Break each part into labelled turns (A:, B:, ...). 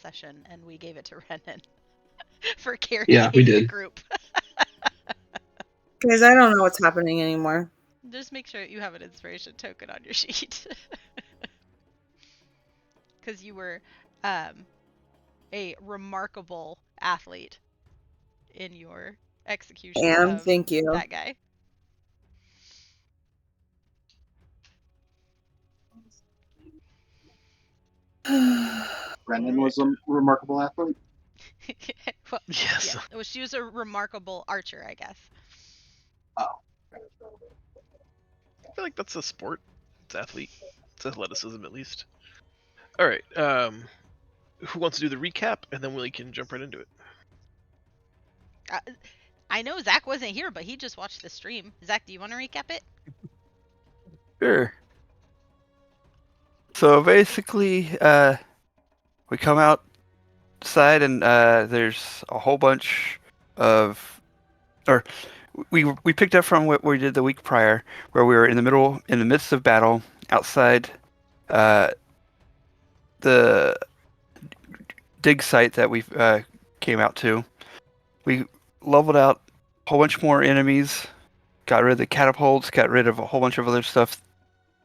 A: session, and we gave it to Renan for carrying
B: Yeah, we
A: the
B: did.
A: group.
C: Guys, I don't know what's happening anymore.
A: Just make sure you have an inspiration token on your sheet. Because you were a remarkable athlete in your execution of
C: Thank you.
A: that guy.
D: Brendan was a remarkable athlete.
A: Well,
E: Yes.
A: yeah. Well, she was a remarkable archer, I guess.
D: Oh.
E: I feel like that's a sport. It's athlete. It's athleticism, at least. All right. Who wants to do the recap, and then we can jump right into it.
A: I know Zach wasn't here, but he just watched the stream. Zach, do you want to recap it?
F: Sure. So basically, we come outside and there's a whole bunch of, or we picked up from what we did the week prior, where we were in the midst of battle outside the dig site that we came out to. We leveled out a whole bunch more enemies, got rid of the catapults, got rid of a whole bunch of other stuff.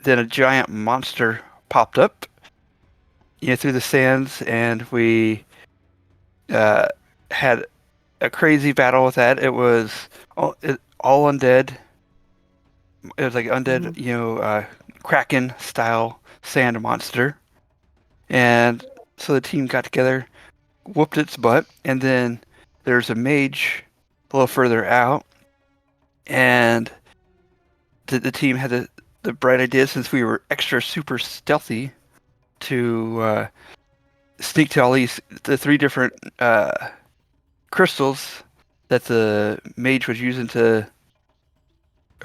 F: Then a giant monster popped up, through the sands, and we had a crazy battle with that. It was all undead. It was like undead, Kraken style sand monster. And so the team got together, whooped its butt, and then there's a mage a little further out, and the team had the bright idea, since we were extra super stealthy, to sneak to the 3 different crystals that the mage was using to,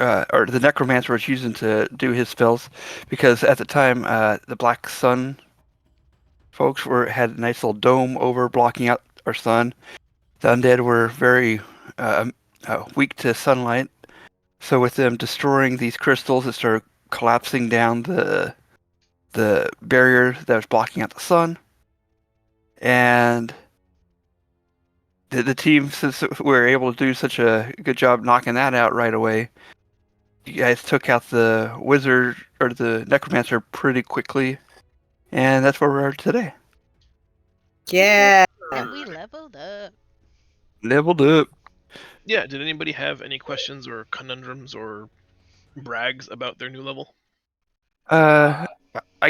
F: or the necromancer was using to do his spells, because at the time the Black Sun folks had a nice little dome over blocking out our sun. The undead were very weak to sunlight, so with them destroying these crystals, it started collapsing down the barrier that was blocking out the sun. And the team, since we were able to do such a good job knocking that out right away, you guys took out the wizard or the necromancer pretty quickly, and that's where we are today.
C: Yeah.
A: And we leveled up.
F: Leveled up.
E: Yeah, did anybody have any questions or conundrums or brags about their new level?
F: I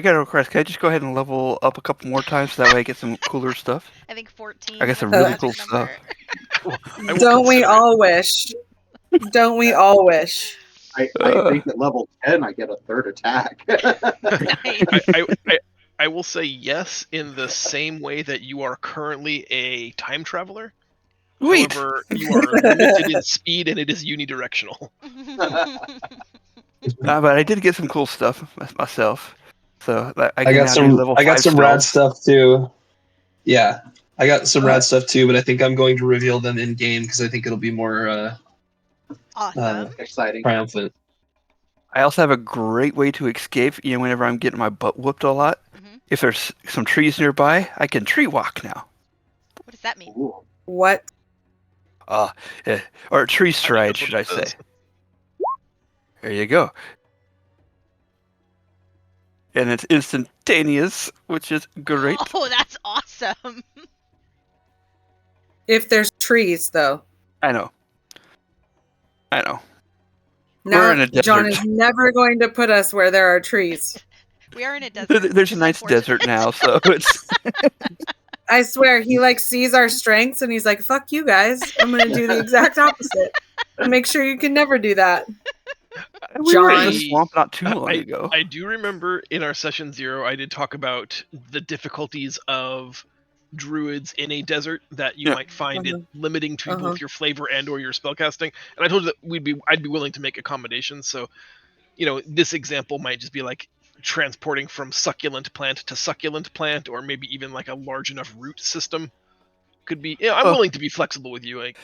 F: got a request. Can I just go ahead and level up a couple more times so that way I get some cooler stuff?
A: I think 14.
F: I got
A: was
F: some
A: the
F: really
A: magic
F: cool
A: number.
F: stuff.
C: Don't we all wish? Don't we all wish?
D: I think at level 10 I get a third attack.
E: I will say yes in the same way that you are currently a time traveler.
F: Sweet.
E: However, you are limited in speed and it is unidirectional.
F: But I did get some cool stuff myself. So
B: I got some rad stuff too. Yeah, I got some rad stuff too, but I think I'm going to reveal them in game because I think it'll be more
A: Awesome.
D: Exciting.
B: triumphant.
F: I also have a great way to escape. Whenever I'm getting my butt whooped a lot, if there's some trees nearby, I can tree walk now.
A: What does that mean?
D: Ooh.
C: What?
F: Or tree stride, should I say? There you go. And it's instantaneous, which is great.
A: Oh, that's awesome.
C: If there's trees, though.
F: I know.
C: Now,
F: We're in a desert.
C: John is never going to put us where there are trees.
A: We are in a desert.
F: There's a nice desert now, so it's.
C: I swear, he sees our strengths and he's like, "Fuck you guys! I'm going to do the exact opposite. And make sure you can never do that."
F: We were in the swamp not too long ago.
E: I do remember in our session 0, I did talk about the difficulties of druids in a desert, that you might find it limiting to both your flavor and or your spellcasting. And I told you that I'd be willing to make accommodations. So, this example might just be like transporting from succulent plant to succulent plant, or maybe even like a large enough root system. Could be. I'm willing to be flexible with you. At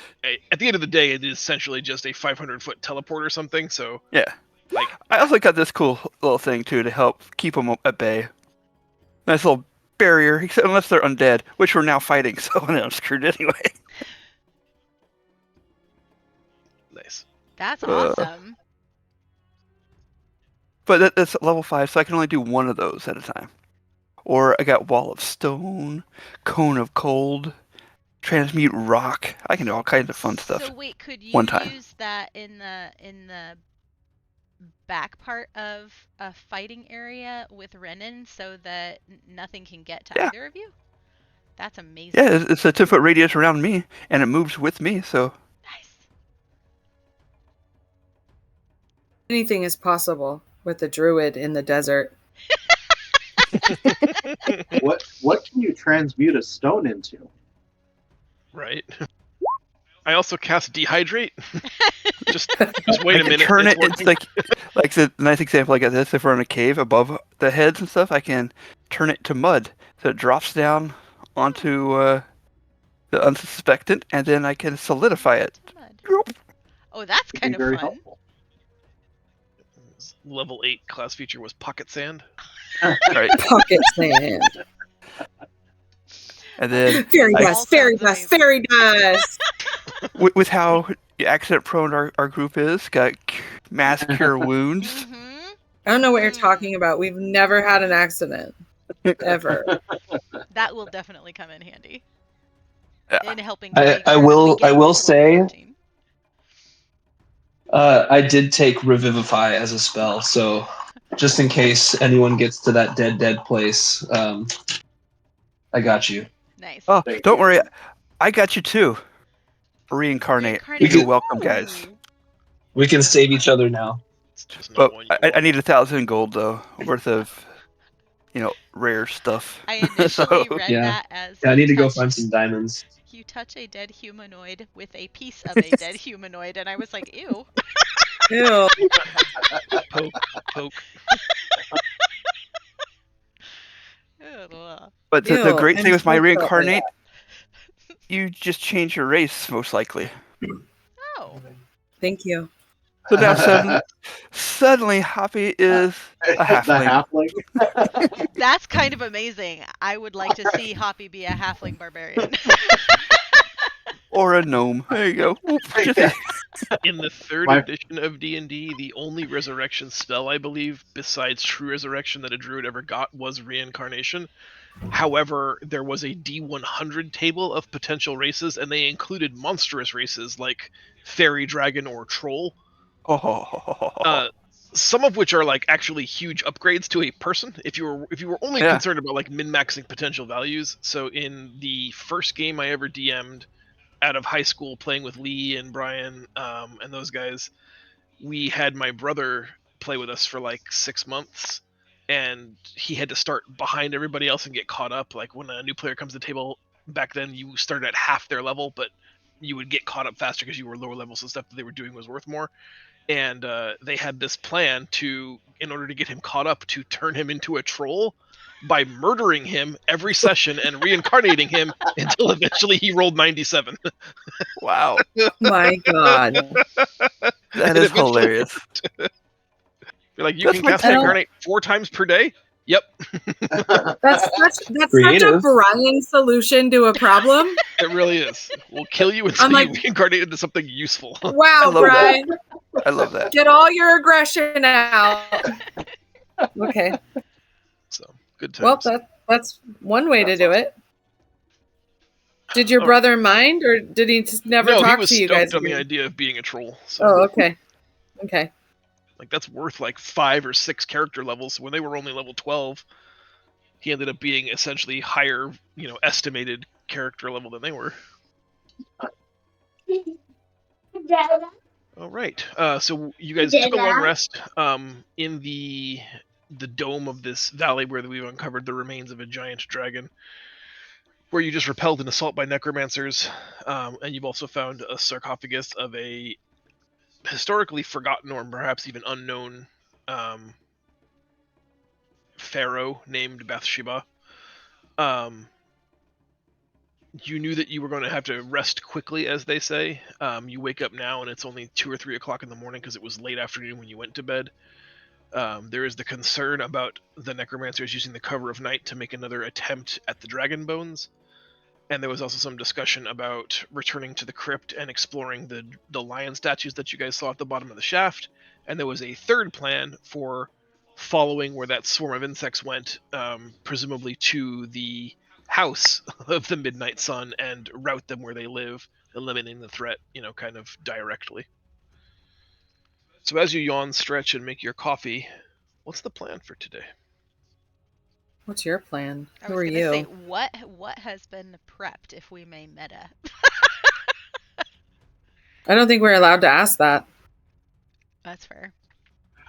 E: the end of the day, it is essentially just a 500-foot teleport or something. So
F: yeah. I also got this cool little thing too to help keep them at bay. Nice little barrier, except unless they're undead, which we're now fighting, so I'm screwed anyway.
E: Nice.
A: That's awesome.
F: But that's level 5, so I can only do one of those at a time. Or I got Wall of Stone, Cone of Cold, Transmute Rock. I can do all kinds of fun stuff.
A: So wait, could you
F: one time.
A: use that in the back part of a fighting area with Renan so that nothing can get to
F: Yeah.
A: either of you? That's amazing.
F: Yeah, it's a 10-foot radius around me, and it moves with me, so...
A: Nice.
C: Anything is possible with a druid in the desert.
D: What can you transmute a stone into?
E: Right. I also cast Dehydrate. just wait
F: I
E: a
F: can
E: minute.
F: turn
E: it's
F: it, it's
E: working.
F: like the nice example I got this, if we're in a cave above the heads and stuff, I can turn it to mud. So it drops down onto the unsuspected, and then I can solidify it.
A: Oh, that's
D: It'd
A: kind
D: be
A: of
D: very
A: fun.
D: helpful.
E: Level 8 class feature was Pocket Sand.
F: Right.
C: Pocket sand.
F: And then
C: Fairy
A: All
C: dust, fairy
A: sounds
C: dust,
A: amazing.
C: fairy dust.
F: with how accident prone our group is, got mass cure wounds.
A: Mm-hmm.
C: I don't know what you're talking about. We've never had an accident. Ever.
A: That will definitely come in handy.
F: Yeah.
A: In helping
B: I
A: make sure
B: will-
A: that we
B: I
A: get
B: will
A: to level
B: say-
A: 14.
B: I did take Revivify as a spell, so just in case anyone gets to that dead place, I got you.
A: Nice.
F: Oh,
D: Thank
F: don't
D: you.
F: worry. I got you too. Reincarnate.
A: Reincarnate.
F: You're welcome, guys.
A: Ooh.
B: We can save each other now.
E: It's just not
F: But
E: one.
F: I need 1,000 gold, though, worth of, rare stuff.
A: I initially
F: So-
A: read
B: Yeah.
A: that as
B: Yeah, I need to go
A: touch-
B: find some diamonds.
A: You touch a dead humanoid with a piece of a dead humanoid, and I was like, ew.
C: Ew.
E: Poke.
A: Ugh.
F: But the
C: Ew,
F: great
C: I'm
F: thing with my
C: so sorry.
F: reincarnate, you just change your race, most likely.
A: Oh.
C: Thank you.
F: So now suddenly Hoppy is a
D: The
F: halfling.
D: halfling.
A: That's kind of amazing. I would like to see Hoppy be a halfling barbarian.
F: Or a gnome. There you go. Oop, just-
E: In the third
D: My-
E: edition of D&D, the only resurrection spell, I believe, besides True Resurrection that a druid ever got was Reincarnation. However, there was a D100 table of potential races, and they included monstrous races like Fairy, Dragon, or Troll. Some of which are like actually huge upgrades to a person. If you were only
F: Yeah.
E: concerned about like min-maxing potential values. So in the first game I ever DM'd out of high school, playing with Lee and Brian and those guys, we had my brother play with us for like 6 months, and he had to start behind everybody else and get caught up. Like when a new player comes to the table, back then you started at half their level, but you would get caught up faster because you were lower level, so stuff that they were doing was worth more. And they had this plan to, in order to get him caught up, to turn him into a troll by murdering him every session and reincarnating him until eventually he rolled 97.
F: Wow.
C: My God.
F: That
E: And
F: is
E: eventually-
F: hilarious.
E: You're like, you
F: That's
E: can
F: my
E: cast
C: channel.
E: reincarnate 4 times per day? Yep,
C: That's such a
B: Creative.
C: Brian solution to a problem.
E: it really is. We'll kill you until
C: I'm like-
E: you reincarnate into something useful.
C: Wow,
F: love that.
C: Brian.
F: I love that.
C: Get all your aggression out. Okay.
E: So, good
C: Well,
E: times.
C: that's one way to do it. Did your
E: Oh.
C: brother mind, or did he just never
E: No, he
C: talk
E: was
C: to you
E: stoked
C: guys?
E: on the
C: again?
E: idea of being a troll. So.
C: Oh, okay. Okay.
E: Like that's worth like 5 or 6 character levels. When they were only level 12, he ended up being essentially higher, estimated character level than they were. All right. So you guys took a long rest in the dome of this valley where we've uncovered the remains of a giant dragon, where you just repelled an assault by necromancers, and you've also found a sarcophagus of a historically forgotten or perhaps even unknown pharaoh named Bathsheba. You knew that you were going to have to rest quickly, as they say. You wake up now and it's only 2 or 3 o'clock in the morning because it was late afternoon when you went to bed. There is the concern about the necromancers using the cover of night to make another attempt at the dragon bones. And there was also some discussion about returning to the crypt and exploring the lion statues that you guys saw at the bottom of the shaft. And there was a third plan for following where that swarm of insects went, presumably to the house of the Midnight Sun, and route them where they live, eliminating the threat, kind of directly. So as you yawn, stretch, and make your coffee, what's the plan for today?
C: What's your plan?
A: I
C: Who
A: was
C: are
A: gonna
C: you?
A: say, what has been prepped, if we may meta?
C: I don't think we're allowed to ask that.
A: That's fair.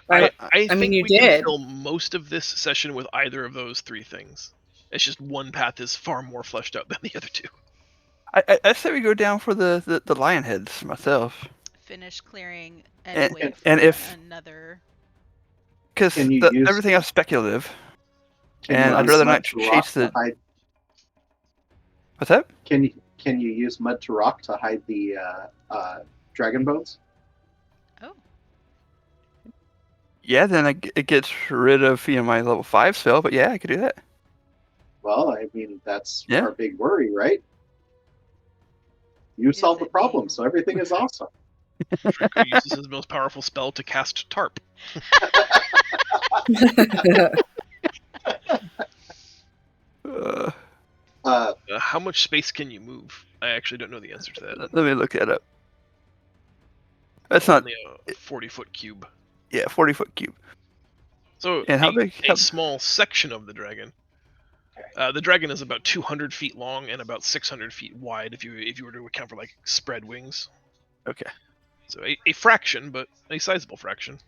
E: I
C: I
E: think
C: mean, you
E: we can
C: did.
E: fill most of this session with either of those three things. It's just one path is far more fleshed out than the other two.
F: I say we go down for the lion heads myself.
A: Finish clearing
F: And-
A: and wait for
F: and if-
A: another.
F: Because
D: Can you use-
F: everything else is speculative.
D: Can
F: And
D: you
F: I'd
D: use
F: rather
D: mud
F: not
D: to rock
F: chase
D: to
F: the-
D: hide-
F: What's that?
D: Can you use mud to rock to hide the dragon bones?
A: Oh,
F: Yeah, then it gets rid of my level 5 spell, but yeah, I could do that.
D: Well, I mean, that's
F: Yeah.
D: our big worry, right? You
A: Is
D: solve the
A: it
D: problem,
A: being-
D: so everything is awesome.
E: Draco uses his most powerful spell to cast Tarp. How much space can you move? I actually don't know the answer to that.
F: Let me look that up. That's not,
E: Only a 40-foot cube.
F: yeah, 40-foot cube.
E: So
F: And how big?
E: a small section of the dragon. The dragon is about 200 feet long and about 600 feet wide if you were to account for like spread wings.
F: Okay.
E: So a fraction, but a sizable fraction.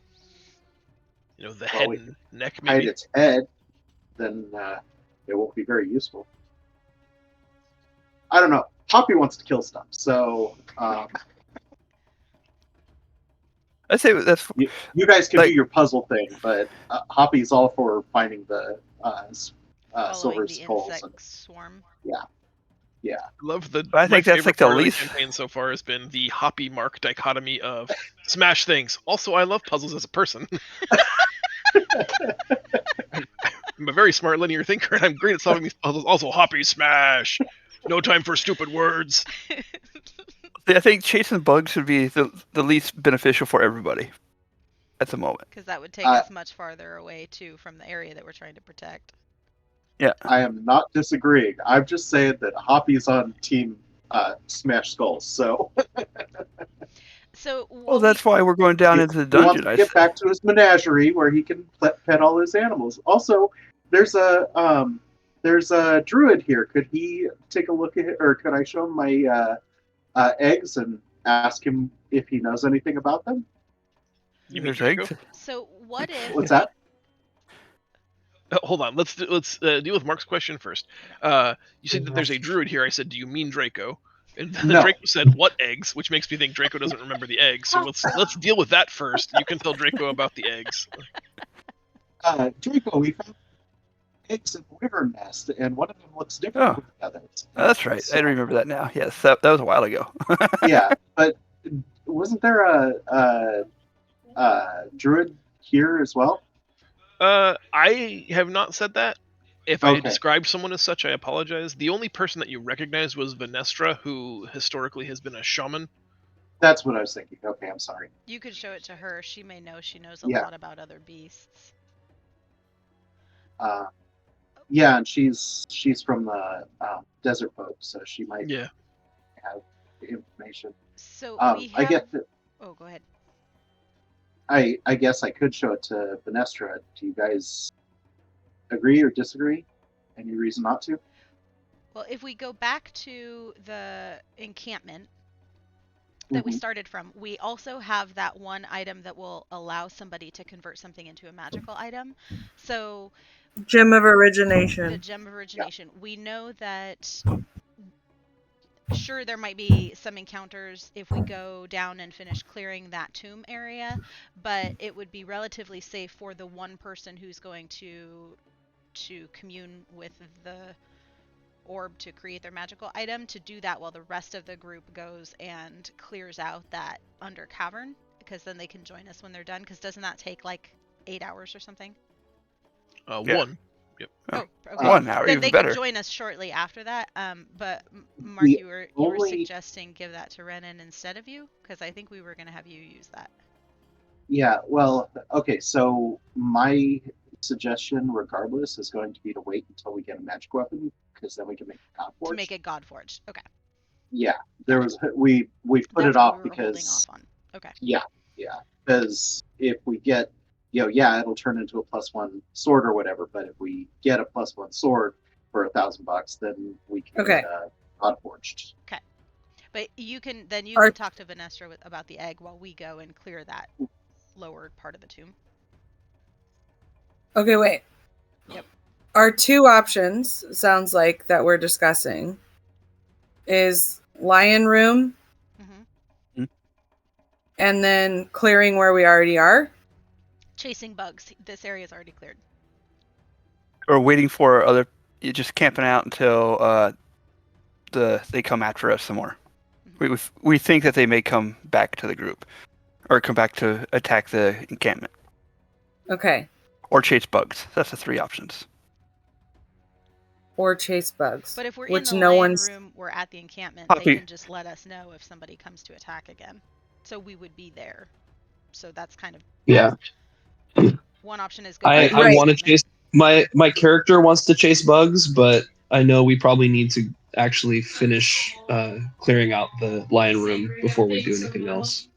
E: The head
D: we
E: and neck
D: Hide
E: maybe.
D: its head, then it won't be very useful. I don't know. Hoppy wants to kill stuff, so
F: I'd say that's
D: you guys can
F: Like-
D: do your puzzle thing, but Hoppy's all for finding the
A: following
D: silver
A: the
D: skulls.
A: insect swarm.
E: I love the.
F: I think
E: my
F: that's
E: favorite
F: like the
E: part of
F: least-
E: campaign so far has been the Hoppy Mark dichotomy of smash things. Also, I love puzzles as a person. I'm a very smart linear thinker, and I'm great at solving these puzzles. Also, Hoppy smash. No time for stupid words.
F: I think chasing bugs would be the least beneficial for everybody at the moment.
A: Because that would take us much farther away too from the area that we're trying to protect.
D: I am not disagreeing. I'm just saying that Hoppy's on team Smash Skulls, so
A: So
F: Well, that's why we're going down into the
D: he wants
F: dungeon.
D: to
F: I
D: get back to his menagerie where he can pet all his animals. Also, there's a druid here. Could he take a look at it, or could I show him my eggs and ask him if he knows anything about them?
E: You mean
F: There's
E: Draco?
F: eggs.
A: So what if?
D: What's that?
E: Hold on. Let's deal with Mark's question first. You said that there's a druid here. I said, do you mean Draco? And then
D: No.
E: Draco said, "What eggs?" Which makes me think Draco doesn't remember the eggs. So let's deal with that first. You can tell Draco about the eggs.
D: Draco, we found eggs in the river nest, and one of them looks different
F: Oh.
D: from the others.
F: That's right.
D: So-
F: I remember that now. Yes, that was a while ago.
D: Yeah, but wasn't there a druid here as well?
E: I have not said that. If I
D: Okay.
E: described someone as such, I apologize. The only person that you recognized was Venestra, who historically has been a shaman.
D: That's what I was thinking. Okay, I'm sorry.
A: You could show it to her. She may know. She knows a
D: Yeah.
A: lot about other beasts.
D: Yeah, and she's from the desert folk, so she might
E: Yeah.
D: have information.
A: So we
D: I
A: have.
D: guess that,
A: Oh, go ahead.
D: I guess I could show it to Venestra. Do you guys agree or disagree? Any reason not to?
A: Well, if we go back to the encampment that we
D: Mhm.
A: started from, we also have that one item that will allow somebody to convert something into a magical item. So
C: Gem of
A: the
C: origination.
A: gem of origination, we know that sure there might be some encounters if we go down and finish clearing that tomb area, but it would be relatively safe for the one person who's going to commune with the orb to create their magical item to do that while the rest of the group goes and clears out that under cavern, because then they can join us when they're done, because doesn't that take like 8 hours or something?
F: Yeah.
E: 1.
A: Oh, okay.
F: 1 hour,
A: Then
F: even
A: they
F: better.
A: could join us shortly after that. But Mark,
D: The
A: you were
D: only-
A: suggesting give that to Renan instead of you, because I think we were going to have you use that.
D: Yeah, well, okay, so my suggestion, regardless, is going to be to wait until we get a magic weapon, because then we can make a
A: To make it God Forged. Okay.
D: Yeah, there was we put
A: That's
D: it
A: what
D: off
A: we were holding
D: because
A: off on. Okay.
D: because if we get it'll turn into a +1 sword or whatever. But if we get a +1 sword for $1,000, then we can
C: Okay.
D: get God Forged.
A: But you can
C: Are-
A: talk to Vanessa about the egg while we go and clear that lower part of the tomb.
C: Okay, wait.
A: Yep.
C: Our two options, sounds like, that we're discussing is lion room
A: Mm-hmm.
C: and then clearing where we already are.
A: Chasing bugs. This area is already cleared.
F: Or waiting for you're just camping out until they come after us some more. We think that they may come back to the group, or come back to attack the encampment,
C: Okay.
F: or chase bugs. That's the 3 options.
C: Or chase bugs.
A: But if we're
C: which
A: in the
C: no
A: lion
C: one's
A: room, we're at the encampment.
F: Poppy.
A: They can just let us know if somebody comes to attack again. So we would be there. So that's kind of
B: Yeah.
A: one option is go.
B: I
A: to the
C: Right.
B: want to
A: encampment.
B: chase my character wants to chase bugs, but I know we probably need to actually finish clearing out the lion room before we do anything else.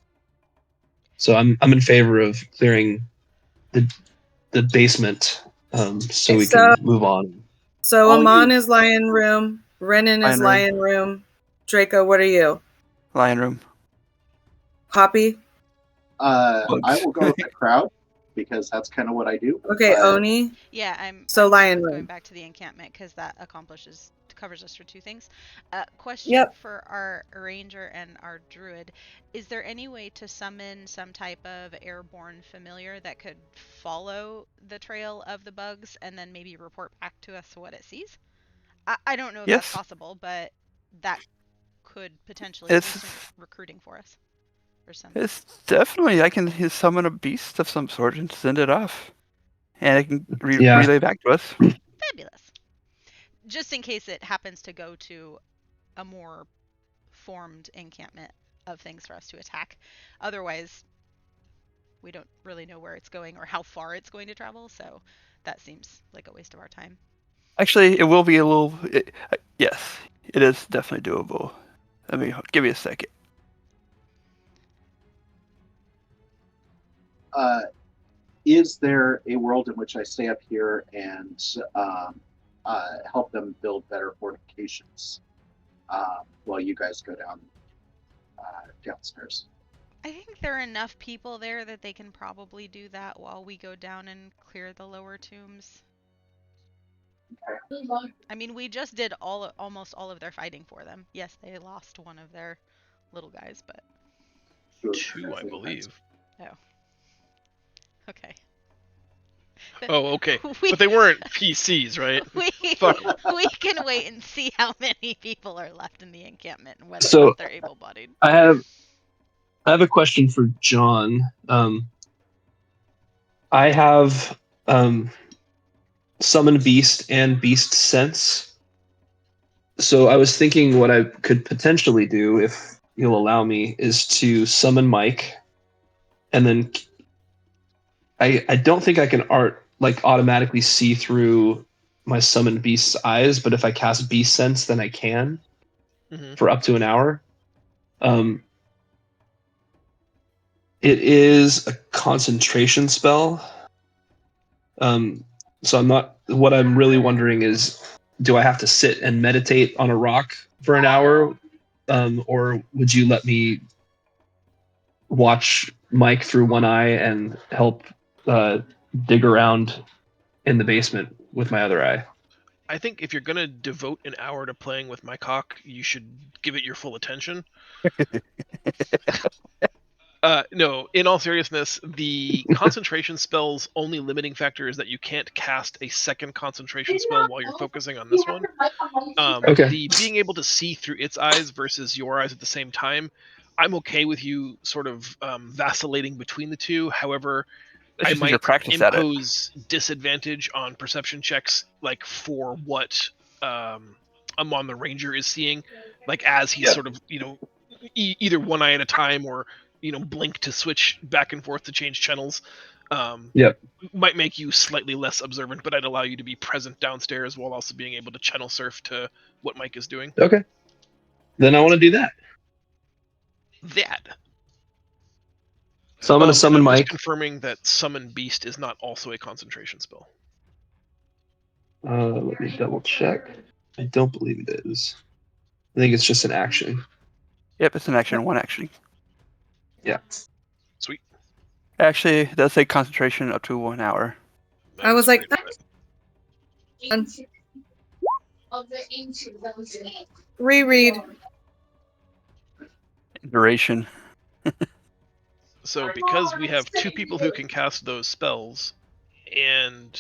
B: So I'm in favor of clearing the basement so we can move on.
C: So
D: All
C: Amon
D: you-
C: is lion room, Renan is
F: Lion room.
C: lion room. Draco, what are you?
F: Lion room.
C: Poppy?
D: I
F: Bugs.
D: will go with the crowd because that's kind of what I do.
C: Okay,
D: but-
C: Oni.
A: Yeah, I'm.
C: So
A: I'm
C: lion
A: going
C: room.
A: back to the encampment because that covers us for 2 things. Question
C: Yep.
A: for our ranger and our druid: is there any way to summon some type of airborne familiar that could follow the trail of the bugs and then maybe report back to us what it sees? I don't know if that's
F: Yes.
A: possible, but that could potentially do
F: It's
A: some recruiting for us. Or something.
F: it's definitely I can summon a beast of some sort and send it off, and it can
B: Yeah.
F: relay back to us.
A: Fabulous. Just in case it happens to go to a more formed encampment of things for us to attack. Otherwise, we don't really know where it's going or how far it's going to travel, so that seems like a waste of our time.
F: Actually, it will be a little. Yes, it is definitely doable. Let me give you a second.
D: Is there a world in which I stay up here and help them build better fortifications while you guys go downstairs?
A: I think there are enough people there that they can probably do that while we go down and clear the lower tombs. I mean, we just did almost all of their fighting for them. Yes, they lost one of their little guys, but
E: 2, I believe.
A: okay.
E: Oh, okay.
A: We,
E: But they weren't PCs, right? Fuck.
A: we can wait and see how many people are left in the encampment and whether
B: So-
A: or not they're able-bodied.
B: I have a question for John. I have Summon Beast and Beast Sense. So I was thinking what I could potentially do, if you'll allow me, is to summon Mike, and then I don't think I can automatically see through my summoned beast's eyes, but if I cast Beast Sense, then I can
E: Mhm.
B: for up to an hour. It is a concentration spell. So what I'm really wondering is, do I have to sit and meditate on a rock for an hour? Or would you let me watch Mike through one eye and help dig around in the basement with my other eye?
E: I think if you're gonna devote an hour to playing with my cock, you should give it your full attention. No, in all seriousness, the concentration spell's only limiting factor is that you can't cast a second concentration spell while you're focusing on this one.
B: Okay.
E: The being able to see through its eyes versus your eyes at the same time, I'm okay with you sort of vacillating between the two. However,
F: It's
E: I
F: just your
E: might
F: practice at it.
E: impose disadvantage on perception checks, like for what Amon the Ranger is seeing, like as he's
B: Yeah.
E: sort of either one eye at a time or blink to switch back and forth to change channels.
B: Yep.
E: Might make you slightly less observant, but I'd allow you to be present downstairs while also being able to channel surf to what Mike is doing.
B: Okay. Then I want to do that.
E: That.
B: So I'm going to summon
E: I'm
B: Mike.
E: just confirming that Summon Beast is not also a concentration spell.
B: Let me double check. I don't believe it is. I think it's just an action.
F: Yep, it's an action, one action.
B: Yeah.
E: Sweet.
F: Actually, it does say concentration up to 1 hour.
C: I was like, reread.
F: Duration.
E: So because we have two people who can cast those spells, and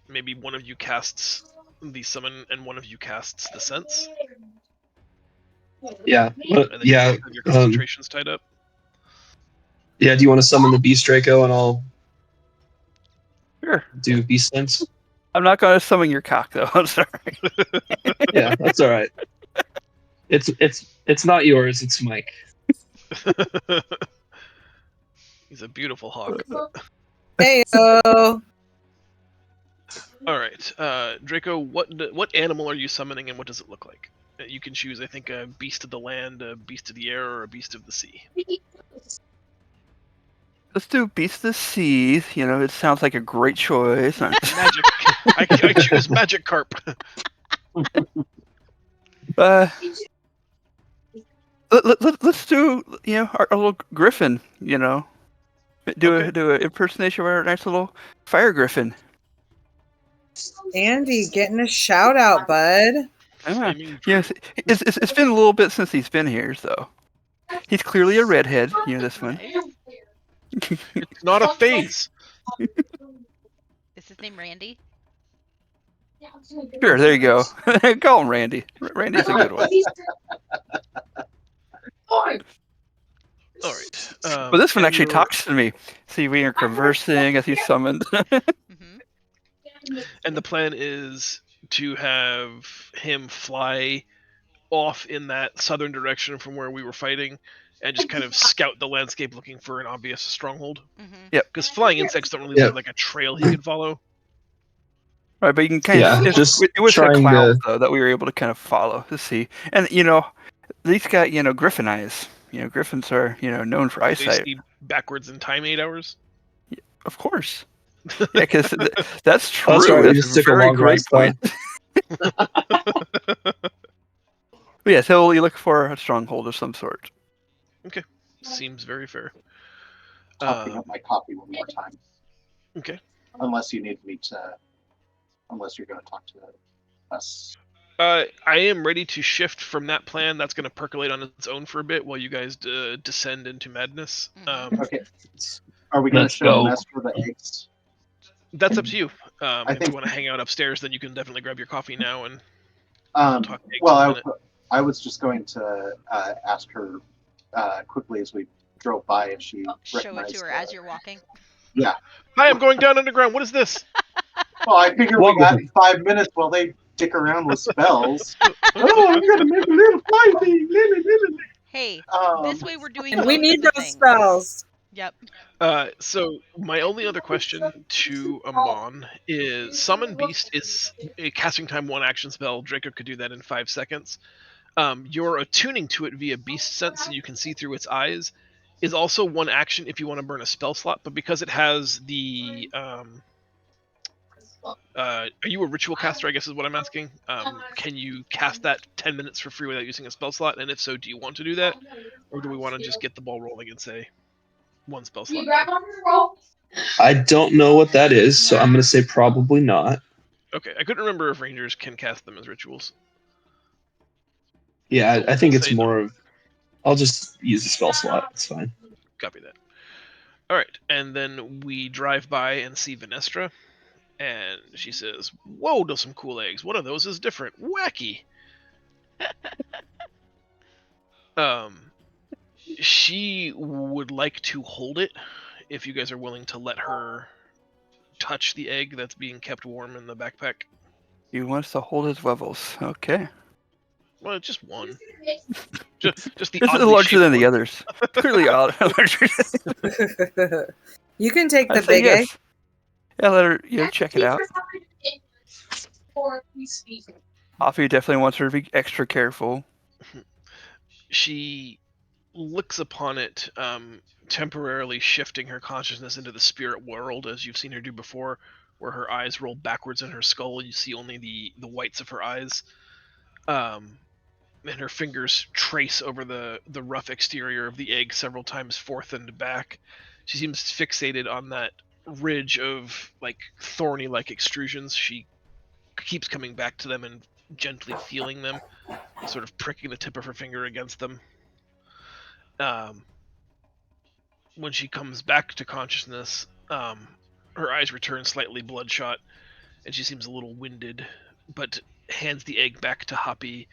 E: maybe one of you casts the summon and one of you casts the sense,
B: Yeah.
E: and then you
B: Yeah.
E: both have your concentrations tied up.
B: Yeah. Do you want to summon the Beast Draco and I'll
F: Sure.
B: do Beast Sense?
F: I'm not going to summon your cock, though. I'm sorry.
B: Yeah, that's all right. It's not yours. It's Mike.
E: He's a beautiful hawk.
C: Heyo.
E: All right, Draco, what animal are you summoning, and what does it look like? You can choose, I think, a beast of the land, a beast of the air, or a beast of the sea.
F: Let's do Beast of the Seas. You know, it sounds like a great choice.
E: Magic. I choose Magic Carp.
F: Let's do our little griffin. Do an impersonation of our nice little fire griffin.
C: Andy getting a shout out, bud.
F: Yes, it's been a little bit since he's been here, so he's clearly a redhead. This one.
E: It's not a phase.
A: Is his name Randy?
F: Sure, there you go. Call him Randy. Randy's a good one.
E: All right.
F: But this one actually talks to me. See, we are conversing as he's summoned.
E: And the plan is to have him fly off in that southern direction from where we were fighting and just kind of scout the landscape looking for an obvious stronghold.
F: Yep.
E: Because flying insects don't really leave like a trail he could follow.
F: Right, but you can kind of... It was a cloud, though, that we were able to kind of follow to see. And, these got, griffin eyes. Griffins are, known for eyesight.
E: They see backwards in time 8 hours?
F: Yeah, of course. Yeah, because that's true.
B: That's right.
F: That's a very great point. But yeah, so you look for a stronghold of some sort.
E: Okay. Seems very fair.
D: Topping up my coffee one more time.
E: Okay.
D: Unless you need me to... Unless you're going to talk to us.
E: I am ready to shift from that plan. That's going to percolate on its own for a bit while you guys descend into madness.
D: Okay. Are we going to show Nestor the eggs?
E: That's up to you. If you want to
D: think...
E: hang out upstairs, then you can definitely grab your coffee now and talk eggs
D: well,
E: in a minute.
D: I was just going to ask her quickly as we drove by, and she
A: show it to her as you're walking.
D: Yeah.
E: Hi, I'm going down underground. What is this?
D: Well, I figured we got 5 minutes while they dick around with spells. Oh, I'm gonna make a little fly thing.
A: Hey, this way we're doing.
C: And we need those spells.
A: Yep.
E: So my only other question to Amon is: Summon Beast is a casting time 1 action spell. Draco could do that in 5 seconds. Your attuning to it via Beast Sense, so you can see through its eyes, is also 1 action if you want to burn a spell slot. But because it has the are you a ritual caster, I guess is what I'm asking? Can you cast that 10 minutes for free without using a spell slot? And if so, do you want to do that? Or do we want to just get the ball rolling and say 1 spell slot?
B: I don't know what that is, so I'm going to say probably not.
E: Okay, I couldn't remember if rangers can cast them as rituals.
B: Yeah, I think it's more of... I'll just use the spell slot. It's fine.
E: Copy that. Alright, and then we drive by and see Venestra. And she says, "Whoa, those some cool eggs. One of those is different. Wacky." She would like to hold it if you guys are willing to let her touch the egg that's being kept warm in the backpack.
F: He wants to hold his levels. Okay.
E: Well, just one. Just the
F: This is
E: oddly
F: larger
E: shaped
F: than the
E: one.
F: others. Clearly larger.
C: You can take the
F: I'd say
C: big egg.
F: yes. Yeah, let her check it out. Offie definitely wants her to be extra careful.
E: She looks upon it, temporarily shifting her consciousness into the spirit world, as you've seen her do before, where her eyes roll backwards in her skull. You see only the whites of her eyes. And her fingers trace over the rough exterior of the egg several times forth and back. She seems fixated on that ridge of like thorny like extrusions. She keeps coming back to them and gently feeling them, sort of pricking the tip of her finger against them. When she comes back to consciousness, her eyes return slightly bloodshot, and she seems a little winded, but hands the egg back to Hoppy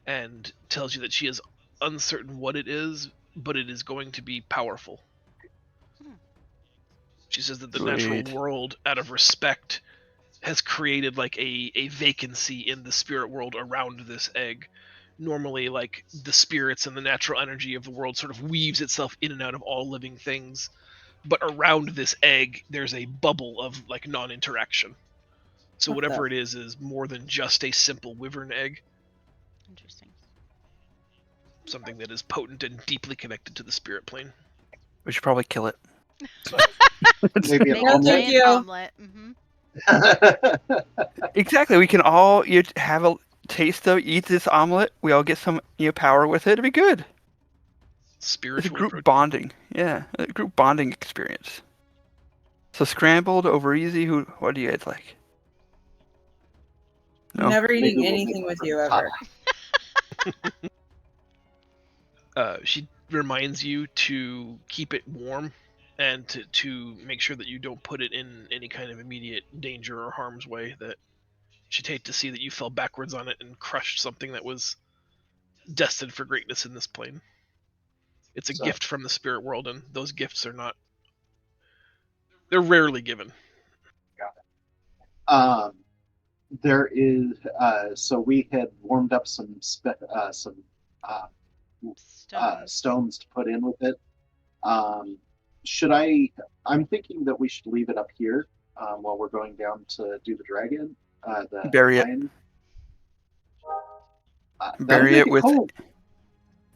E: and tells you that she is uncertain what it is, but it is going to be powerful. She says that the natural world, out of respect, has created like a vacancy in the spirit world around this egg. Normally, like, the spirits and the natural energy of the world sort of weaves itself in and out of all living things, but around this egg there's a bubble of like non-interaction. So whatever it is more than just a simple wyvern egg.
A: Interesting.
E: Something that is potent and deeply connected to the spirit plane.
F: We should probably kill it.
D: Maybe an
A: Make a
C: No,
D: omelet.
C: thank
A: giant
C: you.
A: omelet.
F: Exactly. We can all have a taste of eat this omelet. We all get some power with it. It'd be good. It's a
E: Spiritual
F: group
E: protein.
F: bonding. Yeah, a group bonding experience. So scrambled over easy. What do you guys like? No.
C: Never
D: Maybe
C: eating
D: we'll
C: anything
D: make
C: with you ever.
E: She reminds you to keep it warm and to make sure that you don't put it in any kind of immediate danger or harm's way. That she'd hate to see that you fell backwards on it and crushed something that was destined for greatness in this plane. It's a gift from the spirit world, and those gifts are not... They're rarely given.
D: There is so we had warmed up some stones to put in with it. I'm thinking that we should leave it up here while we're going down to do the dragon.
F: Bury it.
D: lion.
F: Bury it with.
D: Cold.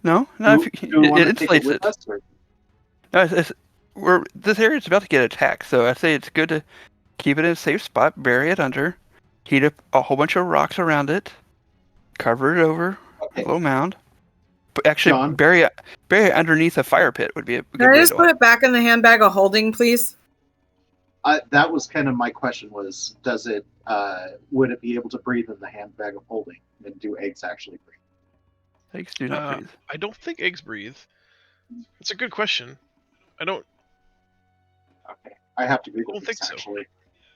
F: No,
D: Do
F: if
D: we
F: you,
D: want
F: it
D: to take it
F: insulates
D: with
F: it.
D: us, or-
F: No, this area is about to get attacked, so I say it's good to keep it in a safe spot, bury it under, heat up a whole bunch of rocks around it, cover it over
D: Okay.
F: a little mound. But actually,
D: John?
F: bury it underneath a fire pit would be a good
C: Can I
F: way
C: just
F: to
C: put it back in the handbag of holding, please?
D: That was kind of my question: was does it would it be able to breathe in the handbag of holding, and do eggs actually breathe?
F: Eggs do not breathe.
E: I don't think eggs breathe. It's a good question. I don't...
D: Okay, I have to Google
E: don't
D: this
E: think so.
D: actually.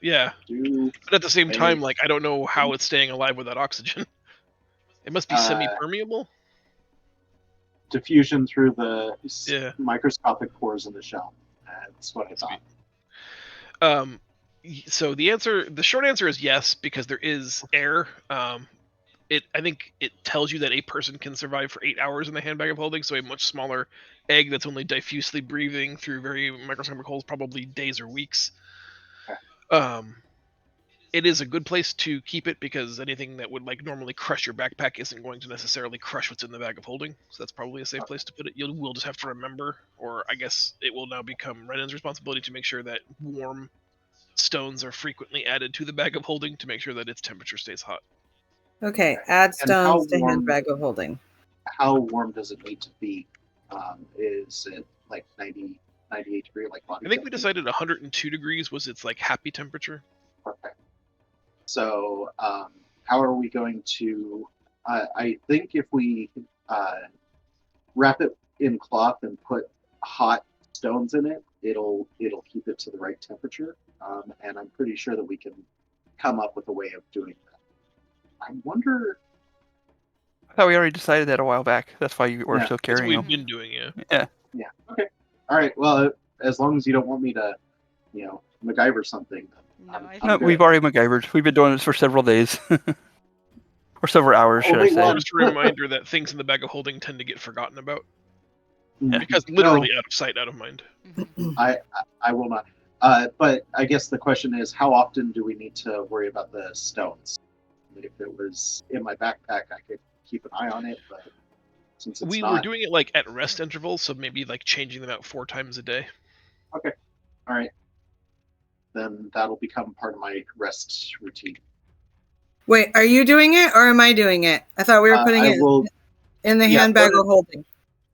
E: Yeah.
D: Do
E: But at the same time,
D: eggs-
E: like, I don't know how it's staying alive without oxygen. It must be semi-permeable?
D: diffusion through the
E: Yeah.
D: microscopic pores in the shell? That's what I thought.
E: So the short answer is yes, because there is air. I think it tells you that a person can survive for 8 hours in the handbag of holding, so a much smaller egg that's only diffusely breathing through very microscopic holes, probably days or weeks. It is a good place to keep it, because anything that would like normally crush your backpack isn't going to necessarily crush what's in the bag of holding, so that's probably a safe place to put it. We'll just have to remember, or I guess it will now become Renan's responsibility to make sure that warm stones are frequently added to the bag of holding to make sure that its temperature stays hot.
C: Okay, add
D: And how
C: stones to
D: warm-
C: handbag of holding.
D: How warm does it need to be? Is it like 90, 98 degree, like body
E: I think we
D: temperature?
E: decided 102 degrees was its like happy temperature.
D: Perfect. So, how are we going to? I think if we wrap it in cloth and put hot stones in it, it'll keep it to the right temperature. And I'm pretty sure that we can come up with a way of doing that. I wonder.
F: I thought we already decided that a while back. That's why you were
D: Yeah,
F: still
E: That's what
F: carrying
E: we've
F: them.
E: been doing, yeah.
D: Yeah. Okay. All right. Well, as long as you don't want me to, MacGyver something,
A: No,
D: I'm
A: I
F: No,
A: think
D: good.
F: we've already MacGyvered. We've been doing this for several days. Or several hours, should I
D: Only
F: say.
D: one.
E: Just a reminder that things in the bag of holding tend to get forgotten about.
D: Mm.
E: Because literally out of sight, out of mind.
A: Mhm.
D: I will not. But I guess the question is, how often do we need to worry about the stones? If it was in my backpack, I could keep an eye on it, but since it's
E: We
D: not,
E: were doing it like at rest intervals, so maybe like changing them out 4 times a day.
D: all right, then that'll become part of my rest routine.
C: Wait, are you doing it or am I doing it? I thought we were putting
D: I
C: it
D: will
C: in the
D: yeah,
C: handbag
D: put
C: of holding.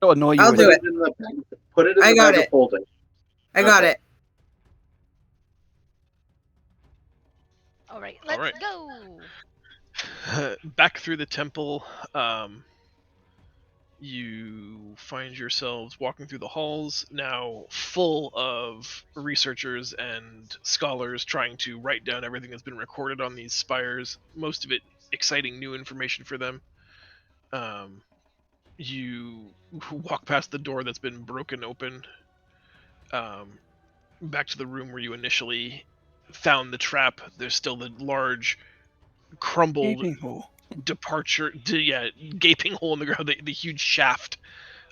F: It'll annoy you
C: I'll
F: with
C: do
F: it.
C: it.
D: in the bag. Put it in
C: I
D: the
C: got
D: bag
C: it.
D: of holding.
C: I got
D: Okay.
C: it.
A: All right,
E: All
A: let's
E: right.
A: go.
E: Back through the temple, you find yourselves walking through the halls, now full of researchers and scholars trying to write down everything that's been recorded on these spires, most of it exciting new information for them. You walk past the door that's been broken open, back to the room where you initially found the trap. There's still the large, crumbled
F: Gaping hole.
E: gaping hole in the ground, the huge shaft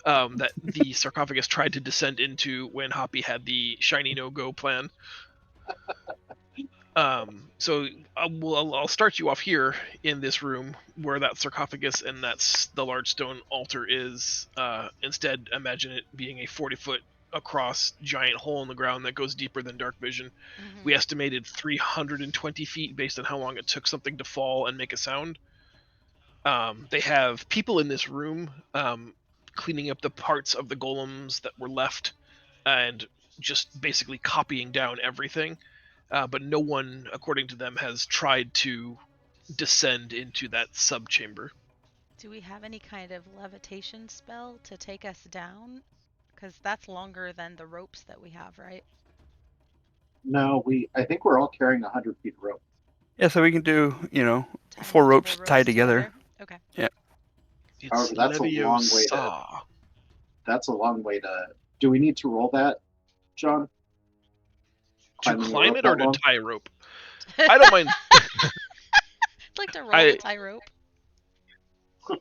E: that the sarcophagus tried to descend into when Hoppy had the shiny no-go plan. So I'll start you off here in this room where that sarcophagus and that's the large stone altar is. Instead, imagine it being a 40-foot across giant hole in the ground that goes deeper than dark vision.
A: Mhm.
E: We estimated 320 feet based on how long it took something to fall and make a sound. They have people in this room cleaning up the parts of the golems that were left and just basically copying down everything. But no one, according to them, has tried to descend into that subchamber.
A: Do we have any kind of levitation spell to take us down? Because that's longer than the ropes that we have, right?
D: No, I think we're all carrying 100 feet of rope.
F: Yeah, so we can do,
A: Tie
F: 4
A: multiple
F: ropes tied together.
A: Okay.
E: It's
D: However, that's a long way to-
E: Leviosa.
D: That's a long way to. Do we need to roll that, John?
E: To
D: Climbing the
E: climb
D: rope
E: it or
D: that
E: to
D: long?
E: tie a rope? I don't mind.
A: I'd like to roll the tie rope.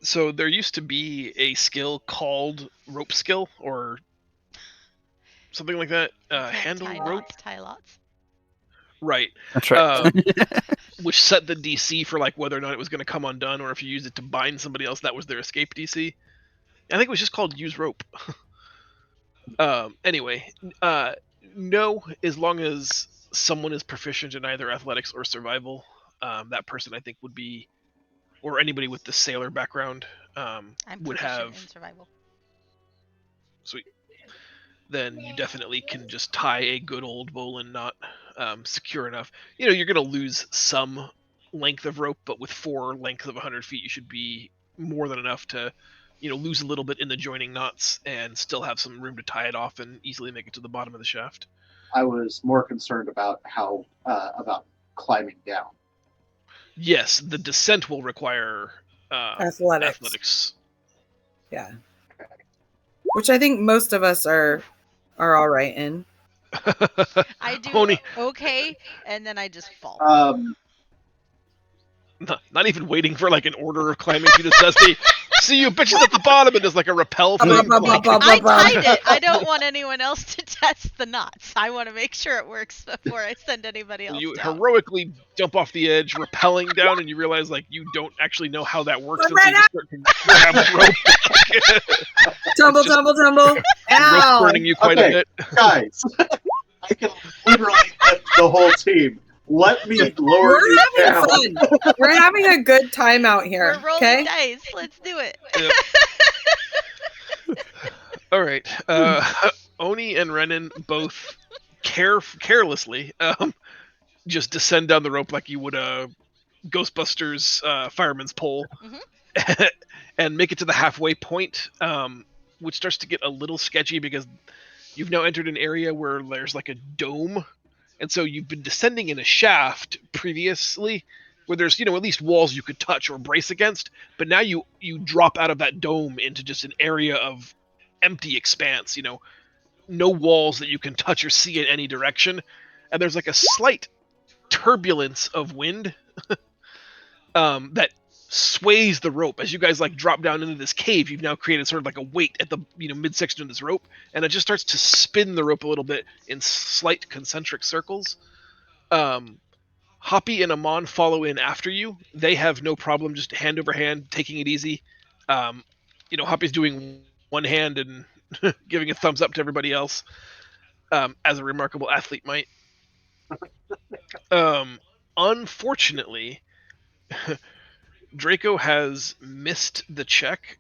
E: So there used to be a skill called rope skill or something like that.
A: You can't
E: Handle
A: tie
E: rope,
A: knots, tie lots.
E: right?
F: That's right.
E: Which set the DC for like whether or not it was going to come undone, or if you used it to bind somebody else, that was their escape DC. I think it was just called use rope. Anyway, no, as long as someone is proficient in either athletics or survival, that person I think would be, or anybody with the sailor background,
A: I'm
E: would
A: proficient
E: have.
A: in survival.
E: Sweet. Then you definitely can just tie a good old bowline knot secure enough. You're going to lose some length of rope, but with 4 lengths of 100 feet, you should be more than enough to, lose a little bit in the joining knots and still have some room to tie it off and easily make it to the bottom of the shaft.
D: I was more concerned about about climbing down.
E: Yes, the descent will require athletics.
C: Yeah. Which I think most of us are all right in.
A: I do
E: Oni,
A: okay, and then I just fall.
E: not even waiting for like an order of climbing. She just does the see you bitches at the bottom and does like a rappel thing.
A: I tied it. I don't want anyone else to test the knots. I want to make sure it works before I send anybody else
E: You
A: down.
E: heroically jump off the edge, rappelling down, and you realize like you don't actually know how that works until you just start to grab the rope.
C: Tumble,
E: It's just
C: tumble, tumble.
E: rope
C: Ow!
E: burning you quite
D: Okay.
E: a bit.
D: Guys, I can literally lift the whole team. Let me lower
C: We're
D: you down.
C: having fun. We're having a good time out here.
A: We're rolling
C: Okay.
A: dice. Let's do it.
E: All right. Oni and Renan both carelessly just descend down the rope like you would a Ghostbusters fireman's pole, and make it to the halfway point, which starts to get a little sketchy because you've now entered an area where there's like a dome, and so you've been descending in a shaft previously where there's at least walls you could touch or brace against, but now you drop out of that dome into just an area of empty expanse, no walls that you can touch or see in any direction, and there's like a slight turbulence of wind that sways the rope as you guys like drop down into this cave. You've now created sort of like a weight at the midsection of this rope, and it just starts to spin the rope a little bit in slight concentric circles. Hoppy and Amon follow in after you. They have no problem just hand over hand, taking it easy. Hoppy's doing one hand and giving a thumbs up to everybody else, as a remarkable athlete might. Unfortunately, Draco has missed the check,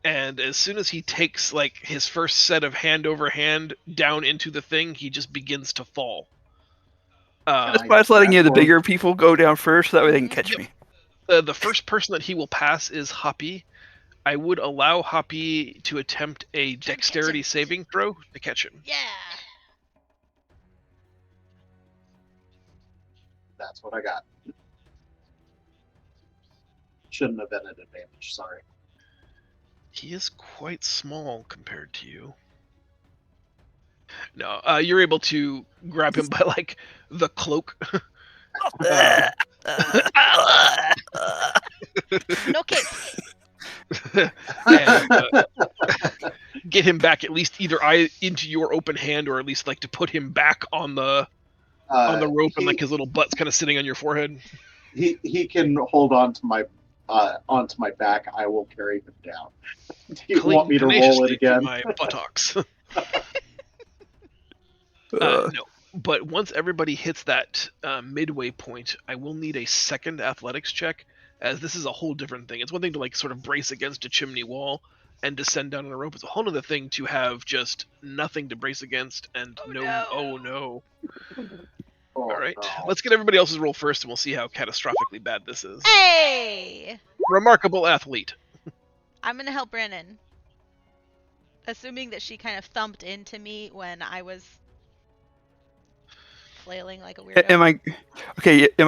E: and as soon as he takes like his first set of hand over hand down into the thing, he just begins to fall.
F: That's why I was letting the bigger people go down first, so that way they can catch me.
E: The first person that he will pass is Hoppy. I would allow Hoppy to attempt a dexterity saving throw to catch him.
A: Yeah.
D: That's what I got. Shouldn't have been an advantage, sorry.
E: He is quite small compared to you. No, you're able to grab him by like the cloak.
A: No cape.
E: And, get him back at least either into your open hand, or at least like to put him back on the rope, and like his little butt's kind of sitting on your forehead.
D: He can hold on to my back. I will carry him down. Do you want me to roll it again?
E: My buttocks. No, but once everybody hits that midway point, I will need a second athletics check, as this is a whole different thing. It's one thing to like sort of brace against a chimney wall and descend down on a rope. It's a whole other thing to have just nothing to brace against and oh no. All right, let's get everybody else's roll first, and we'll see how catastrophically bad this is.
A: Hey!
E: Remarkable athlete.
A: I'm gonna help Brennan. Assuming that she kind of thumped into me when I was flailing like a weirdo.
F: Am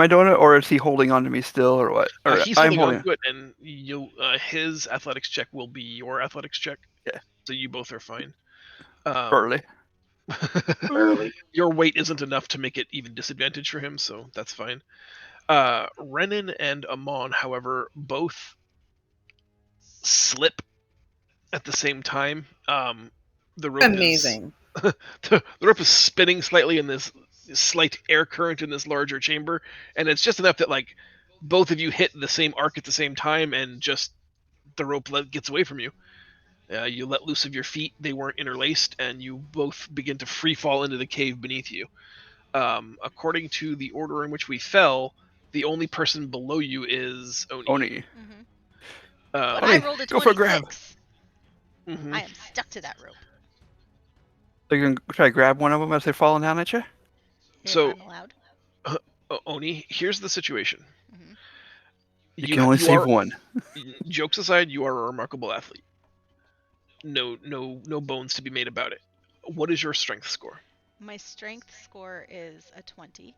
F: I doing it, or is he holding on to me still, or what? Or
E: He's holding on to it, and his athletics check will be your athletics check.
F: Yeah.
E: So you both are fine.
F: Early.
E: Your weight isn't enough to make it even disadvantage for him, so that's fine. Renan and Amon, however, both slip at the same time. The rope
C: Amazing.
E: The rope is spinning slightly in this slight air current in this larger chamber, and it's just enough that like both of you hit the same arc at the same time, and just the rope gets away from you. You let loose of your feet; they weren't interlaced, and you both begin to free fall into the cave beneath you. According to the order in which we fell, the only person below you is Oni.
A: Mm-hmm.
E: But
A: I rolled a 26.
F: Go for a grab.
E: Mm-hmm.
A: I am stuck to that rope.
F: So you can try to grab one of them as they're falling down at you?
E: So-
A: I'm allowed.
E: Oni, here's the situation.
A: Mhm.
F: You can only save one.
E: Jokes aside, you are a remarkable athlete. No bones to be made about it. What is your strength score?
A: My strength score is a 20.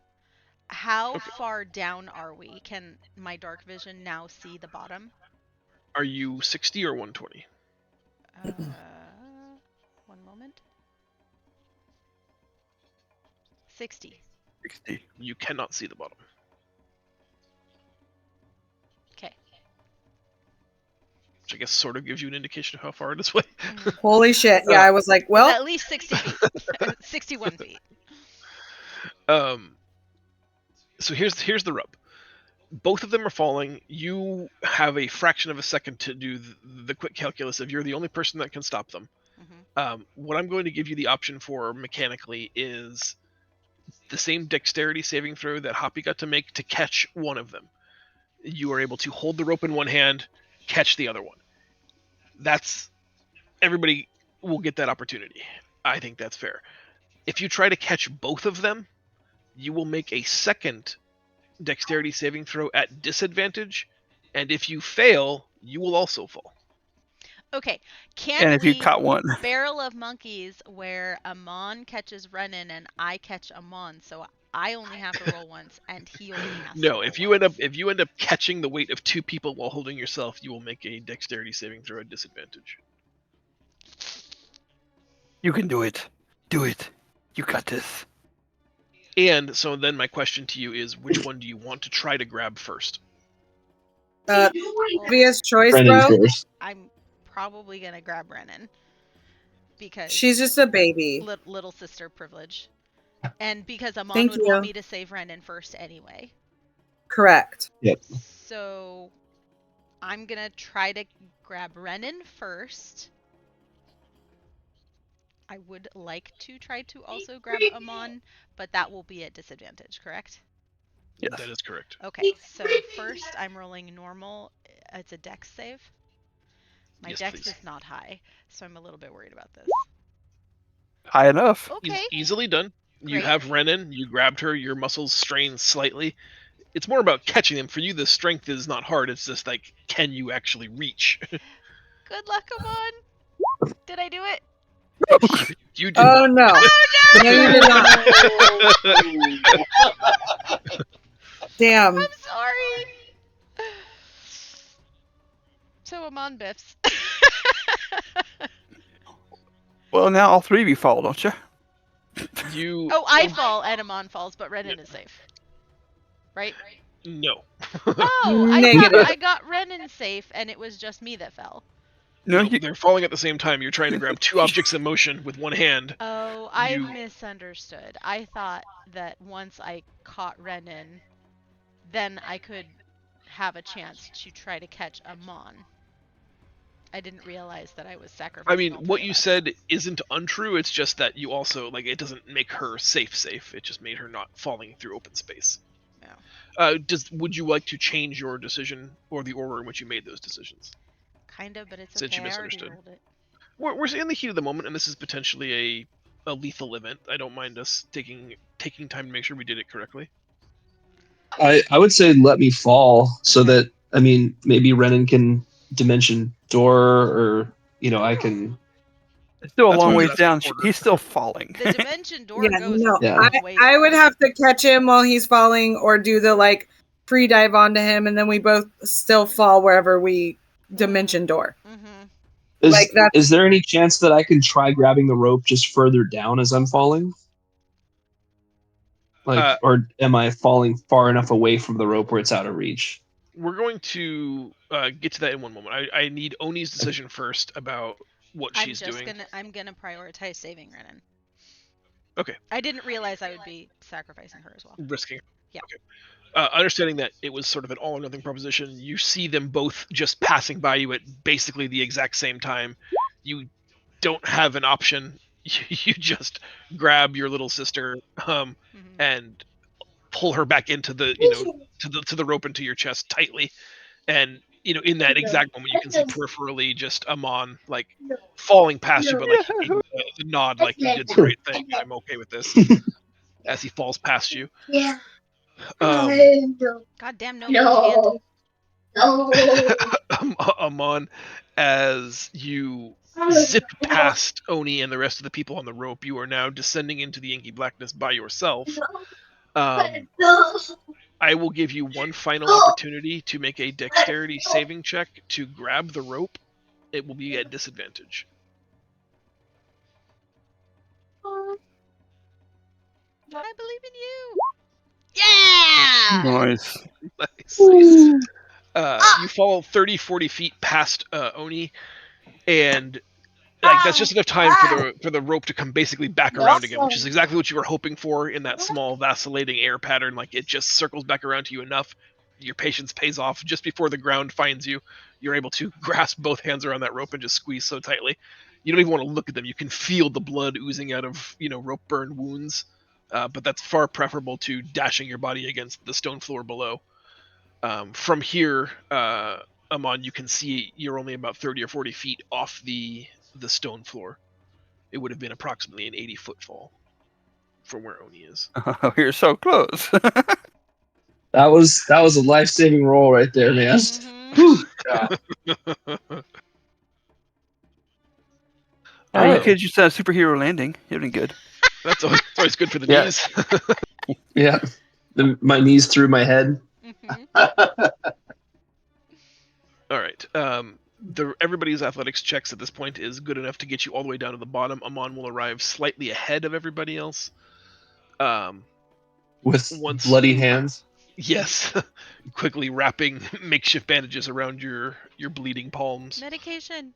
A: How far down are we? Can my dark vision now see the bottom?
E: Are you 60 or 120?
A: One moment. 60.
F: 60.
E: You cannot see the bottom.
A: Okay.
E: Which I guess sort of gives you an indication of how far it is away.
C: Holy shit. Yeah, I was like, well,
A: At least 60 feet. 61 feet.
E: So here's the rub. Both of them are falling. You have a fraction of a second to do the quick calculus of you're the only person that can stop them.
A: Mm-hmm.
E: What I'm going to give you the option for mechanically is the same dexterity saving throw that Hoppy got to make to catch one of them. You are able to hold the rope in one hand, catch the other one. Everybody will get that opportunity. I think that's fair. If you try to catch both of them, you will make a second dexterity saving throw at disadvantage, and if you fail, you will also fall.
A: Okay.
F: And if you caught one.
A: Barrel of Monkeys where Amon catches Renan and I catch Amon, so I only have to roll once and he only has to roll
E: if you end up catching the weight of two people while holding yourself, you will make a dexterity saving throw at disadvantage.
F: You can do it. Do it. You got this.
E: And so then my question to you is, which one do you want to try to grab first?
C: Obvious choice,
B: Brennan's
C: bro.
B: first.
A: I'm probably gonna grab Renan because
C: She's just a baby.
A: little sister privilege, and because Amon
C: Thank
A: would want
C: you.
A: me to save Renan first anyway.
C: Correct.
B: Yep.
A: So I'm gonna try to grab Renan first. I would like to try to also grab Amon, but that will be at disadvantage, correct?
F: Yes.
E: That is correct.
A: Okay, so first I'm rolling normal. It's a dex save. My
E: Yes,
A: dex
E: please.
A: is not high, so I'm a little bit worried about this.
F: High enough.
A: Okay.
E: Easily done. You
A: Great.
E: have Renan. You grabbed her. Your muscles strain slightly. It's more about catching them. For you, the strength is not hard. It's just like, can you actually reach?
A: Good luck, Amon. Did I do it?
E: You did
C: Oh
E: not.
C: no.
A: Oh
C: No, you did not. Damn.
A: I'm sorry. So Amon biffs.
F: Well, now all three of you fall, don't you?
E: You.
A: Oh, I fall and Amon falls, but Renan is safe. Right?
E: No.
A: Oh, I
C: Negative.
A: thought I got Renan safe and it was just me that fell.
F: No,
E: Nope,
F: you.
E: they're falling at the same time. You're trying to grab two objects in motion with one hand.
A: Oh, I
E: You-
A: misunderstood. I thought that once I caught Renan, then I could have a chance to try to catch Amon. I didn't realize that I was sacrificing.
E: I mean,
A: all three
E: what
A: of
E: you
A: us.
E: said isn't untrue. It's just that you also like it doesn't make her safe. It just made her not falling through open space.
A: Yeah.
E: Would you like to change your decision or the order in which you made those decisions?
A: Kind of, but it's
E: Since
A: okay.
E: you
A: I already
E: misunderstood.
A: rolled it.
E: We're in the heat of the moment, and this is potentially a lethal event. I don't mind us taking time to make sure we did it correctly.
B: I would say let me fall so
A: Okay.
B: that, I mean, maybe Renan can dimension door, or I can.
F: It's still a
E: That's
F: long
E: why I was
F: ways
E: asking
F: down.
E: order.
F: He's still falling.
A: The dimension door
C: Yeah,
A: goes
C: no.
A: a
B: Yeah.
A: long way.
C: I would have to catch him while he's falling or do the like free dive onto him and then we both still fall wherever we dimension door.
A: Mm-hmm.
B: Is,
C: Like that's-
B: is there any chance that I can try grabbing the rope just further down as I'm falling? Or am I falling far enough away from the rope where it's out of reach?
E: We're going to get to that in one moment. I need Oni's decision first about what she's doing.
A: I'm gonna prioritize saving Renan.
E: Okay.
A: I didn't realize I would be sacrificing her as well.
E: Risking.
A: Yeah.
E: Okay. Understanding that it was sort of an all or nothing proposition, you see them both just passing by you at basically the exact same time. You don't have an option. You just grab your little sister and pull her back into the to the rope into your chest tightly, and in that exact moment you can see peripherally just Amon like falling past you, but like giving the nod like you did the right thing. I'm okay with this as he falls past you.
G: Yeah.
A: God damn no.
E: Amon, as you zip past Oni and the rest of the people on the rope, you are now descending into the inky blackness by yourself. I will give you one final opportunity to make a dexterity saving check to grab the rope. It will be at disadvantage.
A: I believe in you. Yeah.
F: Nice.
E: Nice. You fall 30-40 feet past Oni, and like that's just enough time for the rope to come basically back around again, which is exactly what you were hoping for in that small vacillating air pattern. Like it just circles back around to you enough. Your patience pays off. Just before the ground finds you, you're able to grasp both hands around that rope and just squeeze so tightly. You don't even want to look at them. You can feel the blood oozing out of rope burn wounds, but that's far preferable to dashing your body against the stone floor below. From here, Amon, you can see you're only about 30 or 40 feet off the stone floor. It would have been approximately an 80-foot fall from where Oni is.
F: Oh, you're so close.
B: That was a life-saving roll right there, man.
A: Mhm.
F: You kids just had a superhero landing. You've been good.
E: That's always good for the
B: Yeah.
E: knees.
B: Yeah. My knees through my head.
A: Mhm.
E: All right. Everybody's athletics checks at this point is good enough to get you all the way down to the bottom. Amon will arrive slightly ahead of everybody else.
B: with
E: Once-
B: bloody hands.
E: Yes, quickly wrapping makeshift bandages around your bleeding palms.
A: Medication.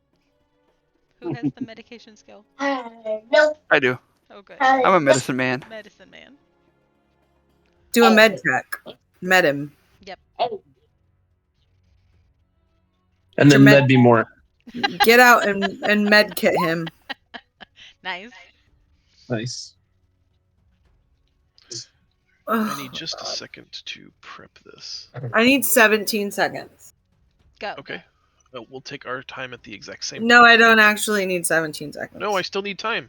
A: Who has the medication skill?
F: I do.
A: Oh, good.
F: I'm a medicine man.
A: Medicine man.
C: Do a med check. Med him.
B: And
C: Your
B: then
C: med-
B: med be more.
C: Get out and med kit him.
A: Nice.
B: Nice.
E: I need just a second to prep this.
C: I need 17 seconds.
A: Go.
E: Okay. We'll take our time at the exact same
C: No, I don't actually need 17 seconds.
E: No, I still need time.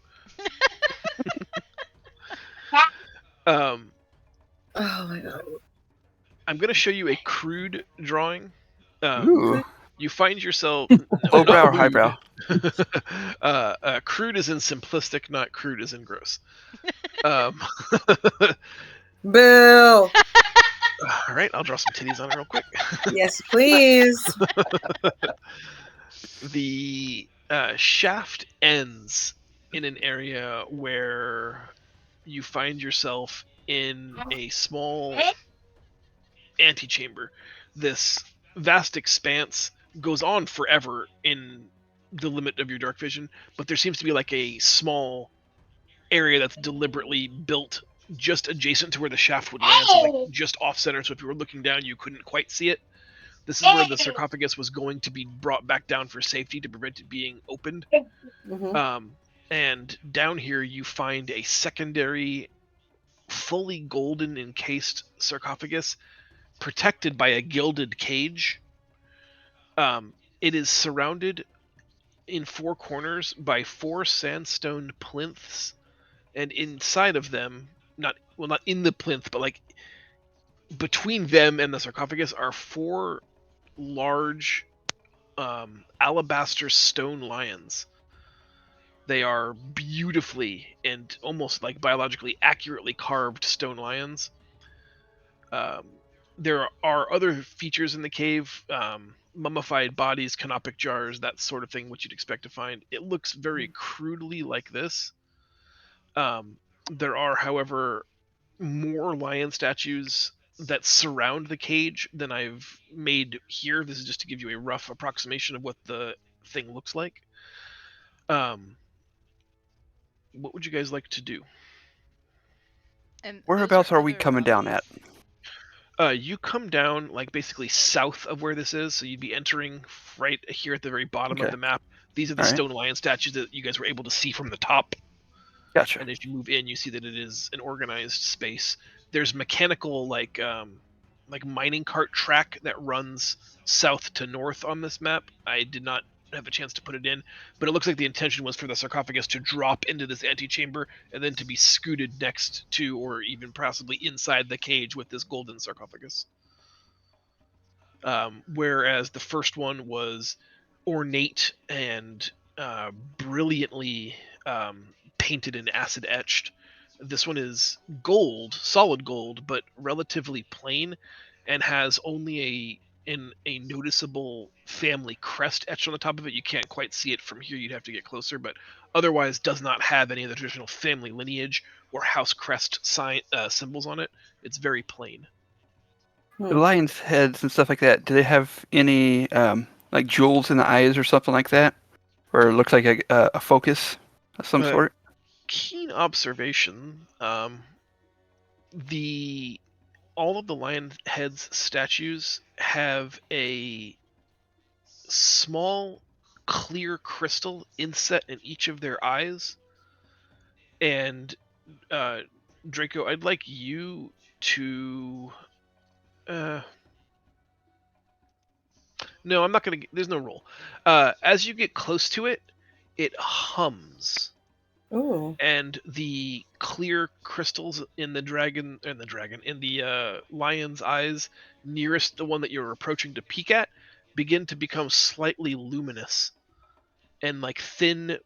C: Oh my god.
E: I'm going to show you a crude drawing.
F: Ooh.
E: You find yourself...
F: Lowbrow or highbrow?
E: Crude is in simplistic, not crude is in gross.
C: Bill.
E: All right, I'll draw some titties on it real quick.
C: Yes, please.
E: The shaft ends in an area where you find yourself in a small antechamber. This vast expanse goes on forever in the limit of your dark vision, but there seems to be like a small area that's deliberately built just adjacent to where the shaft would land, so like just off center, so if you were looking down you couldn't quite see it. This is where the sarcophagus was going to be brought back down for safety to prevent it being opened.
C: Mhm.
E: And down here you find a secondary fully golden encased sarcophagus protected by a gilded cage. It is surrounded in four corners by 4 sandstone plinths, and inside of them, not in the plinth, but like between them and the sarcophagus are 4 large alabaster stone lions. They are beautifully and almost like biologically accurately carved stone lions. There are other features in the cave, mummified bodies, canopic jars, that sort of thing, which you'd expect to find. It looks very crudely like this. There are, however, more lion statues that surround the cage than I've made here. This is just to give you a rough approximation of what the thing looks like. What would you guys like to do?
A: And
F: Whereabouts
A: those
F: are we
A: other
F: coming down at?
A: bodies.
E: You come down like basically south of where this is, so you'd be entering right here at the very bottom of
F: Okay.
E: the map. These are the
F: All right.
E: stone lion statues that you guys were able to see from the top.
F: Gotcha.
E: And as you move in, you see that it is an organized space. There's mechanical like mining cart track that runs south to north on this map. I did not have a chance to put it in, but it looks like the intention was for the sarcophagus to drop into this antechamber and then to be scooted next to, or even possibly inside the cage with this golden sarcophagus. Whereas the first one was ornate and brilliantly painted and acid etched. This one is gold, solid gold, but relatively plain, and has only a noticeable family crest etched on the top of it. You can't quite see it from here, you'd have to get closer, but otherwise does not have any of the traditional family lineage or house crest symbols on it. It's very plain.
F: The lion's heads and stuff like that, do they have any like jewels in the eyes or something like that? Or it looks like a focus of some sort?
E: Keen observation. All of the lion heads statues have a small clear crystal inset in each of their eyes. And Draco, I'd like you to no, I'm not gonna. There's no roll. As you get close to it, it hums.
C: Ooh.
E: And the clear crystals in the lion's eyes nearest the one that you're approaching to peek at begin to become slightly luminous, and like thin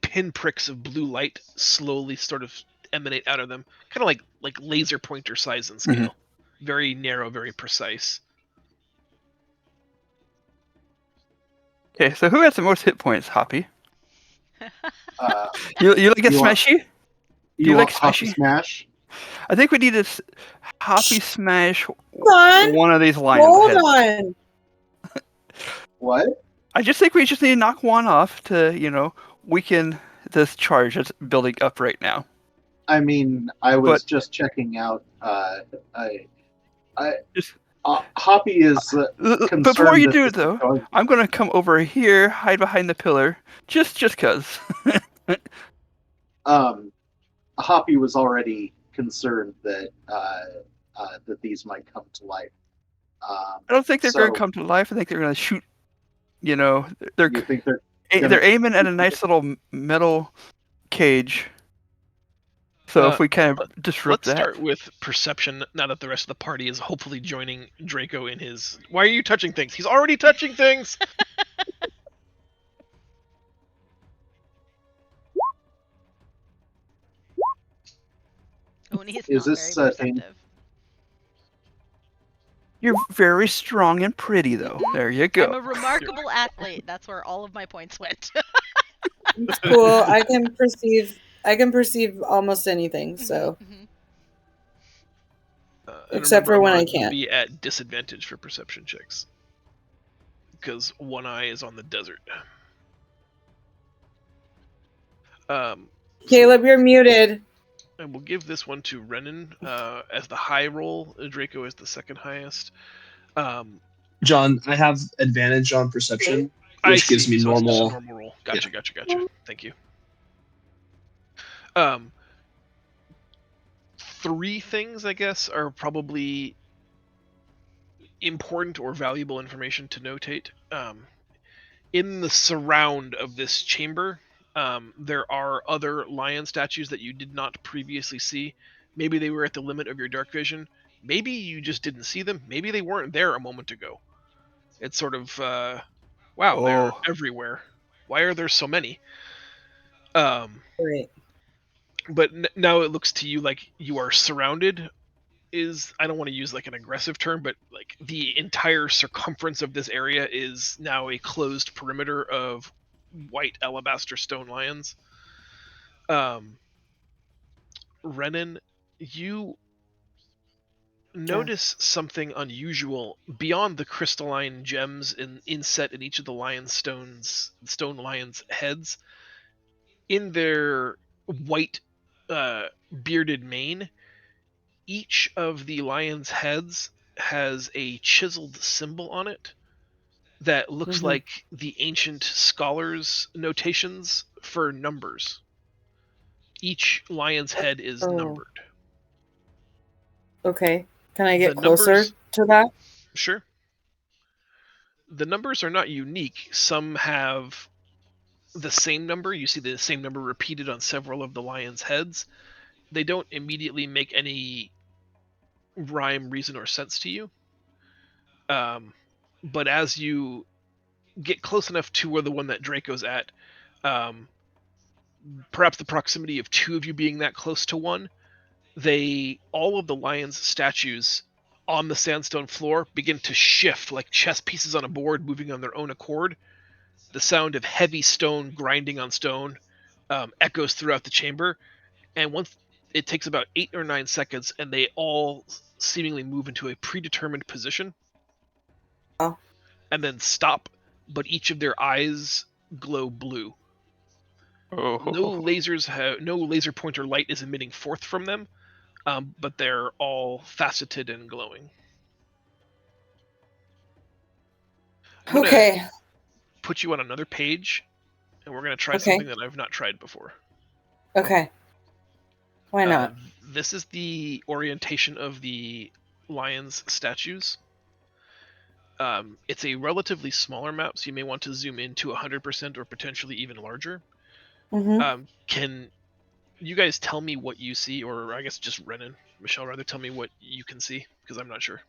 E: pinpricks of blue light slowly sort of emanate out of them, kind of like laser pointer size and scale. Very narrow, very precise.
F: Okay, so who has the most hit points, Hoppy?
D: Uh,
F: You like it
D: You want-
F: smashy?
D: you
F: you
D: want
F: like
D: Hoppy
F: smashy?
D: Smash?
F: I think we need to Hoppy smash
C: Son,
F: one of these lions'
C: hold
F: heads.
C: on.
D: What?
F: I just think we just need to knock one off to, weaken this charge that's building up right now.
D: I mean, I was
F: But-
D: just checking out.
F: Just-
D: Hoppy is concerned
F: Before you
D: that
F: do
D: this
F: it, though,
D: is going-
F: I'm going to come over here, hide behind the pillar, just cause.
D: Hoppy was already concerned that that these might come to life.
F: I don't think they're going
D: So-
F: to come to life. I think they're going to shoot. They're
D: You think they're
F: they're aiming at a nice little metal cage. So if we kind of disrupt
E: Let's
F: that,
E: start with perception now that the rest of the party is hopefully joining Draco in his. Why are you touching things? He's already touching things!
A: Oni is
D: Is
A: not
D: this,
A: very
D: thing-
A: perceptive.
F: you're very strong and pretty, though.
A: Mhm.
F: There you
A: I'm
F: go.
A: a remarkable athlete. That's where all of my points went.
C: It's cool. I can perceive almost anything. So
A: Mhm.
E: And
C: Except for
E: remember,
C: when I
E: I'm gonna
C: can't.
E: Be at disadvantage for perception checks because one eye is on the desert.
C: Caleb, you're muted.
E: And we'll give this one to Renan as the high roll. Draco is the second highest.
B: John, I have advantage on perception,
E: I
B: which gives
E: see,
B: me
E: so it's just a
B: normal.
E: normal roll. Gotcha. Thank you. Three things, I guess, are probably important or valuable information to notate. In the surround of this chamber, there are other lion statues that you did not previously see. Maybe they were at the limit of your dark vision. Maybe you just didn't see them. Maybe they weren't there a moment ago. It's sort of, wow, they're
F: Oh.
E: everywhere. Why are there so many?
C: Great.
E: But now it looks to you like you are surrounded. I don't want to use like an aggressive term, but like the entire circumference of this area is now a closed perimeter of white alabaster stone lions. Renan, you notice something unusual beyond the crystalline gems inset in each of the stone lions' heads. In their white bearded mane, each of the lion's heads has a chiseled symbol on it that looks
C: Mhm.
E: like the ancient scholars' notations for numbers. Each lion's head is
C: Oh.
E: numbered.
C: Okay. Can I get
E: The
C: closer
E: numbers-
C: to that?
E: Sure. The numbers are not unique. Some have the same number. You see the same number repeated on several of the lion's heads. They don't immediately make any rhyme, reason, or sense to you. But as you get close enough to where the one that Draco's at, perhaps the proximity of two of you being that close to one, all of the lion's statues on the sandstone floor begin to shift like chess pieces on a board, moving on their own accord. The sound of heavy stone grinding on stone echoes throughout the chamber, and once it takes about 8 or 9 seconds, and they all seemingly move into a predetermined position.
C: Oh.
E: And then stop, but each of their eyes glow blue.
F: Oh.
E: No laser pointer light is emitting forth from them, but they're all faceted and glowing. I'm gonna
C: Okay.
E: put you on another page, and we're going to try
C: Okay.
E: something that I've not tried before.
C: Okay. Why not?
E: This is the orientation of the lion's statues. It's a relatively smaller map, so you may want to zoom in to 100% or potentially even larger.
C: Mm-hmm.
E: Can you guys tell me what you see, or I guess just Renan, Michelle, rather tell me what you can see, because I'm not sure.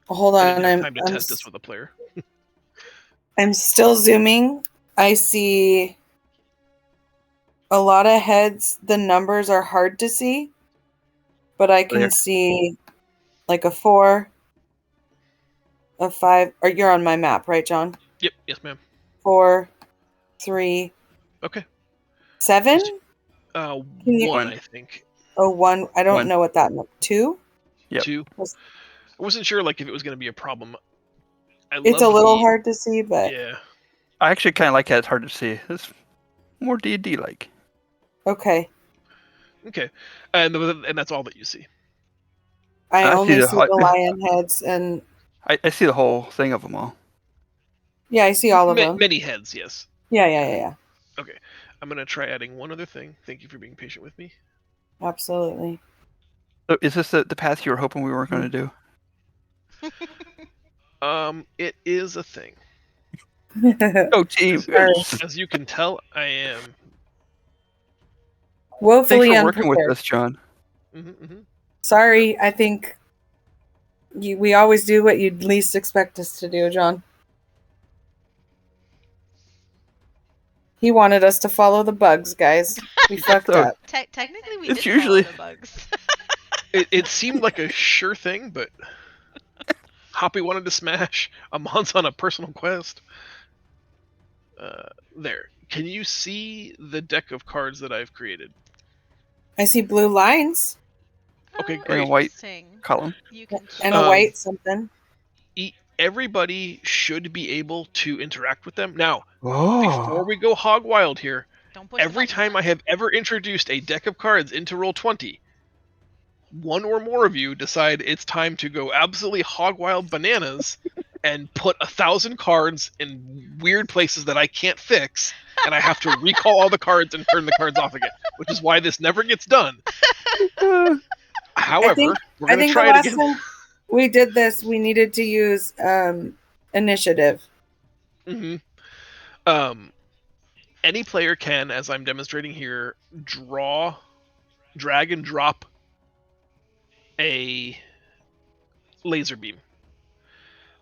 C: Hold
E: I
C: on.
E: didn't have time to test this with a player.
C: I'm still zooming. I see a lot of heads. The numbers are hard to see, but I can
F: Yeah.
C: see like a 4, a 5. Or you're on my map, right, John?
E: Yep, yes, ma'am.
C: 4, 3,
E: Okay.
C: 7. you-
E: One, I think.
C: Oh, one. I don't
F: One.
C: know what that meant. Two?
F: Yep.
E: Two. I wasn't sure like if it was going to be a problem.
C: It's a little hard to see, but
E: Yeah.
F: I actually kind of like that. It's hard to see. It's more D&D like.
C: okay.
E: Okay. And that's all that you see.
C: I
F: I see
C: only
F: the
C: see
F: hot-
C: the lion heads, and
F: I see the whole thing of them all.
C: yeah, I see all of them.
E: Many heads, yes.
C: Yeah.
E: Okay. I'm going to try adding one other thing. Thank you for being patient with me.
C: Absolutely.
F: So is this the path you were hoping we weren't going to do?
E: It is a thing.
F: Oh, team.
C: Sorry.
E: As you can tell, I am.
C: Woefully
F: Thanks for working with
C: unprepared.
F: us, John.
C: Sorry, I think we always do what you'd least expect us to do, John. He wanted us to follow the bugs, guys. We fucked
F: So-
C: up.
A: Technically, we
F: It's
A: did
F: usually-
A: follow the bugs.
E: It seemed like a sure thing, but Hoppy wanted to smash. Amon's on a personal quest. There. Can you see the deck of cards that I've created?
C: I see blue lines
E: Okay,
A: Oh,
E: great.
F: And a white
A: interesting.
F: column.
A: You can
C: and a
E: Um,
C: white something.
E: Everybody should be able to interact with them. Now,
F: Oh.
E: before we go hog wild here,
A: don't push the
E: every
A: button
E: time
A: yet.
E: I have ever introduced a deck of cards into Roll20, one or more of you decide it's time to go absolutely hog wild bananas and put 1,000 cards in weird places that I can't fix, and I have to recall all the cards and turn the cards off again, which is why this never gets done. However, we're
C: I
E: going to
C: think the
E: try it
C: last
E: again.
C: time we did this, we needed to use initiative.
E: hmm Any player can, as I'm demonstrating here, drag and drop a laser beam.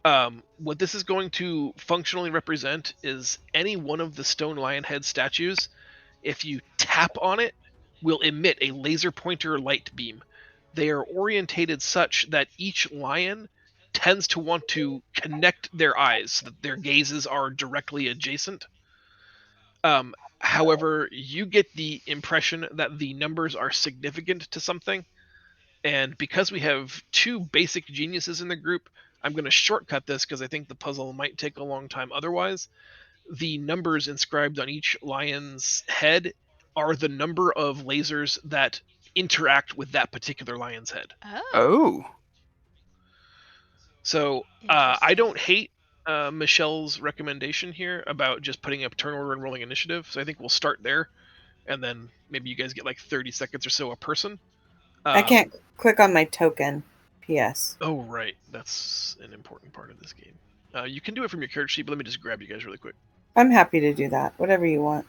E: What this is going to functionally represent is any one of the stone lion head statues, if you tap on it, will emit a laser pointer light beam. They are orientated such that each lion tends to want to connect their eyes so that their gazes are directly adjacent. However, you get the impression that the numbers are significant to something, and because we have two basic geniuses in the group, I'm going to shortcut this because I think the puzzle might take a long time otherwise. The numbers inscribed on each lion's head are the number of lasers that interact with that particular lion's head.
F: Oh.
E: So I
A: Interesting.
E: don't hate Michelle's recommendation here about just putting up turn order and rolling initiative. So I think we'll start there, and then maybe you guys get like 30 seconds or so a person.
C: I can't click on my token. P.S.
E: Oh, right. That's an important part of this game. You can do it from your character sheet, but let me just grab you guys really quick.
C: I'm happy to do that. Whatever you want.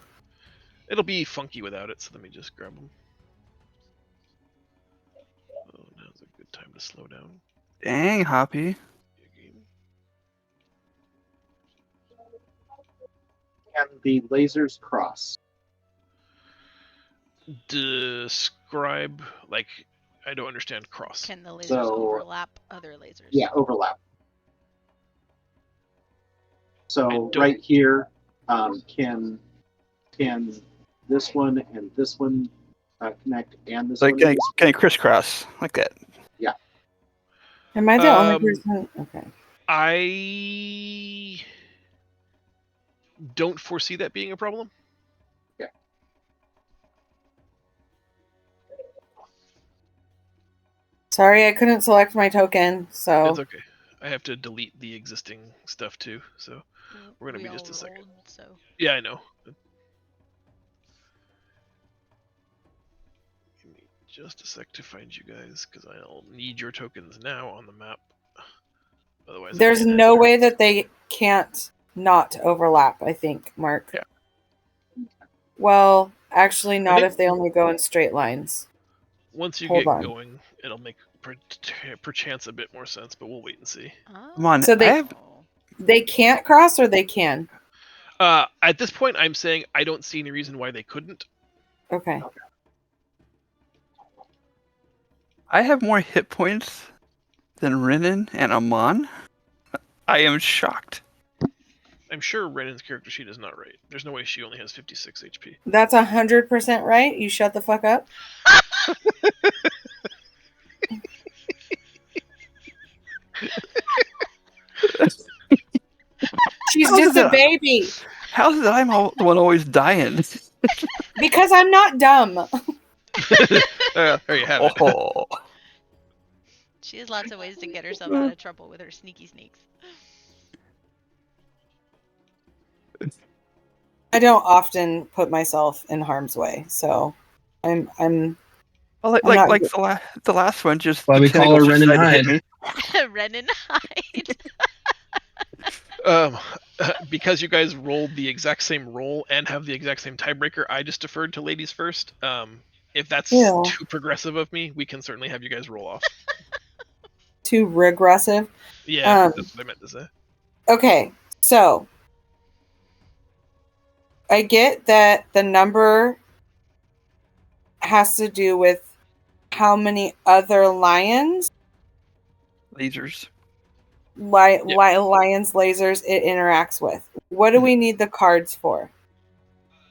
E: It'll be funky without it, so let me just grab them. Oh, now's a good time to slow down.
F: Dang, Hoppy.
D: And the lasers cross.
E: Describe, like, I don't understand cross.
A: Can the lasers
D: So-
A: overlap other lasers?
D: Yeah, overlap. So
E: don't-
D: right here, can this one and this one connect, and this
F: Like,
D: one?
F: can I crisscross like that?
C: Am I the only
E: Um,
C: person? Okay.
E: I don't foresee that being a problem.
C: Sorry, I couldn't select my token, so
E: It's okay. I have to delete the existing stuff too, so we're gonna
A: We
E: be just
A: all
E: a second.
A: rolled, so.
E: Yeah, I know. Give me just a sec to find you guys, because I'll need your tokens now on the map. Otherwise, I
C: there's
E: can't
C: no
E: enter.
C: way that they can't not overlap, I think, Mark.
E: Yeah.
C: Well, actually not
E: think-
C: if they only go in straight lines.
E: Once you
C: Hold
E: get
C: on.
E: going, it'll make perchance a bit more sense, but we'll wait and see.
F: Come on.
C: So they-
F: I have
C: They can't cross or they can?
E: At this point, I'm saying I don't see any reason why they couldn't.
C: Okay.
F: more hit points than Renan and Amon. I am shocked.
E: I'm sure Renan's character sheet is not right. There's no way she only has 56 HP.
C: That's 100% right. You shut the fuck up. She's
F: How's
C: just a
F: it-
C: baby.
F: How's it that I'm the one always dying?
C: Because I'm not dumb.
E: There you have it.
F: Oh,
A: She has lots of ways to get herself out of trouble with her sneaky sneaks.
C: I don't often put myself in harm's way, so I'm
F: well,
C: I'm not
F: like
C: good.
F: the last one, just
B: Why
F: the
B: we call
F: tentacles
B: her
F: just
B: Ren and
F: decided to hit
B: Hide.
F: me.
A: Ren and hide.
E: Because you guys rolled the exact same roll and have the exact same tiebreaker, I just deferred to ladies first. If that's
C: Yeah.
E: too progressive of me, we can certainly have you guys roll off.
C: Too regressive.
E: Yeah, that's what I meant to say.
C: Okay, so I get that the number has to do with how many other lions,
F: Lasers.
C: lions lasers it interacts with. What do we need the cards for?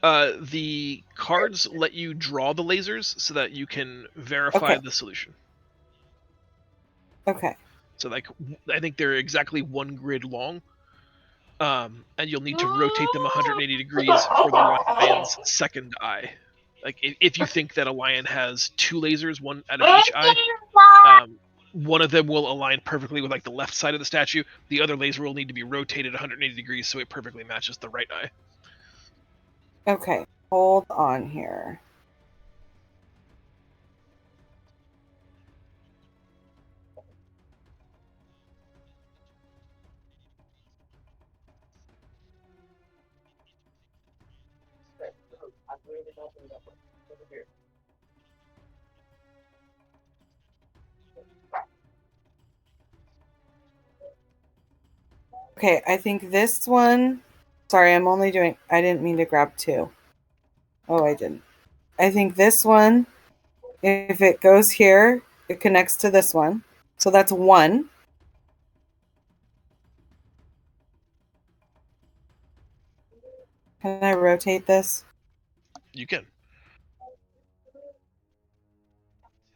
E: The cards let you draw the lasers so that you can verify
C: Okay.
E: the solution.
C: Okay.
E: So, like, I think they're exactly one grid long, and you'll need to rotate them 180 degrees for the lion's second eye. Like, if you think that a lion has two lasers, one out of each eye, one of them will align perfectly with like the left side of the statue. The other laser will need to be rotated 180 degrees so it perfectly matches the right eye.
C: Okay. Hold on here. Okay, I think this one. Sorry, I'm only doing. I didn't mean to grab two. Oh, I didn't. I think this one, if it goes here, it connects to this one. So that's one. Can I rotate this?
E: You can.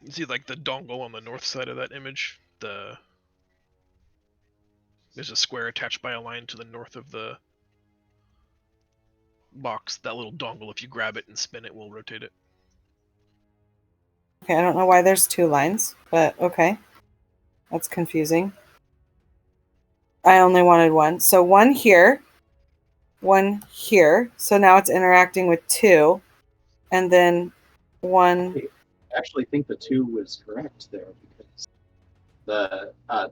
E: You see, like, the dongle on the north side of that image. There's a square attached by a line to the north of the box. That little dongle, if you grab it and spin it, will rotate it.
C: Okay, I don't know why there's two lines, but okay. That's confusing. I only wanted one. So one here, one here. So now it's interacting with two. And then one.
D: I actually think the 2 was correct there because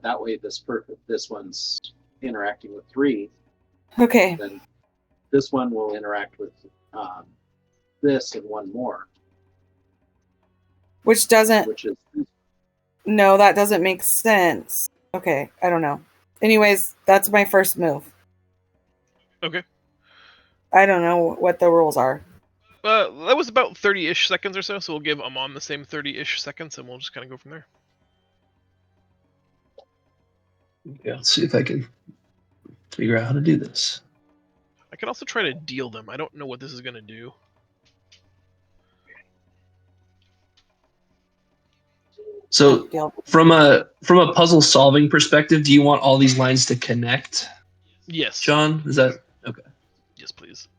D: that way this one's interacting with 3,
C: Okay.
D: then this one will interact with this and one more,
C: Which doesn't.
D: which is
C: No, that doesn't make sense. Okay, I don't know. Anyways, that's my first move.
E: Okay.
C: I don't know what the rules are.
E: That was about 30-ish seconds or so we'll give Amon the same 30-ish seconds, and we'll just kind of go from there.
B: Yeah, let's see if I can figure out how to do this.
E: I can also try to deal them. I don't know what this is going to do.
B: So
C: Deal.
B: from a puzzle solving perspective, do you want all these lines to connect,
E: Yes.
B: John? Is that okay?
E: Yes, please.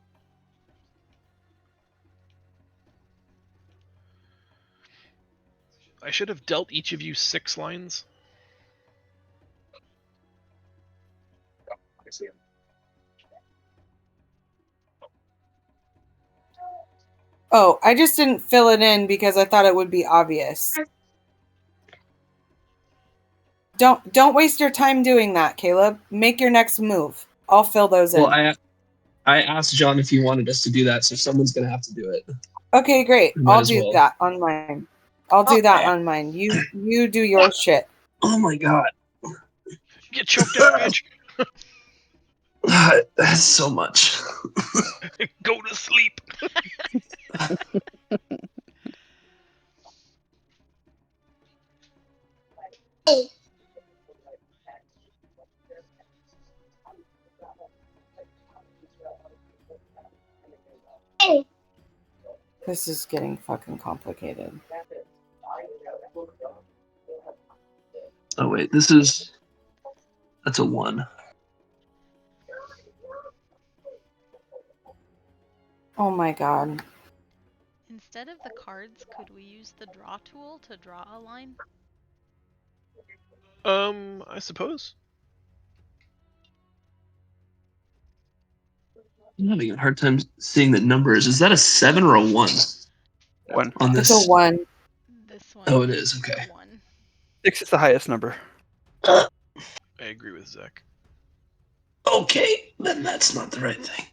E: I should have dealt each of you 6 lines.
D: I see it.
C: Oh, I just didn't fill it in because I thought it would be obvious. Don't waste your time doing that, Caleb. Make your next move. I'll fill those in.
B: Well, I asked John if he wanted us to do that, so someone's gonna have to do it.
C: Okay, great.
B: Might
C: I'll
B: as
C: do
B: well.
C: that on mine. I'll do that on mine. You do your shit.
B: Oh my god,
E: Get choked out, bitch!
B: that's so much.
E: Go to sleep!
C: This is getting fucking complicated.
B: Oh wait, that's a 1.
C: Oh my god.
A: Instead of the cards, could we use the draw tool to draw a line?
E: I suppose.
B: I'm having a hard time seeing the numbers. Is that a 7 or a 1
F: 1.
B: on
C: It's
B: this?
C: a 1.
A: This one.
B: Oh, it is. Okay.
A: 1.
F: 6 is the highest number.
E: I agree with Zach.
B: Okay, then that's not the right thing.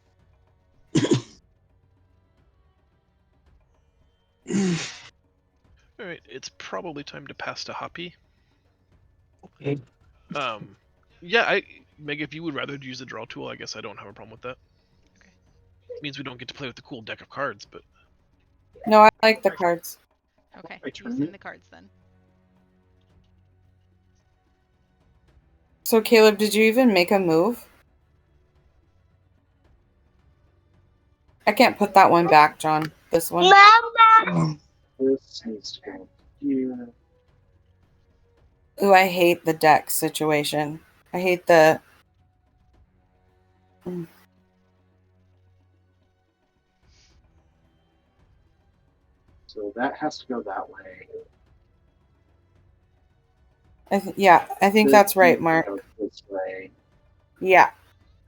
E: All right, it's probably time to pass to Hoppy.
B: Okay.
E: Yeah, Meg, if you would rather use the draw tool, I guess I don't have a problem with that.
A: Okay.
E: It means we don't get to play with the cool deck of cards, but
C: No, I like the cards.
A: Okay,
D: My turn.
A: using the cards then.
C: So, Caleb, did you even make a move? I can't put that one back, John. This one.
D: This needs to go here.
C: Ooh, I hate the deck situation. I hate the...
D: So that has to go that way.
C: Yeah, I think
D: This
C: that's right,
D: needs to
C: Mark.
D: go this way.
C: Yeah,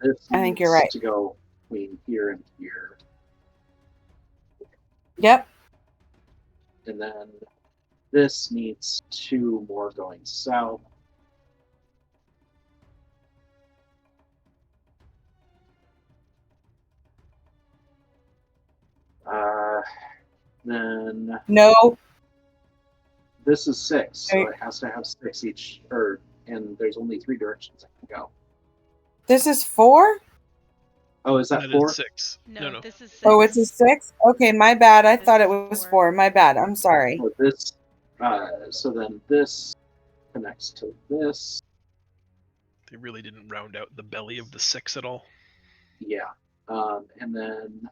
D: This
C: I think you're
D: needs
C: right.
D: to go between here and here.
C: Yep.
D: And then this needs 2 more going south. Then
C: No.
D: this is 6, so
C: Right.
D: it has to have 6 each, and there's only 3 directions I can go.
C: This is 4?
D: Oh, is that
E: that
D: 4?
E: is 6.
A: No, this is 6.
C: Oh, it's a 6? Okay, my bad. I
A: This
C: thought it
A: is
C: was
A: 4.
C: 4. My bad. I'm sorry.
D: So this, so then this connects to this.
E: They really didn't round out the belly of the 6 at all.
D: Yeah. And then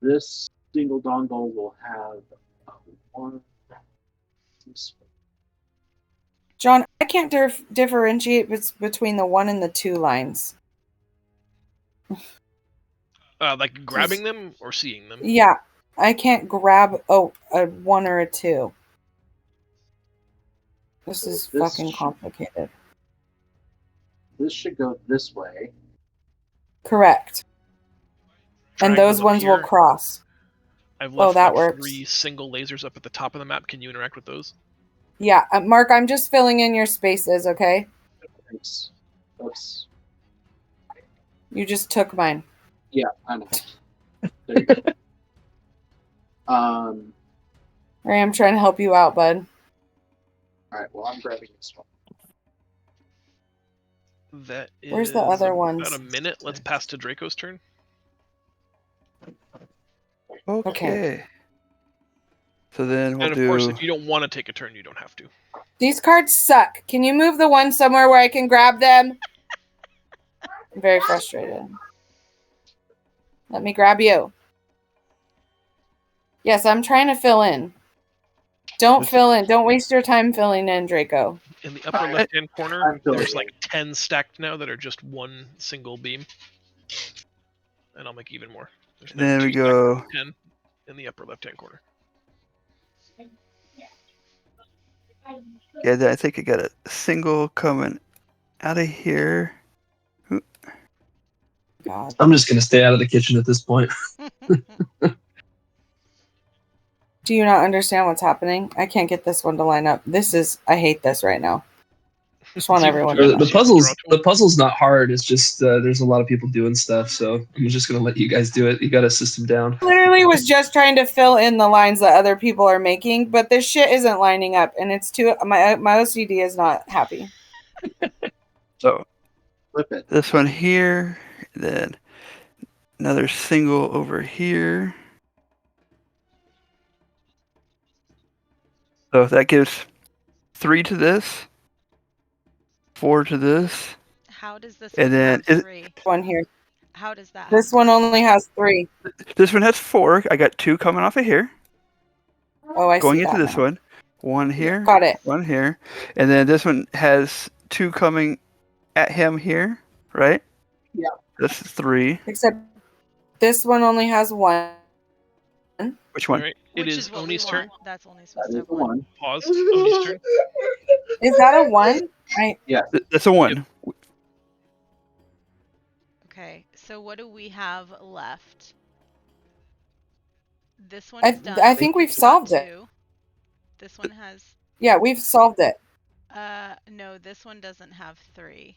D: this single dongle will have 1.
C: John, I can't differentiate between the 1 and the 2 lines.
E: Like grabbing them or seeing them?
C: Yeah, I can't grab a 1 or a 2. This is
D: This
C: fucking
D: should-
C: complicated.
D: This should go this way.
C: Correct. And
E: Triangles
C: those
E: up
C: ones will
E: here.
C: cross.
E: I've
C: Oh,
E: left
C: that
E: like
C: works.
E: 3 single lasers up at the top of the map. Can you interact with those?
C: Yeah, Mark, I'm just filling in your spaces, okay?
D: Oops. Oops.
C: You just took mine.
D: Yeah, I know. There you go.
C: Ray, I'm trying to help you out, bud.
D: Alright, well, I'm grabbing this one.
E: That is
C: Where's the other
E: about
C: ones?
E: a minute. Let's pass to Draco's turn.
F: Okay. So then we'll
E: And of course,
F: do.
E: if you don't want to take a turn, you don't have to.
C: These cards suck. Can you move the one somewhere where I can grab them? I'm very frustrated. Let me grab you. Yes, I'm trying to fill in. Don't fill in. Don't waste your time filling in, Draco.
E: In the upper
F: Alright.
E: left-hand corner,
D: I'm filling
E: there's
D: in.
E: like 10 stacked now that are just one single beam. And I'll make even more. There's now
F: Then
E: 2
F: we
E: stacked
F: go.
E: of 10 in the upper left-hand corner.
F: Yeah, then I think I got a single coming out of here.
C: God.
B: I'm just gonna stay out of the kitchen at this point.
C: Do you not understand what's happening? I can't get this one to line up. I hate this right now. Just want
E: See,
C: everyone
E: would
C: to
E: you
C: know.
B: The puzzle's
E: draw tool?
B: the puzzle's not hard. It's just there's a lot of people doing stuff, so I'm just gonna let you guys do it. You got a system down.
C: Literally was just trying to fill in the lines that other people are making, but this shit isn't lining up, and it's too. My OCD is not happy.
F: So
D: Flip it.
F: this one here, then another single over here. So that gives 3 to this, 4 to this.
A: How does this
F: And
A: one
F: then
A: have
F: is-
A: 3?
C: One here.
A: How does that?
C: This one only has 3.
F: This one has 4. I got 2 coming off of here.
C: Oh, I
F: Going
C: see
F: into
C: that
F: this
C: now.
F: one. 1 here.
C: Got it.
F: 1 here. And then this one has 2 coming at him here, right?
D: Yeah.
F: This is 3.
C: Except this one only has 1.
F: Which one?
E: All right. It
A: Which
E: is
A: what
E: Oni's
A: we
E: turn.
A: want. That's only
D: That
A: supposed to
D: is
A: have
D: the
A: one.
D: one.
E: Pause. Oni's turn.
C: Is that a 1?
F: That's a 1.
A: Okay, so what do we have left? This
C: I
A: one's done.
C: I think we've
A: It's got
C: solved it.
A: 2. This one has.
C: Yeah, we've solved it.
A: No, this one doesn't have 3.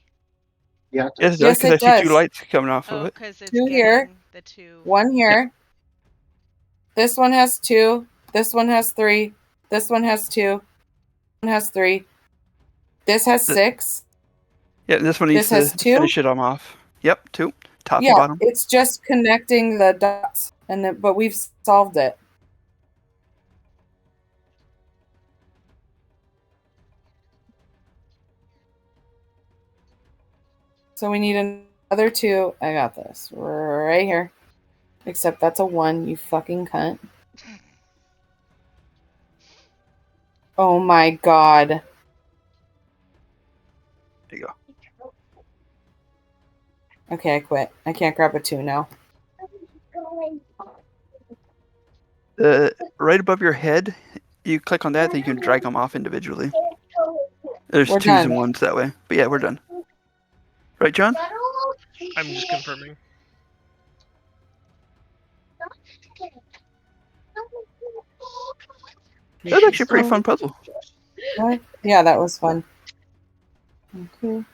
D: Yeah.
F: Yes, it does,
C: Yes,
F: because
C: it
F: I see 2
C: does.
F: lights coming off
A: Oh,
F: of it.
A: because it's
C: 2
A: getting
C: here.
A: the 2.
C: 1 here. This one has 2. This one has 3. This one has 2. This one has 3. This has 6.
F: Yeah, this one needs
C: This has
F: to
C: 2.
F: finish it off. Yep, 2. Top and
C: Yeah,
F: bottom.
C: it's just connecting the dots, but we've solved it. So we need another 2. I got this right here. Except that's a 1, you fucking cunt. Oh my god.
F: There you go.
C: Okay, I quit. I can't grab a 2 now.
F: Right above your head, you click on that, then you can drag them off individually. There's
C: We're
F: 2s
C: done.
F: and 1s that way. But yeah, we're done. Right, John?
E: I'm just confirming.
F: That was actually a pretty fun puzzle.
C: What? Yeah, that was fun. Okay.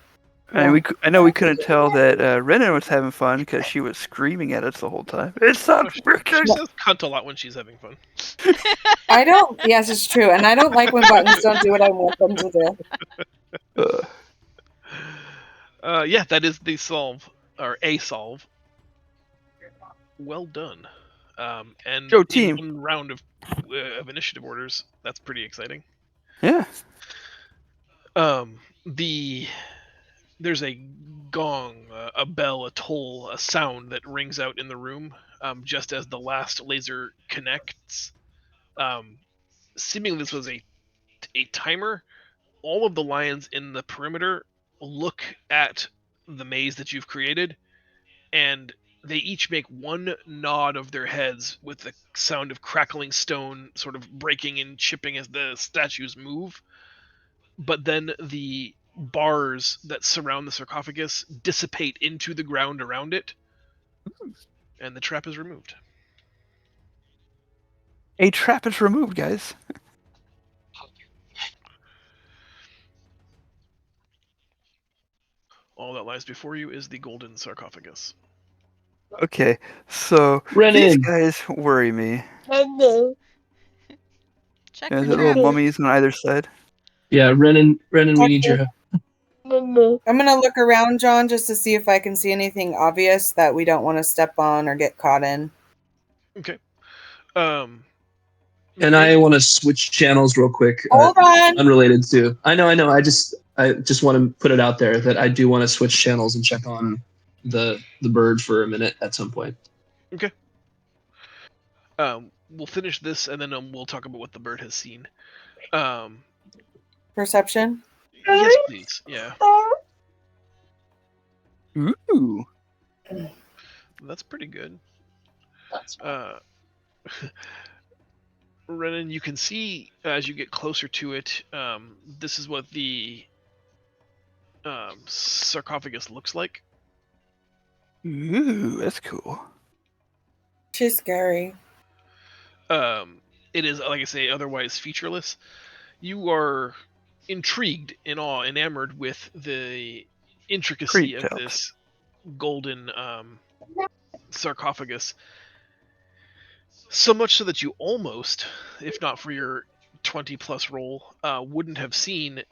F: And I know we couldn't tell that Renan was having fun because she was screaming at us the whole time. It's
E: Oh,
F: not
E: she
F: working!
E: says cunt a lot when she's having fun.
C: I don't. Yes, it's true, and I don't like when buttons don't do what I want them to do.
E: Yeah, that is the solve, or a solve. Well done. And
F: Go
E: in
F: team.
E: one round of initiative orders, that's pretty exciting.
F: Yeah.
E: There's a gong, a bell, a toll, a sound that rings out in the room just as the last laser connects. Seemingly this was a timer. All of the lions in the perimeter look at the maze that you've created, and they each make one nod of their heads with the sound of crackling stone sort of breaking and chipping as the statues move. But then the bars that surround the sarcophagus dissipate into the ground around it, and the trap is removed.
F: A trap is removed, guys.
E: All that lies before you is the golden sarcophagus.
F: Okay, so these
B: Renan.
F: guys worry me.
A: Check
F: There's
A: your
F: little
A: trap.
F: mummies on either side.
B: Yeah, Renan, we need your help.
C: I'm gonna look around, John, just to see if I can see anything obvious that we don't want to step on or get caught in.
E: Okay.
B: And I want to switch channels real quick.
C: Hold on.
B: Unrelated to. I know. I just want to put it out there that I do want to switch channels and check on the bird for a minute at some point.
E: Okay. We'll finish this and then we'll talk about what the bird has seen.
C: Perception.
E: Yes, please. Yeah.
F: Ooh.
E: That's pretty good.
D: That's
E: Renan, you can see as you get closer to it, this is what the sarcophagus looks like.
F: Ooh, that's cool.
C: She's scary.
E: It is, like I say, otherwise featureless. You are intrigued, in awe, enamored with the intricacy
F: Creeped
E: of
F: out.
E: this golden sarcophagus. So much so that you almost, if not for your 20+ roll, wouldn't have seen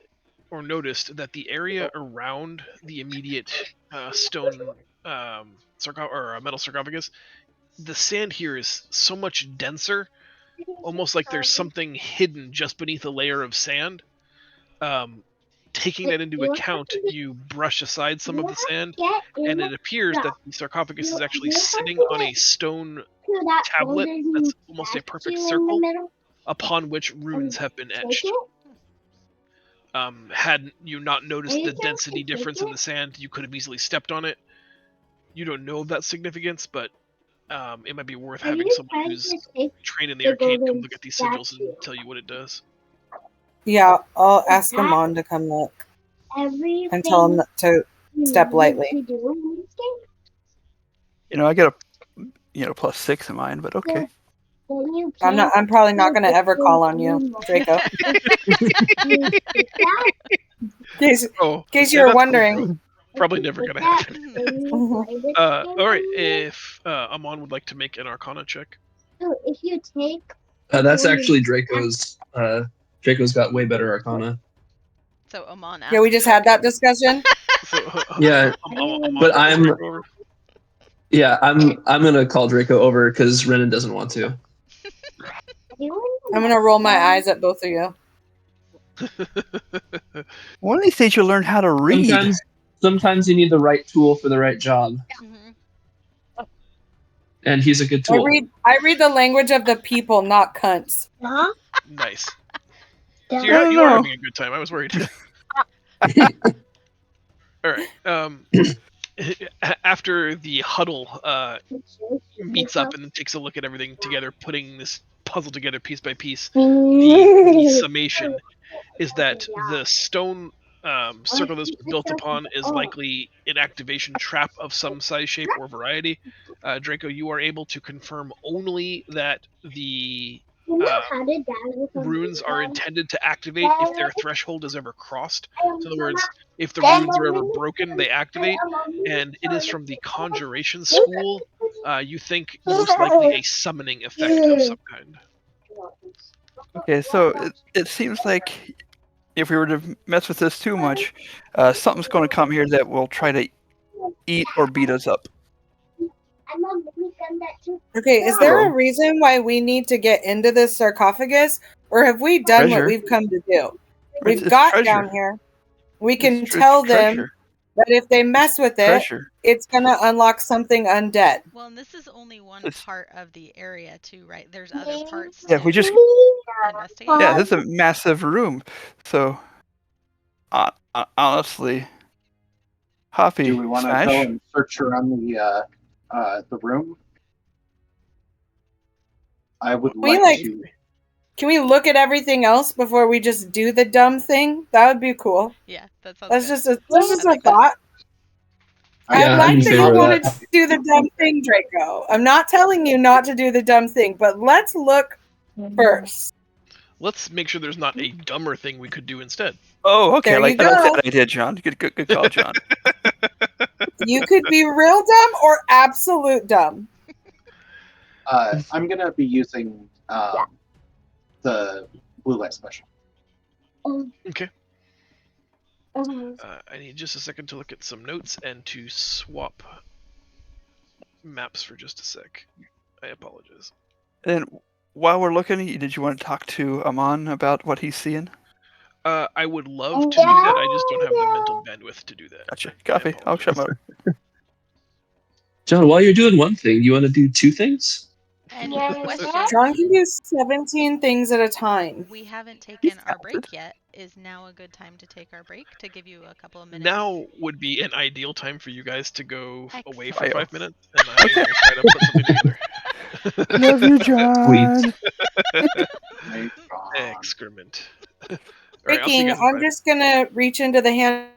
E: or noticed that the area around the immediate stone metal sarcophagus, the sand here is so much denser, almost like there's something hidden just beneath a layer of sand. taking that into account, you brush aside some of the sand, and it appears that the sarcophagus is actually sitting on a stone tablet that's almost a perfect circle, upon which runes have been etched. Had you not noticed the density difference in the sand, you could have easily stepped on it. You don't know of that significance, but it might be worth having someone who's trained in the arcane come look at these sigils and tell you what it does.
C: Yeah, I'll ask Amon to come look and tell him to step lightly.
F: I get a +6 in mine, but okay.
C: I'm probably not going to ever call on you, Draco. In case you were wondering.
E: Probably never gonna happen. Alright, if Amon would like to make an Arcana check.
G: If you take
B: That's actually Draco's. Draco's got way better Arcana.
A: So Amon
C: Yeah, we just had that discussion.
B: Yeah, but I'm gonna call Draco over because Renan doesn't want to.
C: I'm gonna roll my eyes at both of you.
F: One of these days you'll learn how to read.
B: Sometimes you need the right tool for the right job.
A: Mm-hmm.
B: And he's a good tool.
C: I read the language of the people, not cunts.
E: Nice. So you are having a good time. I was worried. Alright. After the huddle meets up and takes a look at everything together, putting this puzzle together piece by piece, the summation is that the stone circle that's built upon is likely an activation trap of some size, shape, or variety. Draco, you are able to confirm only that the runes are intended to activate if their threshold is ever crossed. So in other words, if the runes are ever broken, they activate, and it is from the conjuration school. You think most likely a summoning effect of some kind.
F: Okay, so it seems like if we were to mess with this too much, something's going to come here that will try to eat or beat us up.
C: Okay, is there a reason why we need to get into this sarcophagus, or have we done what we've come to do? We've got treasure down here. We can tell them that if they mess with it, it's going to unlock something undead.
A: Well, and this is only one part of the area too, right? There's other parts
F: Yeah,
A: to
F: we just
A: investigate.
F: Yeah, this is a massive room. So, honestly, Hoppy,
D: do we want to go and search around the room? I would like to.
C: Can we look at everything else before we just do the dumb thing? That would be cool.
A: Yeah, that sounds
C: That's
A: good.
C: just a thought.
B: Yeah,
C: I like that you wanted to do the dumb thing, Draco. I'm not telling you not to do the dumb thing, but let's look first.
E: Let's make sure there's not a dumber thing we could do instead.
F: Oh, okay.
C: There
F: I like that idea, John. Good call, John.
C: You could be real dumb or absolute dumb.
D: I'm gonna be using the blue light special.
E: Okay. I need just a second to look at some notes and to swap maps for just a sec. I apologize.
F: And while we're looking, did you want to talk to Amon about what he's seeing?
E: I would love to do that. I just don't have the mental bandwidth to do that.
F: Gotcha. Copy. I'll shut up.
B: John, while you're doing one thing, you want to do two things?
A: Any questions?
C: John can do 17 things at a time.
A: We haven't taken our break yet. Is now a good time to take our break to give you a couple of minutes?
E: Now would be an ideal time for you guys to go away for 5 minutes, and I will try to put something together.
F: Love you, John.
E: Excrement.
C: Breaking, I'm just gonna reach into the hand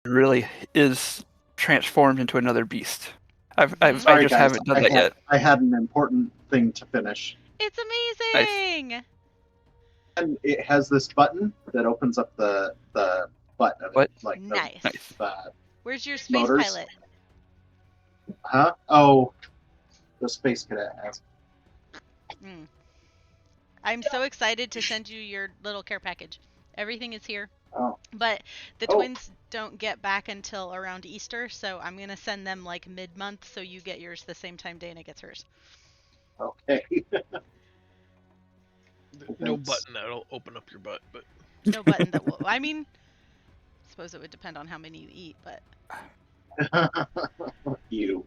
F: really is transformed into another beast. I
D: Sorry,
F: just
D: guys,
F: haven't done that yet.
D: I had an important thing to finish.
A: It's amazing.
D: And it has this button that opens up the butt of
F: What?
D: it, like
A: Nice.
D: the
A: Where's your space
D: motors.
A: pilot?
D: Huh? Oh, the space cadet has.
A: Mm. I'm so excited to send you your little care package. Everything is here.
D: Oh.
A: But the
D: Oh.
A: twins don't get back until around Easter, so I'm going to send them like mid-month so you get yours the same time Dana gets hers.
D: Okay.
E: No button that'll open up your butt, but
A: No button that will... I mean, I suppose it would depend on how many you eat, but...
D: You.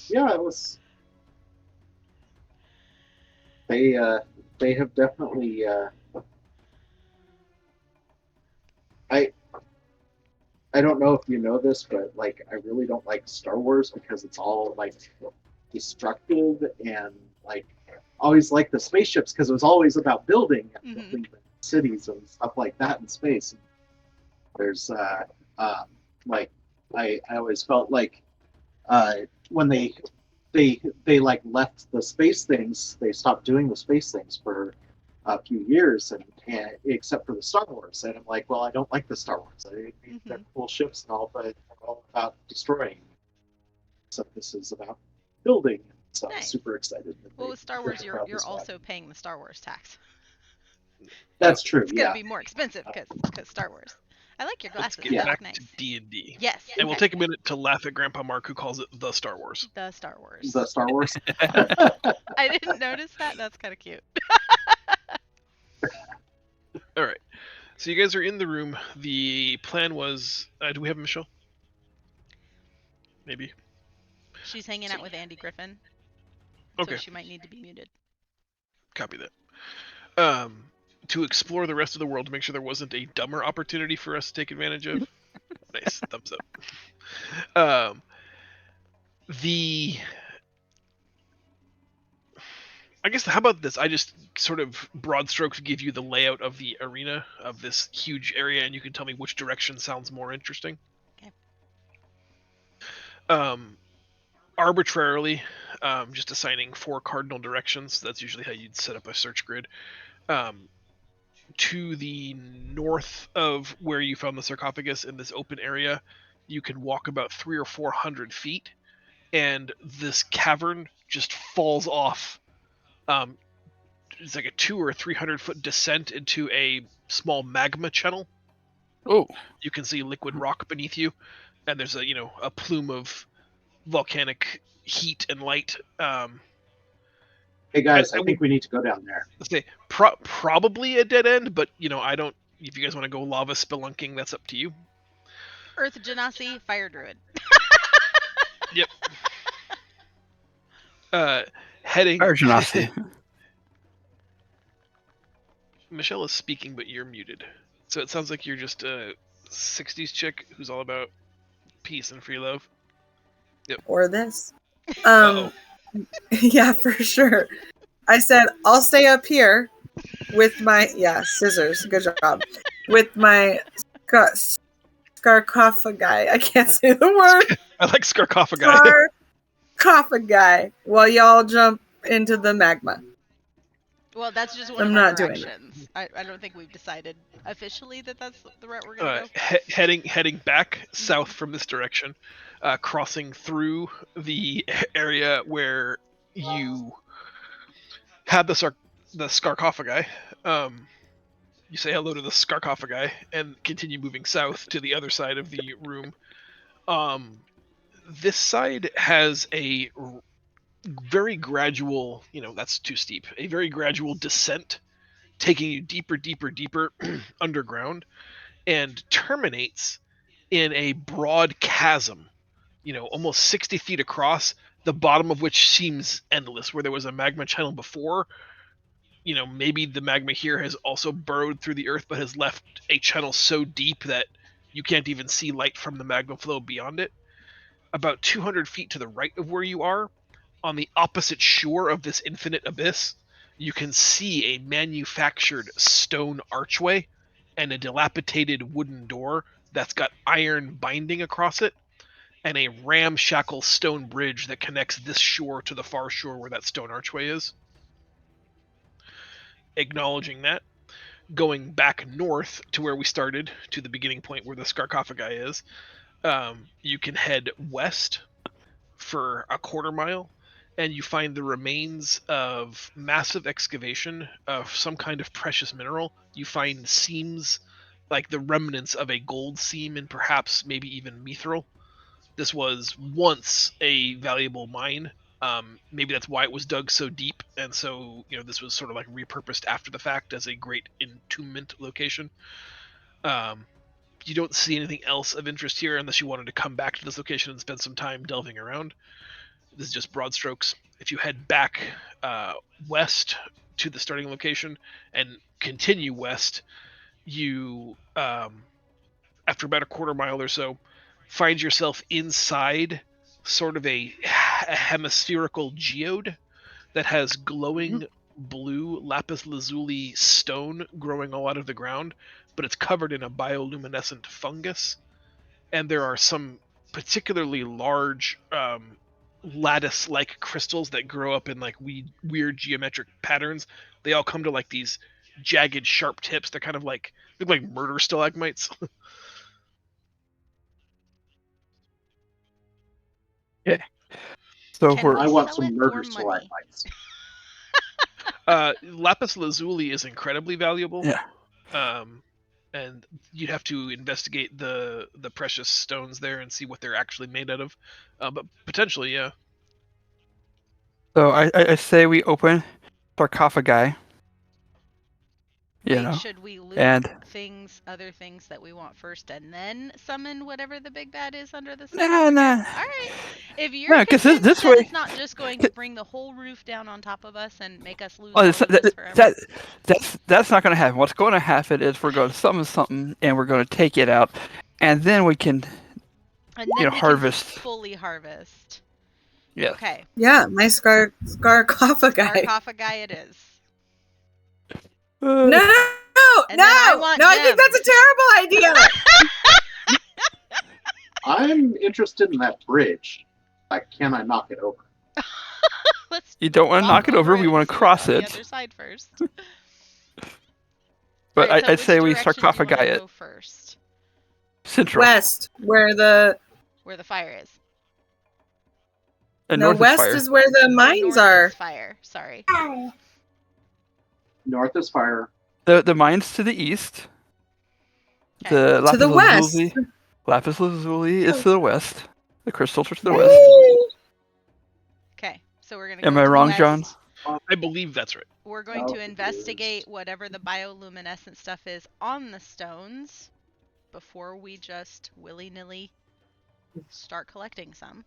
D: Yeah, it was. They have definitely. I don't know if you know this, but like I really don't like Star Wars because it's all like destructive and like always like the spaceships because it was always about building and building cities and stuff like that in space. There's like I always felt like when they like left the space things, they stopped doing the space things for a few years, and except for the Star Wars, and I'm like, well, I don't like the Star Wars. They're cool ships and all, but they're all about destroying. So this is about building. So I'm super excited.
A: Well, with Star Wars, you're also paying the Star Wars tax.
D: That's true.
A: It's gonna be more expensive because Star Wars. I like your glasses.
E: Let's get back
A: nice.
E: to D&D.
A: Yes.
E: And we'll take a minute to laugh at Grandpa Mark, who calls it the Star Wars.
A: The Star Wars.
D: The Star Wars.
A: I didn't notice that. That's kind of cute.
E: All right. So you guys are in the room. The plan was... do we have Michelle? Maybe.
A: She's hanging out with Andy Griffin.
E: Okay.
A: So she might need to be muted.
E: Copy that. To explore the rest of the world to make sure there wasn't a dumber opportunity for us to take advantage of. Nice. Thumbs up. I guess, how about this? I just sort of broad strokes give you the layout of the arena of this huge area, and you can tell me which direction sounds more interesting.
A: Okay.
E: Arbitrarily, just assigning 4 cardinal directions. That's usually how you'd set up a search grid. To the north of where you found the sarcophagus in this open area, you can walk about 300 or 400 feet, and this cavern just falls off. It's like a 200 or 300 foot descent into a small magma channel.
F: Oh,
E: you can see liquid rock beneath you, and there's a plume of volcanic heat and light.
D: Hey guys, I think we need to go down there.
E: Let's say probably a dead end, but I don't. If you guys want to go lava spelunking, that's up to you.
A: Earth Genasi, Fire Druid.
E: Yep. Heading.
F: Fire Genasi.
E: Michelle is speaking, but you're muted. So it sounds like you're just a 60s chick who's all about peace and free love. Yep.
C: Or this.
E: Uh-oh.
C: Yeah, for sure. I said, I'll stay up here with my, scissors. Good job. With my sarcophagi. I can't say the word.
E: I like sarcophagi.
C: Sarcophagi. While y'all jump into the magma.
A: Well, that's just one
C: I'm
A: of
C: not
A: our
C: doing
A: directions. I don't think we've decided officially that that's the route we're going to go.
E: Heading back south from this direction, crossing through the area where you had the sarcophagi. You say hello to the sarcophagi and continue moving south to the other side of the room. This side has a very gradual, that's too steep, a very gradual descent, taking you deeper, deeper, deeper underground, and terminates in a broad chasm, almost 60 feet across, the bottom of which seems endless. Where there was a magma channel before, maybe the magma here has also burrowed through the earth, but has left a channel so deep that you can't even see light from the magma flow beyond it. About 200 feet to the right of where you are, on the opposite shore of this infinite abyss, you can see a manufactured stone archway and a dilapidated wooden door that's got iron binding across it, and a ramshackle stone bridge that connects this shore to the far shore where that stone archway is. Acknowledging that, going back north to where we started, to the beginning point where the sarcophagi is, you can head west for a quarter mile, and you find the remains of massive excavation of some kind of precious mineral. You find seams, like the remnants of a gold seam and perhaps maybe even mithril. This was once a valuable mine. Maybe that's why it was dug so deep, and so this was sort of like repurposed after the fact as a great entombment location. You don't see anything else of interest here unless you wanted to come back to this location and spend some time delving around. This is just broad strokes. If you head back west to the starting location and continue west, you, after about a quarter mile or so, find yourself inside sort of a hemispherical geode that has glowing blue lapis lazuli stone growing all out of the ground, but it's covered in a bioluminescent fungus, and there are some particularly large lattice-like crystals that grow up in like weird geometric patterns. They all come to like these jagged, sharp tips. They're kind of like look like murder stalagmites.
F: Yeah. So
A: Can
F: we're
A: we
D: I want
A: sell
D: some
A: it
D: murder
A: for money?
D: stalagmites.
E: Lapis lazuli is incredibly valuable.
F: yeah.
E: And you'd have to investigate the precious stones there and see what they're actually made out of. But potentially, yeah.
F: So I say we open sarcophagi. You
A: Wait,
F: know,
A: should we loot
F: and
A: other things that we want first, and then summon whatever the big bad is under the
F: nah.
A: sarcophagus? All right. If you're
F: No, because
A: convinced
F: this
A: that
F: way,
A: it's not just going to bring the whole roof down on top of us and make us lose
F: well,
A: all
F: it's,
A: of this forever.
F: that's not going to happen. What's going to happen is we're going to summon something and we're going to take it out, and then we can
A: And then we
F: harvest.
A: can fully harvest.
F: Yeah.
A: Okay.
C: Yeah, my sarcophagi.
A: Sarcophagi it is.
C: No,
A: And then I want
C: I think that's a terrible idea.
D: I'm interested in that bridge. Like, can I knock it over?
A: Let's
F: You don't want to knock it over. We
A: and
F: want to
A: see
F: cross
A: what's on
F: it.
A: the other side first.
F: But
A: Alright, so
F: I'd
A: which
F: say we
A: direction do you
F: sarcophagi
A: wanna
F: it.
A: go first?
F: Central.
C: West, where the
A: fire is.
F: And
C: no,
F: north
C: west
F: is fire.
C: is where the mines
A: North
C: are.
A: is fire. Sorry.
D: North is fire.
F: The mines to the east.
A: Okay.
F: The lapis
C: To the west.
F: lazuli. Lapis lazuli is to the west. The crystals are to the west.
A: Okay. So we're gonna
F: Am
A: go
F: I
A: to the
F: wrong,
A: west.
F: John?
E: I believe that's right.
A: We're going
D: Oh,
A: to
D: it
A: investigate
D: is.
A: whatever the bioluminescent stuff is on the stones before we just willy-nilly start collecting some.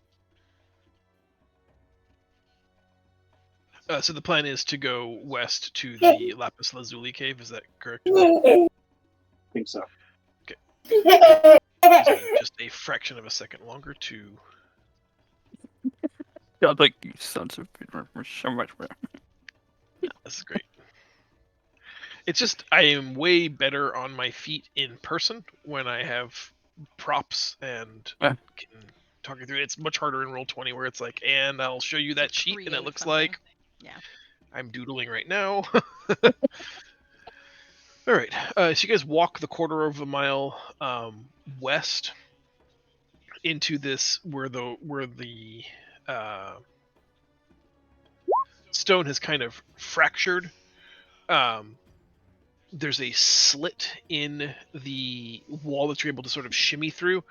E: So the plan is to go west to the lapis lazuli cave. Is that correct?
D: I think so.
E: Just a fraction of a second longer to.
F: God, like you sons of so much.
E: This is great. It's just I am way better on my feet in person when I have props and
F: Yeah.
E: can talk you through it. It's much harder in Roll20 where it's like, and I'll show you that sheet, and it
A: Create
E: looks
A: something.
E: like
A: Yeah.
E: I'm doodling right now. All right, so you guys walk the quarter of a mile west into this where the stone has kind of fractured. There's a slit in the wall that you're able to sort of shimmy through,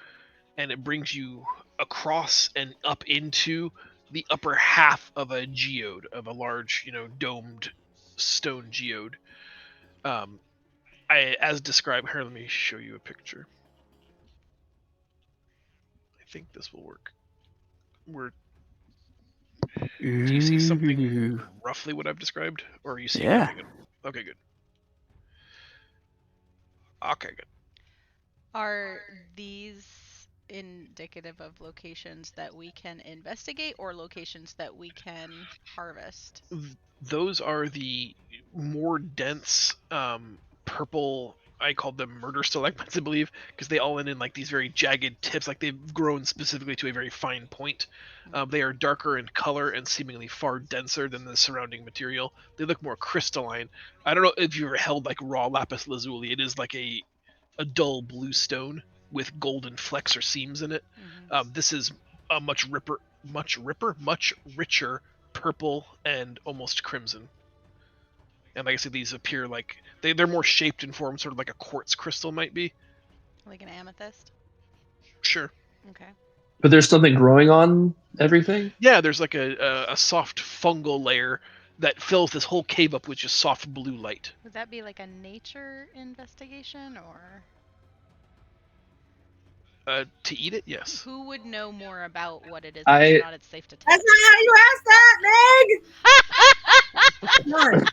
E: and it brings you across and up into the upper half of a geode, of a large, domed stone geode. As described here, let me show you a picture. I think this will work. Do you see something roughly what I've described, or are you seeing
F: Yeah.
E: anything? Okay, good. Okay, good.
A: Are these indicative of locations that we can investigate or locations that we can harvest?
E: Those are the more dense purple I called them murder stalagmites, I believe, because they all end in like these very jagged tips, like they've grown specifically to a very fine point. They are darker in color and seemingly far denser than the surrounding material. They look more crystalline. I don't know if you've ever held like raw lapis lazuli. It is like a dull blue stone with golden flecks or seams in it. This is a much richer purple and almost crimson. And like I said, these appear like they're more shaped and formed, sort of like a quartz crystal might be.
A: Like an amethyst?
E: Sure.
A: Okay.
B: But there's something growing on everything?
E: Yeah, there's like a soft fungal layer that fills this whole cave up with just soft blue light.
A: Would that be like a nature investigation, or?
E: To eat it, yes.
A: Who would know more about what it is
B: I-
A: whether or not it's safe to touch?
C: That's not how you ask that, Meg! John,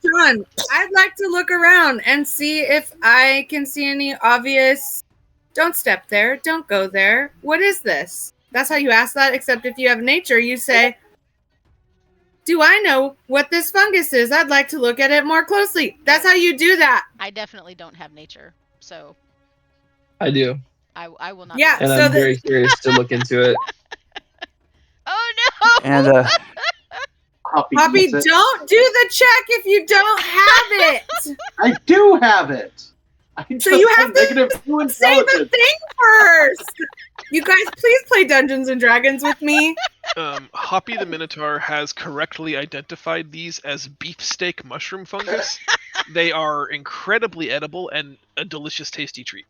C: John, I'd like to look around and see if I can see any obvious. Don't step there. Don't go there. What is this? That's how you ask that, except if you have nature, you say, do I know what this fungus is? I'd like to look at it more closely. That's how you do that.
A: I definitely don't have nature, so
B: I do.
A: I will not.
C: Yeah,
A: be-
B: And
C: so
B: I'm very curious to look into it.
A: Oh no!
F: And
C: Poppy,
D: eats it.
C: don't do the check if you don't have it.
D: I do have it. I just
C: you have to
D: negative 2
C: Say the
D: intelligence.
C: thing first. You guys, please play Dungeons and Dragons with me.
E: Hoppy the Minotaur has correctly identified these as beefsteak mushroom fungus. They are incredibly edible and a delicious, tasty treat.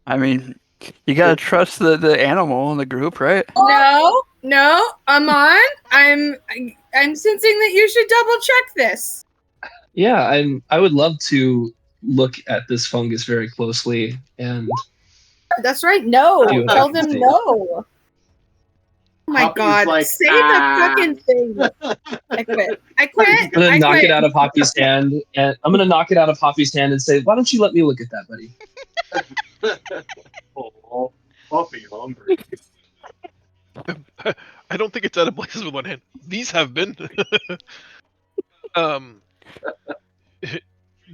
F: I mean, you gotta trust the animal in the group, right?
C: No, Amon. I'm sensing that you should double check this.
B: Yeah, I would love to look at this fungus very closely and
C: That's right. No,
B: See what
C: tell
B: I can
C: them
B: see.
C: no. Oh my
D: Poppy's
C: God!
D: like,
C: Say
D: "Ah."
C: the fucking thing. I quit.
B: I'm gonna
C: I
B: knock
C: quit.
B: it out of Hoppy's hand, and I'm gonna knock it out of Hoppy's hand and say, "Why don't you let me look at that, buddy?"
D: Oh, Poppy hungry.
E: I don't think it's out of places with one hand. These have been.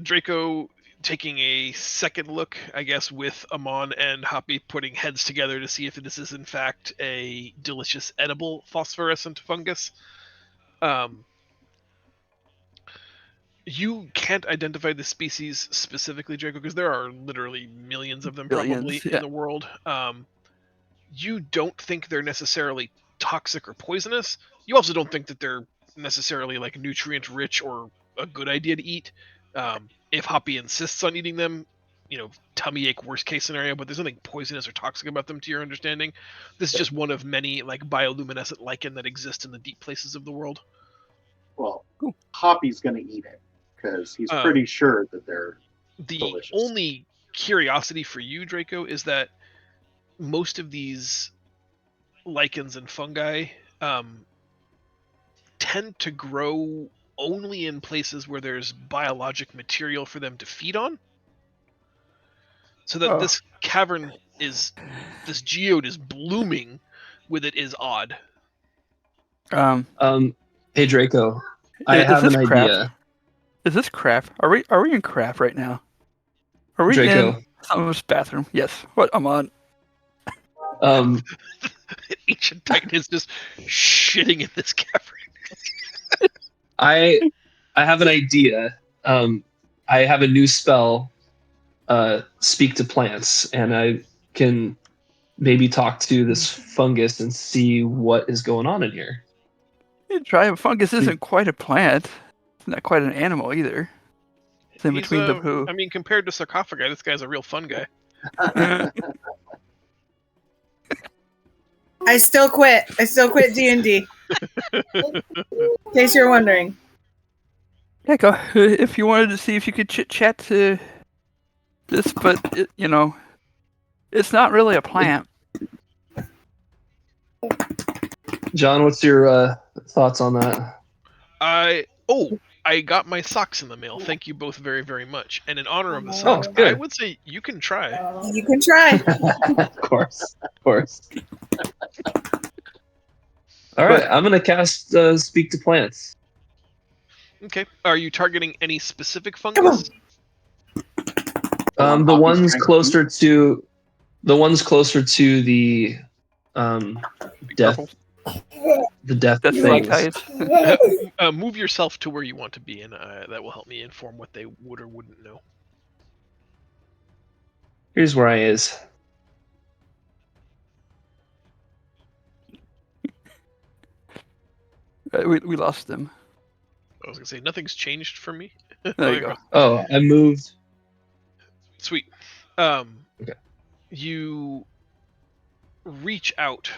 E: Draco taking a second look, I guess, with Amon and Hoppy putting heads together to see if this is in fact a delicious edible phosphorescent fungus. You can't identify the species specifically, Draco, because there are literally millions of them probably
F: yeah.
E: in the world. You don't think they're necessarily toxic or poisonous. You also don't think that they're necessarily like nutrient rich or a good idea to eat. If Hoppy insists on eating them, tummy ache worst case scenario, but there's nothing poisonous or toxic about them to your understanding. This is just one of many like bioluminescent lichen that exist in the deep places of the world.
D: Well, Hoppy's gonna eat it because he's
E: Uh,
D: pretty sure that they're
E: The
D: delicious.
E: only curiosity for you, Draco, is that most of these lichens and fungi tend to grow only in places where there's biologic material for them to feed on. So that this cavern this geode is blooming with it is odd.
B: Hey Draco, I
F: Is
B: have
F: this
B: an
F: crap?
B: idea.
F: Is this crap? Are we in crap right now? Are we
B: Draco.
F: in someone's bathroom? Yes. What? I'm on.
E: Ancient Titan is just shitting in this cavern.
B: I have an idea. I have a new spell, speak to plants, and I can maybe talk to this fungus and see what is going on in here.
F: You try. Fungus isn't quite a plant. It's not quite an animal either. It's in
E: He's,
F: between the poo.
E: I mean, compared to Sarcophagi, this guy's a real fun guy.
C: I still quit. I still quit D&D. In case you're wondering.
F: Yeah, go. If you wanted to see if you could chit chat to this, but it's not really a plant.
B: John, what's your thoughts on that?
E: I got my socks in the mail. Thank you both very, very much. And in honor of the
C: Oh,
E: socks,
B: good.
E: I would say you can try.
C: You can try.
B: Of course. All right, I'm gonna cast speak to plants.
E: Okay. Are you targeting any specific fungus?
B: The
D: Poppy's
B: ones
D: trying to
B: closer to the death
F: Purple.
B: the death
F: That's
B: things.
F: stalactites.
E: Move yourself to where you want to be, and that will help me inform what they would or wouldn't know.
B: Here's where I is.
F: We lost them.
E: I was gonna say nothing's changed for me.
F: There you go.
B: Oh, I moved.
E: Sweet.
B: Okay.
E: You reach out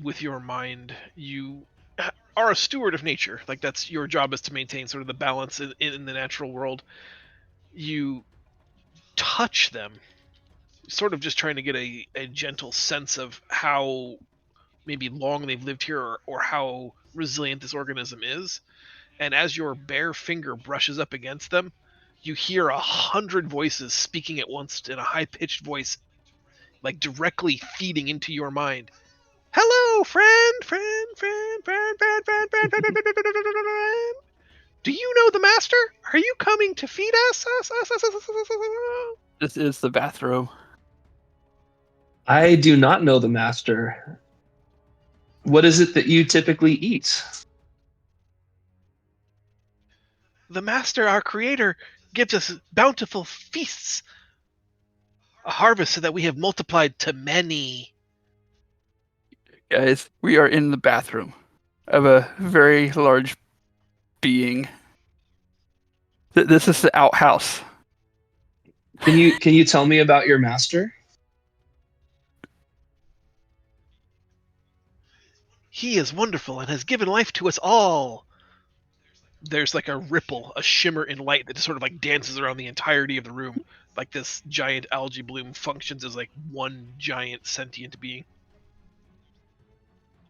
E: with your mind. You are a steward of nature. Like that's your job, is to maintain sort of the balance in the natural world. You touch them, sort of just trying to get a gentle sense of how maybe long they've lived here, or how resilient this organism is. And as your bare finger brushes up against them, you hear 100 voices speaking at once in a high-pitched voice, like directly feeding into your mind. Hello, friend. Do you know the master? Are you coming to feed us?
F: This is the bathroom.
B: I do not know the master. What is it that you typically eat?
E: The master, our creator, gives us bountiful feasts, a harvest so that we have multiplied to many.
F: Guys, we are in the bathroom of a very large being. This is the outhouse.
B: Can you tell me about your master?
E: He is wonderful and has given life to us all. There's like a ripple, a shimmer in light that just sort of like dances around the entirety of the room. Like this giant algae bloom functions as like one giant sentient being.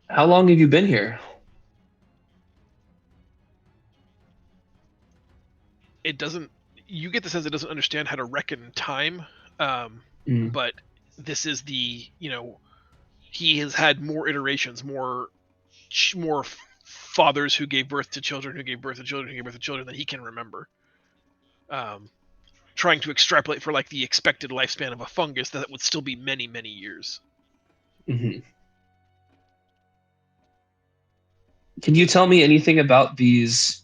B: How long have you been here?
E: It doesn't. You get the sense it doesn't understand how to reckon time, but this is the he has had more iterations, more fathers who gave birth to children, who gave birth to children, who gave birth to children that he can remember. Trying to extrapolate for like the expected lifespan of a fungus that would still be many, many years.
B: Mm-hmm. Can you tell me anything about these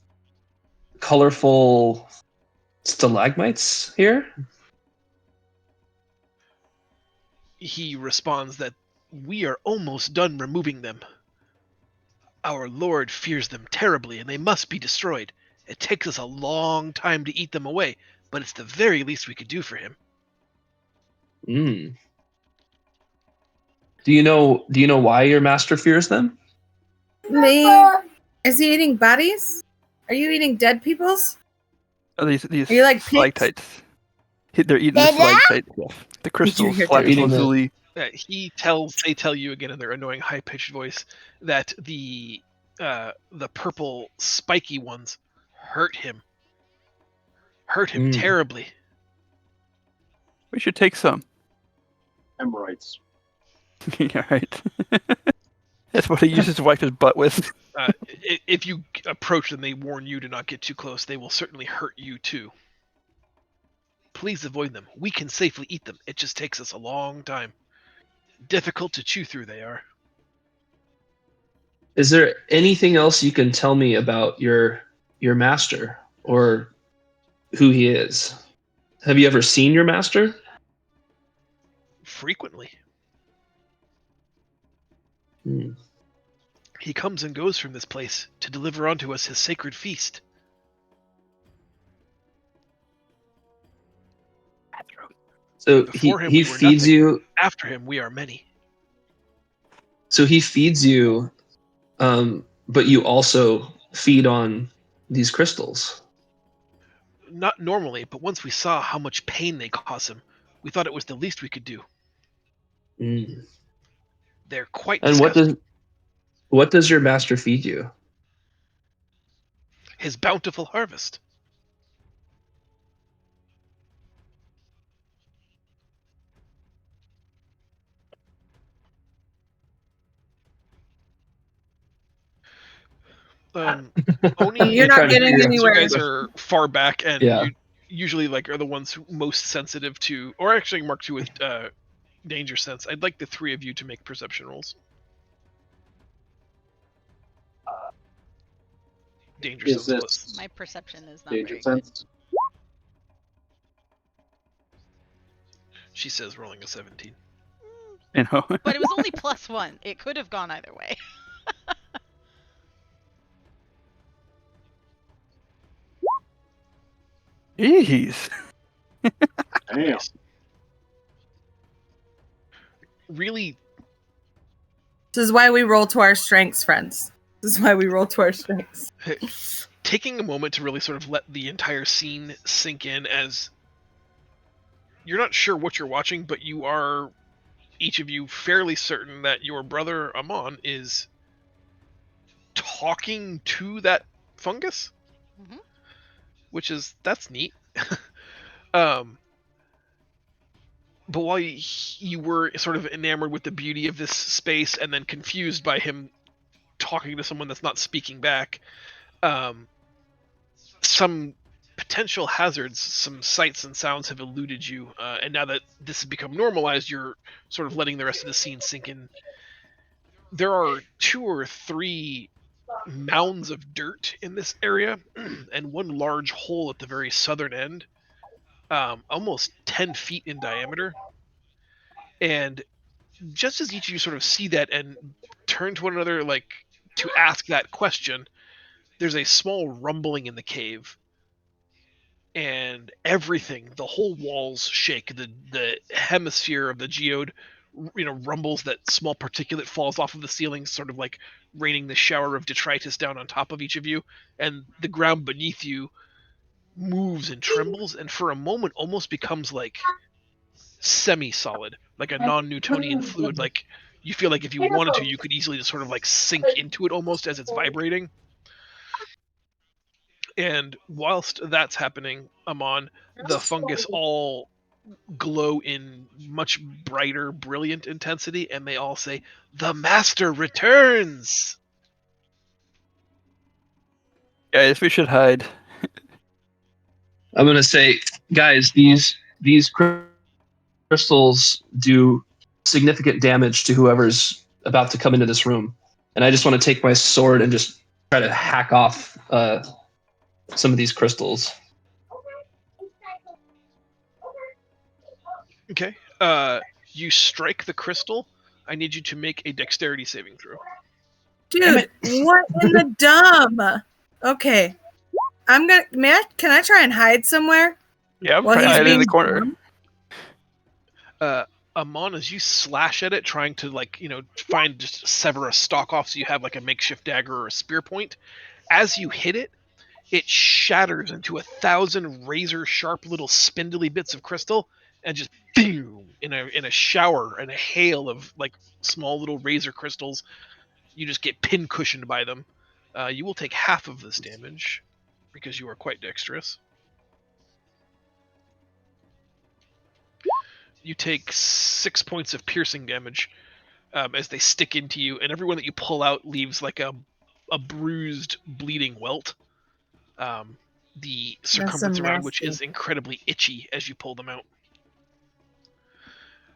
B: colorful stalagmites here?
E: He responds that we are almost done removing them. Our Lord fears them terribly, and they must be destroyed. It takes us a long time to eat them away, but it's the very least we could do for him.
B: Mm. Do you know why your master fears them?
C: Me? Is he eating bodies? Are you eating dead people's?
F: Oh, these
C: Are you like pigs?
F: stalactites. They're eating the stalactite stuff. The crystals.
C: hear
F: Lapis
B: Dad?
F: lazuli.
E: They tell you again in their annoying high-pitched voice that the purple spiky ones hurt him terribly.
F: We should take some.
D: Hemorrhoids.
F: Yeah, right. That's what he uses to wipe his butt with.
E: If you approach them, they warn you to not get too close. They will certainly hurt you too. Please avoid them. We can safely eat them. It just takes us a long time. Difficult to chew through they are.
B: Is there anything else you can tell me about your master or who he is? Have you ever seen your master?
E: Frequently.
B: Hmm.
E: He comes and goes from this place to deliver unto us his sacred feast.
B: So
E: Before him,
B: he
E: we were
B: feeds
E: nothing.
B: you.
E: After him, we are many.
B: So he feeds you, but you also feed on these crystals.
E: Not normally, but once we saw how much pain they cause him, we thought it was the least we could do.
B: Mm.
E: They're quite
B: And
E: disgusting.
B: what does your master feed you?
E: His bountiful harvest. Oni,
C: You're not
B: trying to
C: getting
B: figure out-
C: anywhere.
E: You guys are far back, and
B: Yeah.
E: usually like are the ones who most sensitive to, or actually mark 2 with danger sense. I'd like the 3 of you to make perception rolls. Danger
D: Is
E: sense
D: this
E: plus.
A: My perception is not
D: danger
A: very good.
D: sense?
E: She says rolling a 17.
F: You know.
A: But it was only +1. It could have gone either way.
F: Jeez.
D: Damn.
E: Nice. Really,
C: This is why we roll to our strengths, friends. This is why we roll to our strengths.
E: taking a moment to really sort of let the entire scene sink in, as you're not sure what you're watching, but you are, each of you, fairly certain that your brother Amon is talking to that fungus,
A: Mhm.
E: which is, that's neat. But while you were sort of enamored with the beauty of this space and then confused by him talking to someone that's not speaking back, some potential hazards, some sights and sounds have eluded you, and now that this has become normalized, you're sort of letting the rest of the scene sink in. There are 2 or 3 mounds of dirt in this area, and one large hole at the very southern end, almost 10 feet in diameter. And just as each of you sort of see that and turn to one another, like to ask that question, there's a small rumbling in the cave, and everything, the whole walls shake. The hemisphere of the geode, rumbles. That small particulate falls off of the ceiling, sort of like raining the shower of detritus down on top of each of you, and the ground beneath you moves and trembles, and for a moment almost becomes like semi-solid, like a non-Newtonian fluid. Like you feel like if you wanted to, you could easily just sort of like sink into it almost as it's vibrating. And whilst that's happening, Amon, the fungus all glow in much brighter, brilliant intensity, and they all say, "The Master returns!"
F: Guys, we should hide.
B: I'm gonna say, guys, these crystals do significant damage to whoever's about to come into this room, and I just want to take my sword and just try to hack off some of these crystals.
E: Okay. You strike the crystal. I need you to make a dexterity saving throw.
C: Dude, what in the dumb? Okay. Can I try and hide somewhere?
F: Yeah, I'm
C: While
F: trying to
C: he's
F: hide in
C: being
F: the corner.
C: dumb?
E: Amon, as you slash at it, trying to just sever a stalk off so you have like a makeshift dagger or a spear point, as you hit it, it shatters into 1,000 razor sharp little spindly bits of crystal, and just boom, in a shower and a hail of like small little razor crystals. You just get pin cushioned by them. You will take half of this damage because you are quite dexterous. You take 6 points of piercing damage as they stick into you, and everyone that you pull out leaves like a bruised, bleeding welt. The circumference around which is incredibly itchy as you pull them out.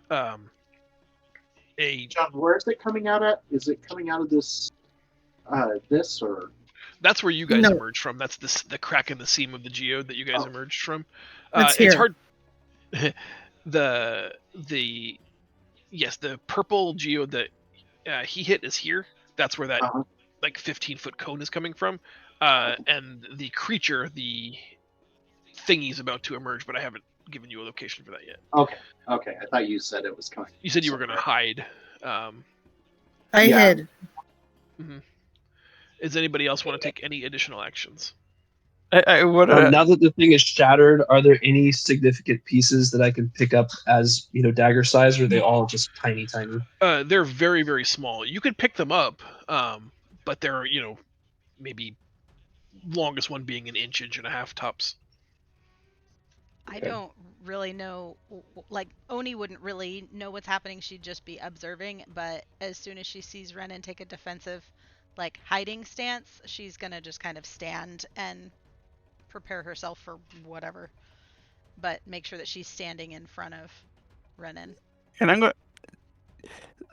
D: John, where is it coming out at? Is it coming out of this or?
E: That's where you guys emerged from. That's the crack in the seam of the geode that you guys emerged from. It's hard. the purple geode that he hit is here. That's where that like 15-foot cone is coming from. And the creature, the thingy's about to emerge, but I haven't given you a location for that yet.
D: Okay. I thought you said it was coming.
E: You said you were going to hide.
C: I hid.
E: Mm-hmm. Does anybody else want to take any additional actions?
B: Now that the thing is shattered, are there any significant pieces that I can pick up as dagger size, or are they all just tiny?
E: They're very, very small. You could pick them up, but they're maybe longest one being an inch and a half tops.
A: I don't really know, like Oni wouldn't really know what's happening. She'd just be observing, but as soon as she sees Renan take a defensive, like hiding stance, she's gonna just kind of stand and prepare herself for whatever. but make sure that she's standing in front of Renan.
F: And I'm going.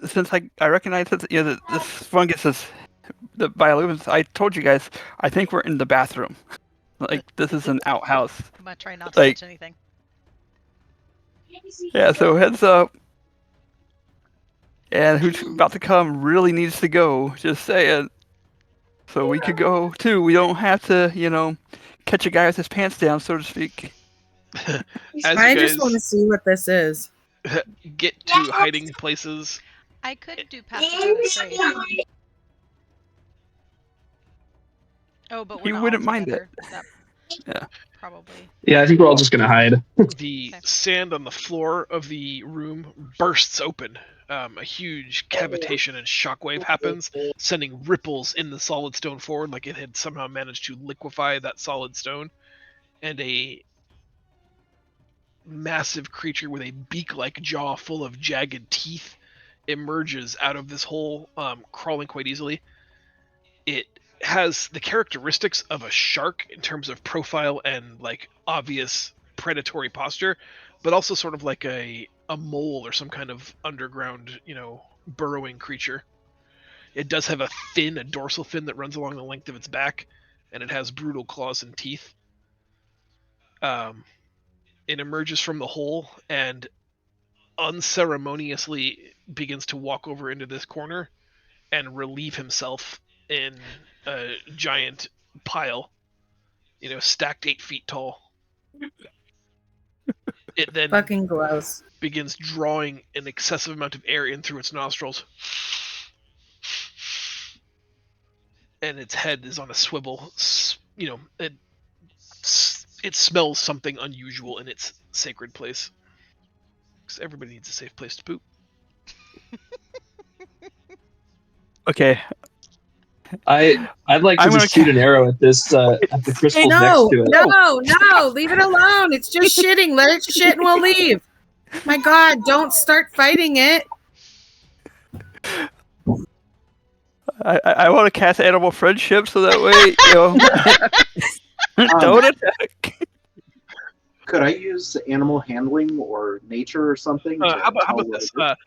F: Since I recognize that that this fungus is the bioluminescence, I told you guys. I think we're in the bathroom. Like this is an outhouse.
A: I'm gonna try not to
F: Like-
A: touch anything.
F: Yeah. So heads up. And who's about to come really needs to go. Just saying. So we could go too. We don't have to, catch a guy with his pants down, so to speak.
E: As
C: I
E: you
C: just want to
E: guys
C: see what this is.
E: get to hiding places,
A: I could do passive demonstration. Oh, but we're
F: He
A: not
F: wouldn't
A: all
F: mind it.
A: together. That
F: Yeah.
A: Probably.
B: Yeah, I think we're all just gonna hide.
E: the
A: Okay.
E: sand on the floor of the room bursts open. A huge cavitation and shockwave happens, sending ripples in the solid stone forward, like it had somehow managed to liquefy that solid stone. And a massive creature with a beak-like jaw full of jagged teeth emerges out of this hole, crawling quite easily. It has the characteristics of a shark in terms of profile and like obvious predatory posture, but also sort of like a mole or some kind of underground, burrowing creature. It does have a dorsal fin that runs along the length of its back, and it has brutal claws and teeth. It emerges from the hole and unceremoniously begins to walk over into this corner and relieve himself in a giant pile, stacked 8 feet tall. It then
C: Fucking gross.
E: begins drawing an excessive amount of air in through its nostrils. And its head is on a swivel. It smells something unusual in its sacred place. Because everybody needs a safe place to poop.
B: Okay. I'd like to
F: I'm gonna
B: just shoot an arrow at this at the crystals
C: Hey,
B: next
C: no,
B: to it.
C: no, leave it alone. It's just shitting. Let it shit and we'll leave. My God, don't start fighting it.
F: I want to cast animal friendship so that way, don't attack.
D: Could I use animal handling or nature or something? to
E: How about
D: tell
E: this?
D: what-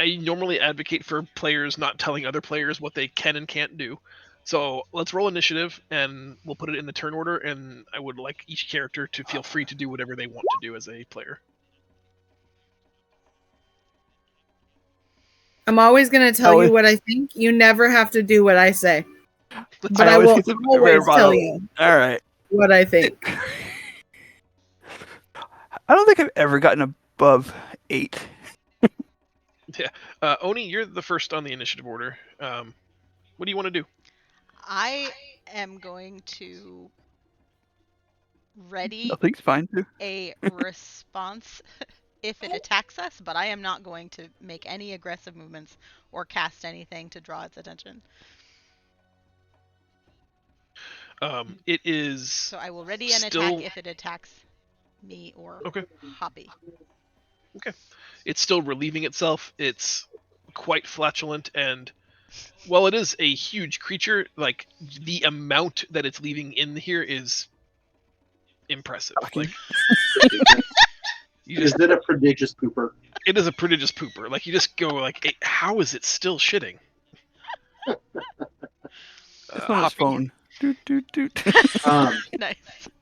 E: I normally advocate for players not telling other players what they can and can't do. So let's roll initiative, and we'll put it in the turn order, and I would like each character to feel free to do whatever they want to do as a player.
C: I'm always going to tell
F: Always-
C: you what I think. You never have to do what I say. But I
F: always
C: will
F: get the
C: always
F: rare
C: tell
F: bottle.
C: you
F: All right.
C: what I think.
F: I don't think I've ever gotten above 8.
E: Oni, you're the first on the initiative order. What do you want to do?
A: I am going to ready
F: Nothing's fine too.
A: a response if it attacks us, but I am not going to make any aggressive movements or cast anything to draw its attention.
E: It is
A: So I will ready an
E: Still-
A: attack if it attacks me or
E: Okay.
A: Hoppy.
E: It's still relieving itself. It's quite flatulent, and while it is a huge creature, like the amount that it's leaving in here is impressive.
F: Shocking.
E: Like you
D: Is
E: just,
D: it a prodigious pooper?
E: it is a prodigious pooper. Like you just go like, how is it still shitting?
F: It's on his
E: Hoppy,
F: phone. Doot, doot, doot.
A: Nice.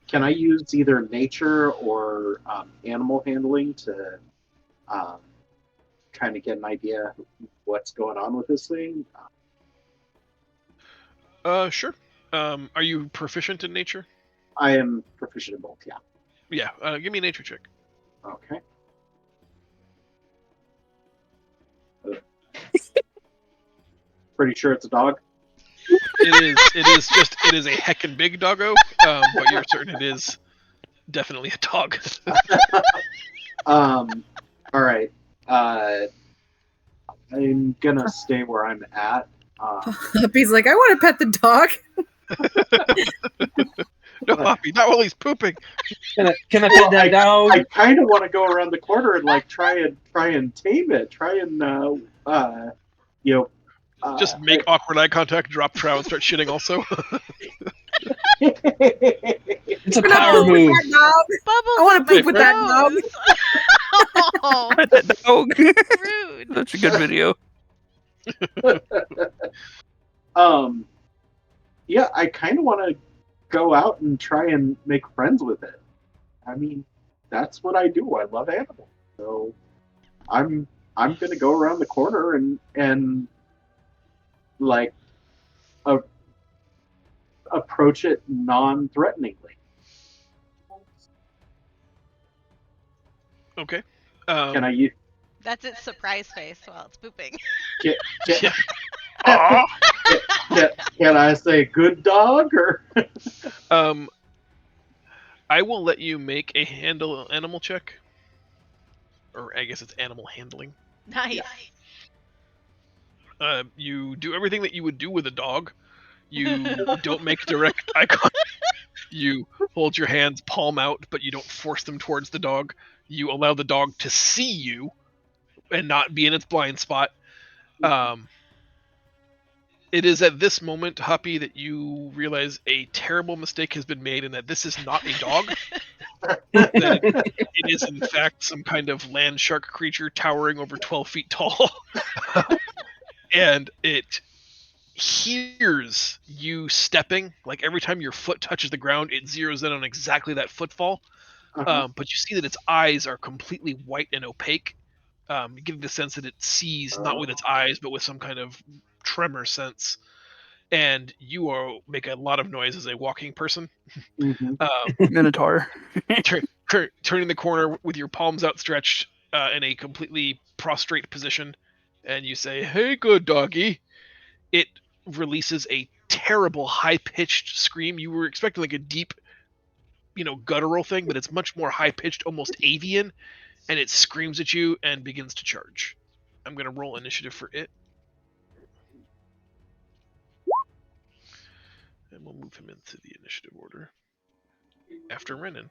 D: Can I use either nature or animal handling to kind of get an idea what's going on with this thing?
E: Sure. Are you proficient in nature?
D: I am proficient in both, yeah.
E: Yeah. Give me a nature check.
D: Okay. Pretty sure it's a dog.
E: It is a heckin' big doggo, but you're certain it is definitely a dog.
D: All right. I'm gonna stay where I'm at.
C: Hoppy's like, I want to pet the dog.
E: No, Hoppy, not while he's pooping.
B: Can I pet that dog?
D: I kind of want to go around the corner and like try and tame it. Try and
E: Just make awkward eye contact, drop trow, and start shitting also.
B: It's a
C: I'm gonna
B: power
C: poop with
B: move.
C: that dog.
A: Bubbles
C: I wanna
A: up my
C: poop with that dog.
A: nose. Oh,
F: That dog.
A: rude.
F: That's a good video.
D: Yeah, I kind of want to go out and try and make friends with it. I mean, that's what I do. I love animals, so I'm gonna go around the corner and like approach it non-threateningly.
E: Okay.
D: Can I use?
A: That's its surprise face while it's pooping.
D: Can,
E: Yeah.
D: can I say good dog or?
E: I will let you make a animal check. Or I guess it's animal handling.
A: Nice.
E: You do everything that you would do with a dog. You don't make direct eye contact. You hold your hands palm out, but you don't force them towards the dog. You allow the dog to see you and not be in its blind spot. It is at this moment, Huppy, that you realize a terrible mistake has been made and that this is not a dog. That it is, in fact, some kind of land shark creature towering over 12 feet tall. And it hears you stepping. Like every time your foot touches the ground, it zeroes in on exactly that footfall. But you see that its eyes are completely white and opaque. You get the sense that it sees not with its eyes, but with some kind of tremor sense. And you make a lot of noise as a walking person.
F: Minotaur.
E: Turning the corner with your palms outstretched in a completely prostrate position, and you say, "Hey, good doggy." It releases a terrible high-pitched scream. You were expecting like a deep, guttural thing, but it's much more high-pitched, almost avian, and it screams at you and begins to charge. I'm going to roll initiative for it. And we'll move him into the initiative order after Renan.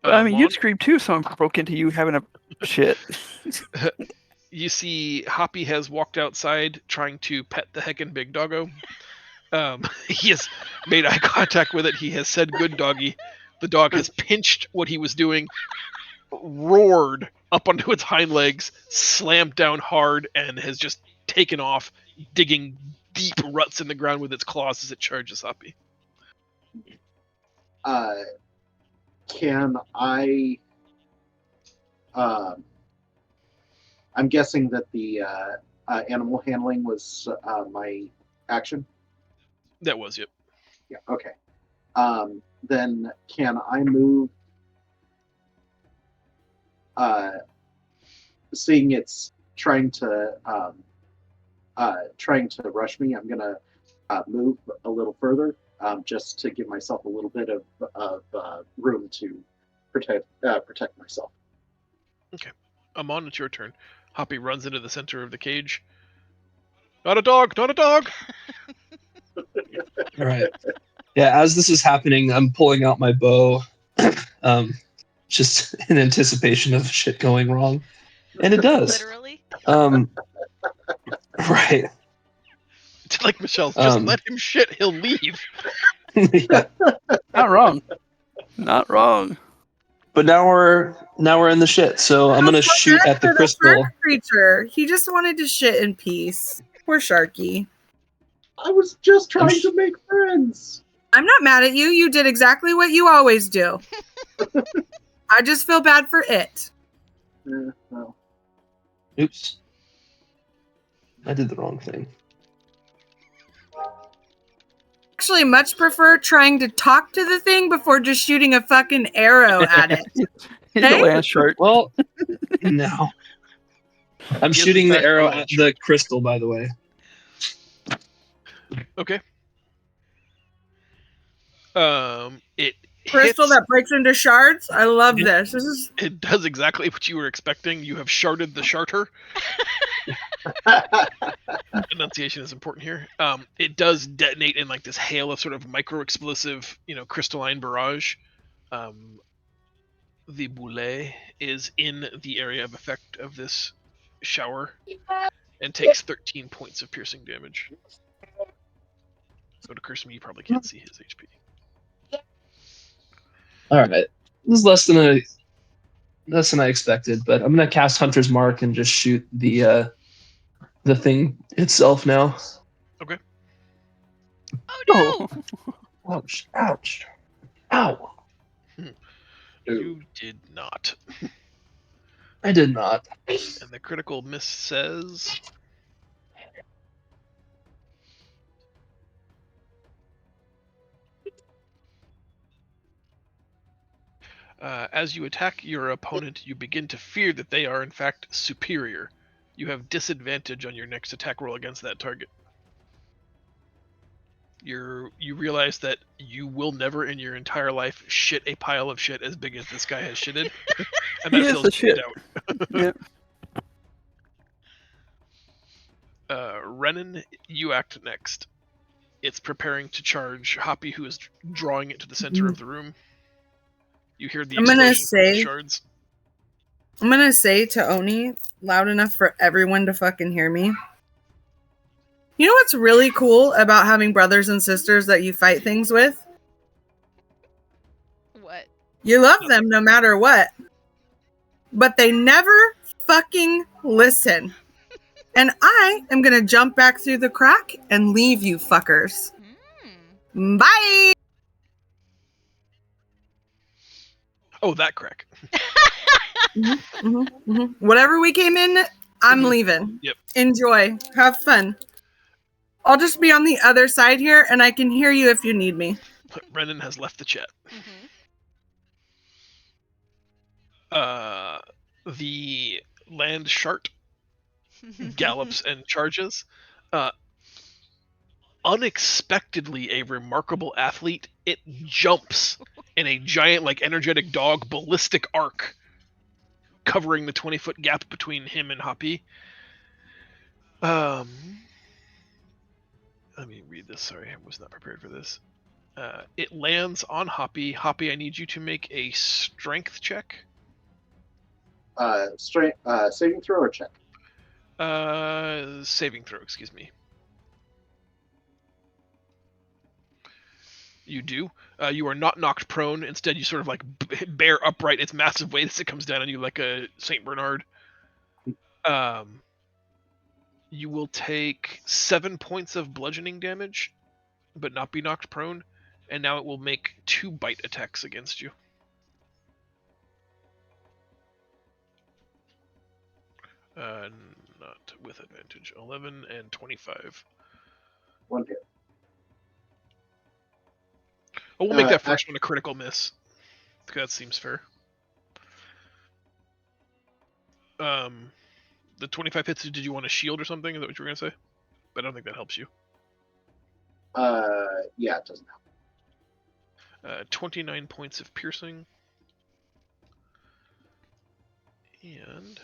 F: I mean, you screamed too, so I broke into you having a shit.
E: You see Hoppy has walked outside trying to pet the heckin' big doggo. He has made eye contact with it. He has said, "Good doggy." The dog has pinched what he was doing, roared up onto its hind legs, slammed down hard, and has just taken off, digging deep ruts in the ground with its claws as it charges Hoppy.
D: Can I? I'm guessing that the animal handling was my action.
E: That was it.
D: Yeah. Okay. Then can I move? Seeing it's trying to rush me, I'm gonna move a little further, just to give myself a little bit of room to protect myself.
E: Okay. Amon, it's your turn. Hoppy runs into the center of the cage. Not a dog! Not a dog!
B: All right. Yeah, as this is happening, I'm pulling out my bow, just in anticipation of shit going wrong, and it does.
A: Literally.
B: Right.
E: Like Michelle's, just let him shit. He'll leave.
B: Yeah.
F: Not wrong. Not wrong.
B: But now we're in the shit. So I'm gonna shoot at the crystal.
C: Shark creature. He just wanted to shit in peace. Poor Sharky.
D: I was just trying to make friends.
C: I'm not mad at you. You did exactly what you always do. I just feel bad for it.
D: Well.
B: Oops. I did the wrong thing.
C: Actually, much prefer trying to talk to the thing before just shooting a fucking arrow at it.
F: He's a land shark.
B: Well, no. I'm shooting the arrow at the crystal, by the way.
E: Okay. It
C: Crystal
E: hits,
C: that breaks into shards? I love this.
E: It does exactly what you were expecting. You have sharded the sharter. Enunciation is important here. It does detonate in like this hail of sort of micro-explosive, crystalline barrage. The boulet is in the area of effect of this shower, and takes 13 points of piercing damage. So to curse me, you probably can't see his HP.
B: All right, this is less than I expected, but I'm gonna cast Hunter's Mark and just shoot the thing itself now.
E: Okay.
A: Oh no!
B: Ouch! Ouch! Ow!
E: You did not.
B: I did not.
E: And the critical miss says... as you attack your opponent, you begin to fear that they are in fact superior. You have disadvantage on your next attack roll against that target. You realize that you will never in your entire life shit a pile of shit as big as this guy has shitted. And that
F: He is
E: feels
F: the shit.
E: out.
F: Yep.
E: Renan, you act next. It's preparing to charge Hoppy, who is drawing it to the center of the room. You hear the explosion from the shards.
C: I'm gonna say to Oni, loud enough for everyone to fucking hear me. You know what's really cool about having brothers and sisters that you fight things with?
A: What?
C: You love them no matter what. But they never fucking listen. And I am gonna jump back through the crack and leave you fuckers. Bye!
E: Oh, that crack.
C: Whatever we came in, I'm leaving.
E: Yep.
C: Enjoy. Have fun. I'll just be on the other side here, and I can hear you if you need me.
E: Renan has left the chat. The land shart gallops and charges. Unexpectedly a remarkable athlete, it jumps in a giant, like, energetic dog ballistic arc, covering the 20-foot gap between him and Hoppy. Let me read this. Sorry, I was not prepared for this. It lands on Hoppy. Hoppy, I need you to make a strength check.
D: Saving throw or check?
E: Saving throw, excuse me. You do. You are not knocked prone. Instead, you sort of like bear upright its massive weight as it comes down on you like a Saint Bernard. You will take 7 points of bludgeoning damage, but not be knocked prone. And now it will make 2 bite attacks against you. Not with advantage. 11 and 25.
D: 1 hit.
E: Oh, we'll make that first one a critical miss. That seems fair. The 25 hits, did you want a shield or something? Is that what you were going to say? But I don't think that helps you.
D: Yeah, it doesn't help.
E: 29 points of piercing. And...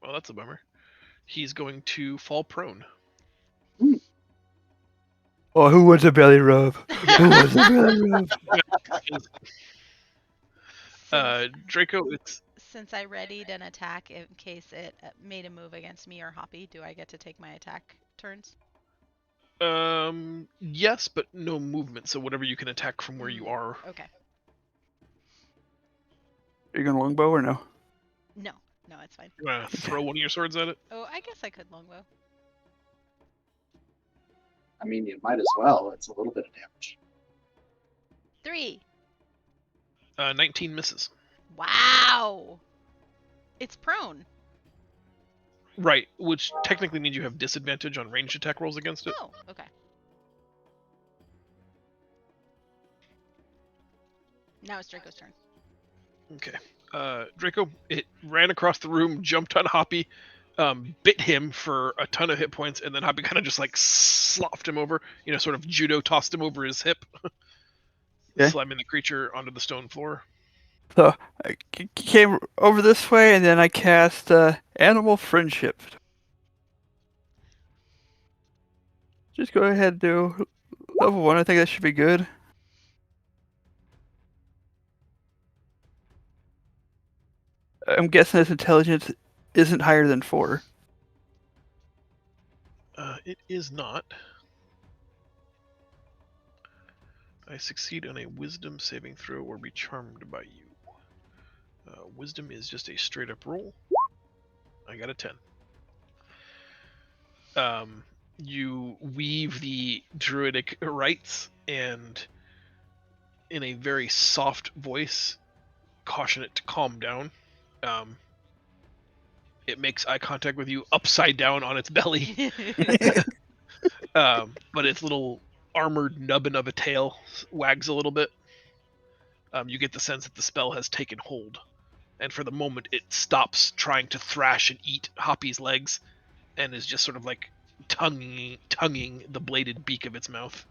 E: well, that's a bummer. He's going to fall prone.
F: Oh, who wants a belly rub? Who wants a belly rub?
E: Draco, it's...
A: since I readied an attack in case it made a move against me or Hoppy, do I get to take my attack turns?
E: Yes, but no movement, so whatever you can attack from where you are.
A: Okay.
F: Are you going longbow or no?
A: No, it's fine.
E: You want to throw one of your swords at it?
A: Oh, I guess I could longbow.
D: I mean, you might as well. It's a little bit of damage.
A: 3.
E: 19 misses.
A: Wow. It's prone.
E: Right, which technically means you have disadvantage on ranged attack rolls against it.
A: Oh, okay. Now it's Draco's turn.
E: Okay. Draco, it ran across the room, jumped on Hoppy, bit him for a ton of hit points, and then Hoppy kind of just like sloughed him over, sort of judo tossed him over his hip, slamming the creature onto the stone floor.
F: So I came over this way, and then I cast Animal Friendship. Just go ahead and do level 1. I think that should be good. I'm guessing his intelligence isn't higher than 4.
E: It is not. I succeed on a wisdom saving throw or be charmed by you. Wisdom is just a straight up roll. I got a 10. You weave the druidic rites and, in a very soft voice, caution it to calm down. It makes eye contact with you upside down on its belly. But its little armored nubbin of a tail wags a little bit. You get the sense that the spell has taken hold. And for the moment, it stops trying to thrash and eat Hoppy's legs and is just sort of like tonguing the bladed beak of its mouth.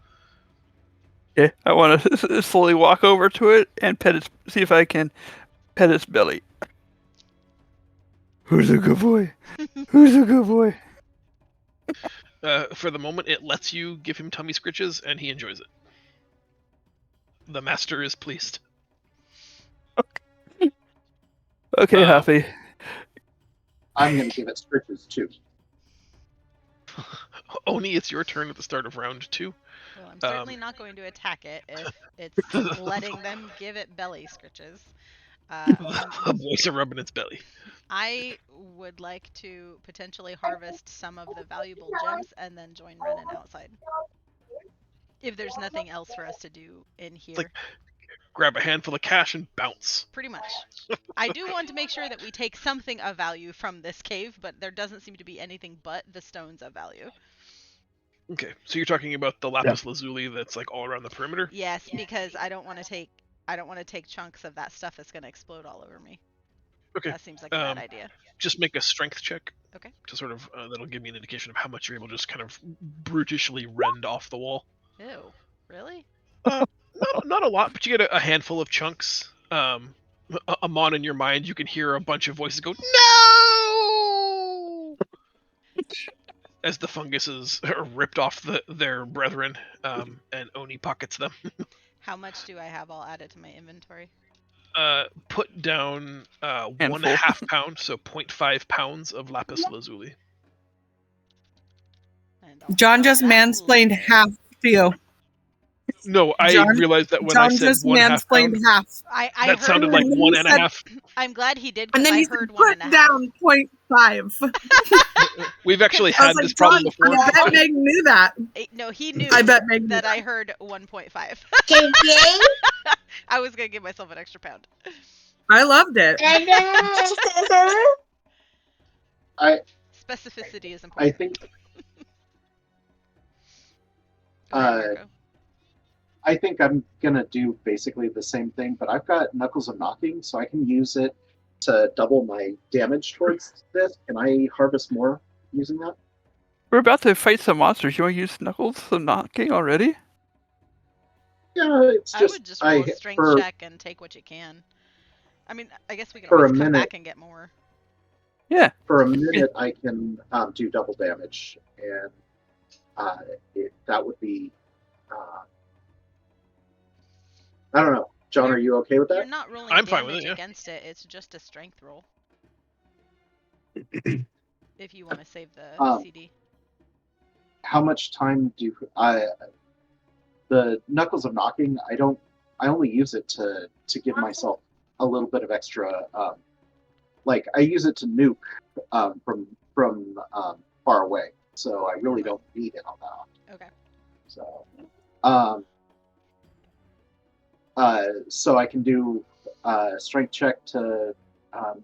F: Yeah, I want to slowly walk over to it and see if I can pet its belly. Who's a good boy? Who's a good boy?
E: For the moment, it lets you give him tummy scritches, and he enjoys it. The master is pleased.
F: Okay, Hoppy.
D: I'm going to give it scritches too.
E: Oni, it's your turn at the start of round 2.
A: Well, I'm certainly not going to attack it if it's letting them give it belly scritches.
E: The boys are rubbing its belly.
A: I would like to potentially harvest some of the valuable gems and then join Renan outside. If there's nothing else for us to do in here.
E: Like, grab a handful of cash and bounce.
A: Pretty much. I do want to make sure that we take something of value from this cave, but there doesn't seem to be anything but the stones of value.
E: Okay, so you're talking about the lapis lazuli that's like all around the perimeter?
A: Yes, because I don't want to take chunks of that stuff that's going to explode all over me.
E: Okay.
A: That seems like a bad idea.
E: Just make a strength check.
A: Okay.
E: To sort of that'll give me an indication of how much you're able to just kind of brutishly rend off the wall.
A: Ew. Really?
E: Not a lot, but you get a handful of chunks. Amon, in your mind, you can hear a bunch of voices go, "No!" as the funguses are ripped off their brethren, and Oni pockets them.
A: How much do I have all added to my inventory?
E: Put down 1.5 pound, so 0.5 pounds of lapis lazuli.
C: John just mansplained half to you.
E: No, I realized that when
C: John
E: I said
C: just
E: 1.5 pound,
C: half.
A: I
E: that
A: heard
E: sounded like 1.5.
A: I'm glad he did.
C: And then
A: I
C: he
A: heard
C: said,
A: 1.5.
C: put down 0.5.
E: We've actually
C: I
E: had
C: was like,
E: this problem
C: John,
E: before.
C: I bet Meg knew that.
A: No, he knew
C: I bet Meg knew
A: that I heard 1.5. I was gonna give myself an extra pound.
C: I loved it.
A: Specificity is important.
D: I think.
A: Go ahead, Marco.
D: I think I'm gonna do basically the same thing, but I've got Knuckles of Knocking, so I can use it to double my damage towards this. Can I harvest more using that?
F: We're about to fight some monsters. You want to use Knuckles of Knocking already?
D: Yeah, it's just
A: I would just roll a strength check and take what you can. I mean, I guess we can
D: For
A: always
D: a
A: come
D: minute.
A: back and get more.
F: Yeah.
D: For a minute, I can do double damage, and that would be. I don't know. John, are you okay with
A: You're
D: that?
A: not rolling
E: I'm
A: damage
E: fine with it, yeah.
A: against it. It's just a strength roll. If you want to save the CD.
D: How much time do the Knuckles of Knocking? I only use it to give myself a little bit of extra. Like I use it to nuke from far away, so I really don't need it on that often.
A: Okay.
D: So, so I can do a strength check to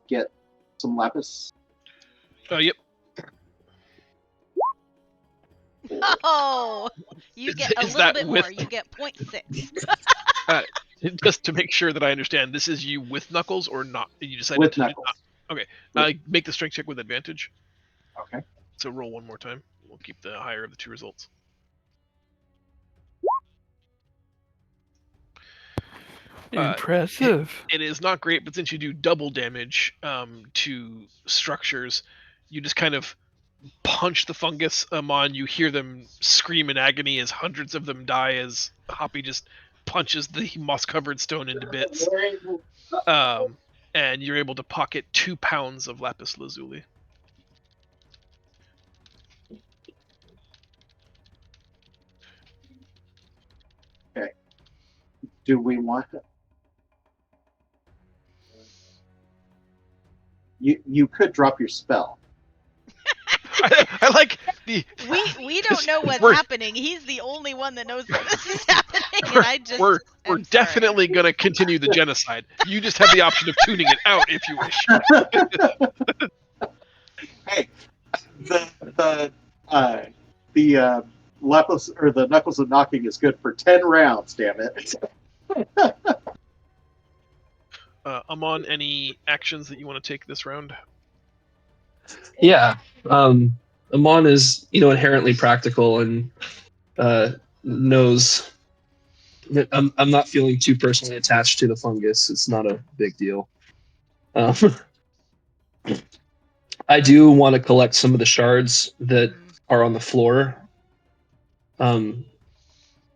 D: get some lapis.
E: Yep.
A: Oh, you get a
E: Is
A: little
E: that
A: bit
E: with-
A: more. You get 0.6.
E: Just to make sure that I understand, this is you with Knuckles or not? You decided
D: With
E: to
D: Knuckles.
E: Okay. Make the strength check with advantage.
D: Okay.
E: So roll one more time. We'll keep the higher of the two results.
F: Impressive.
E: It is not great, but since you do double damage to structures, you just kind of punch the fungus on. You hear them scream in agony as hundreds of them die as Hoppy just punches the moss-covered stone into bits. and you're able to pocket 2 pounds of lapis lazuli.
D: Okay. Do we want? You could drop your spell.
E: I like the.
A: We don't know what's
E: We're-
A: happening. He's the only one that knows that this is happening, and I just
E: We're
A: am
E: definitely gonna continue the genocide. You just have the option of tuning it out if you wish.
D: Hey, the lapis or the knuckles of knocking is good for 10 rounds. Damn it!
E: Amon, any actions that you want to take this round?
B: Yeah. Amon is, inherently practical and knows that I'm not feeling too personally attached to the fungus. It's not a big deal. I do want to collect some of the shards that are on the floor,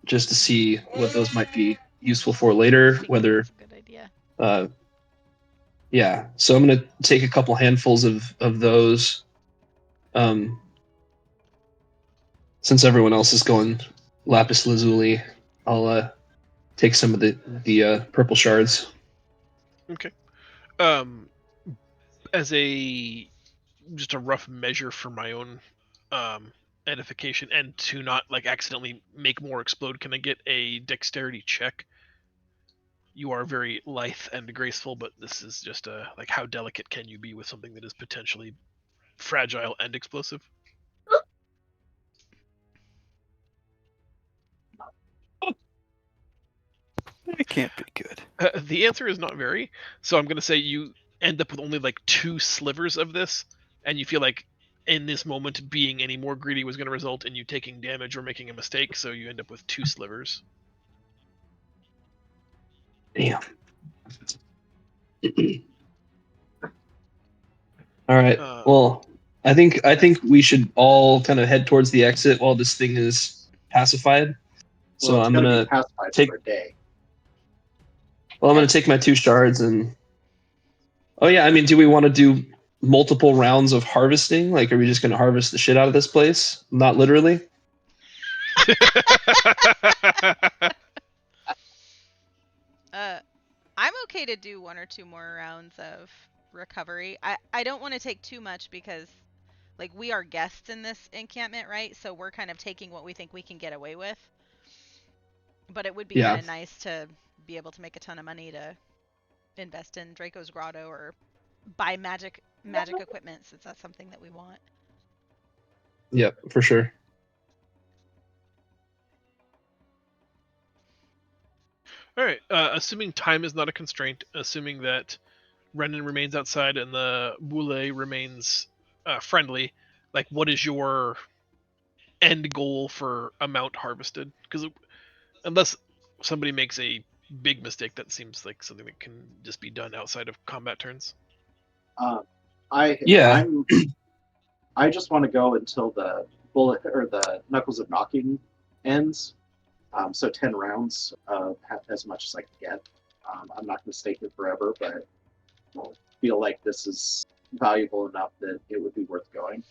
B: just to see what those might be useful for later. Whether
A: that's a good idea.
B: Yeah, so I'm gonna take a couple handfuls of those. Since everyone else is going lapis lazuli, I'll take some of the purple shards.
E: Okay. As just a rough measure for my own edification and to not like accidentally make more explode, can I get a dexterity check? You are very lithe and graceful, but this is just like how delicate can you be with something that is potentially fragile and explosive?
F: It can't be good.
E: The answer is not very. So I'm going to say you end up with only like 2 slivers of this, and you feel like in this moment being any more greedy was going to result in you taking damage or making a mistake, so you end up with 2 slivers.
B: Damn. All right. Well, I think we should all kind of head towards the exit while this thing is pacified. So
D: Well,
B: I'm gonna
D: be pacified
B: take.
D: for a day.
B: Well, I'm gonna take my 2 shards and. Oh yeah, I mean, do we want to do multiple rounds of harvesting? Like, are we just gonna harvest the shit out of this place? Not literally.
A: I'm okay to do 1 or 2 more rounds of recovery. I don't want to take too much because, like, we are guests in this encampment, right? So we're kind of taking what we think we can get away with. But it would be kind of nice to be able to make a ton of money to invest in Draco's Grotto or buy magic equipment, since that's something that we want.
B: Yep, for sure.
E: All right. Assuming time is not a constraint, assuming that Renan remains outside and the Boule remains friendly, like, what is your end goal for amount harvested? Because unless somebody makes a big mistake, that seems like something that can just be done outside of combat turns.
D: I just want to go until the bullet or the knuckles of knocking ends. So 10 rounds, as much as I can get. I'm not going to stay here forever, but I feel like this is valuable enough that it would be worth going.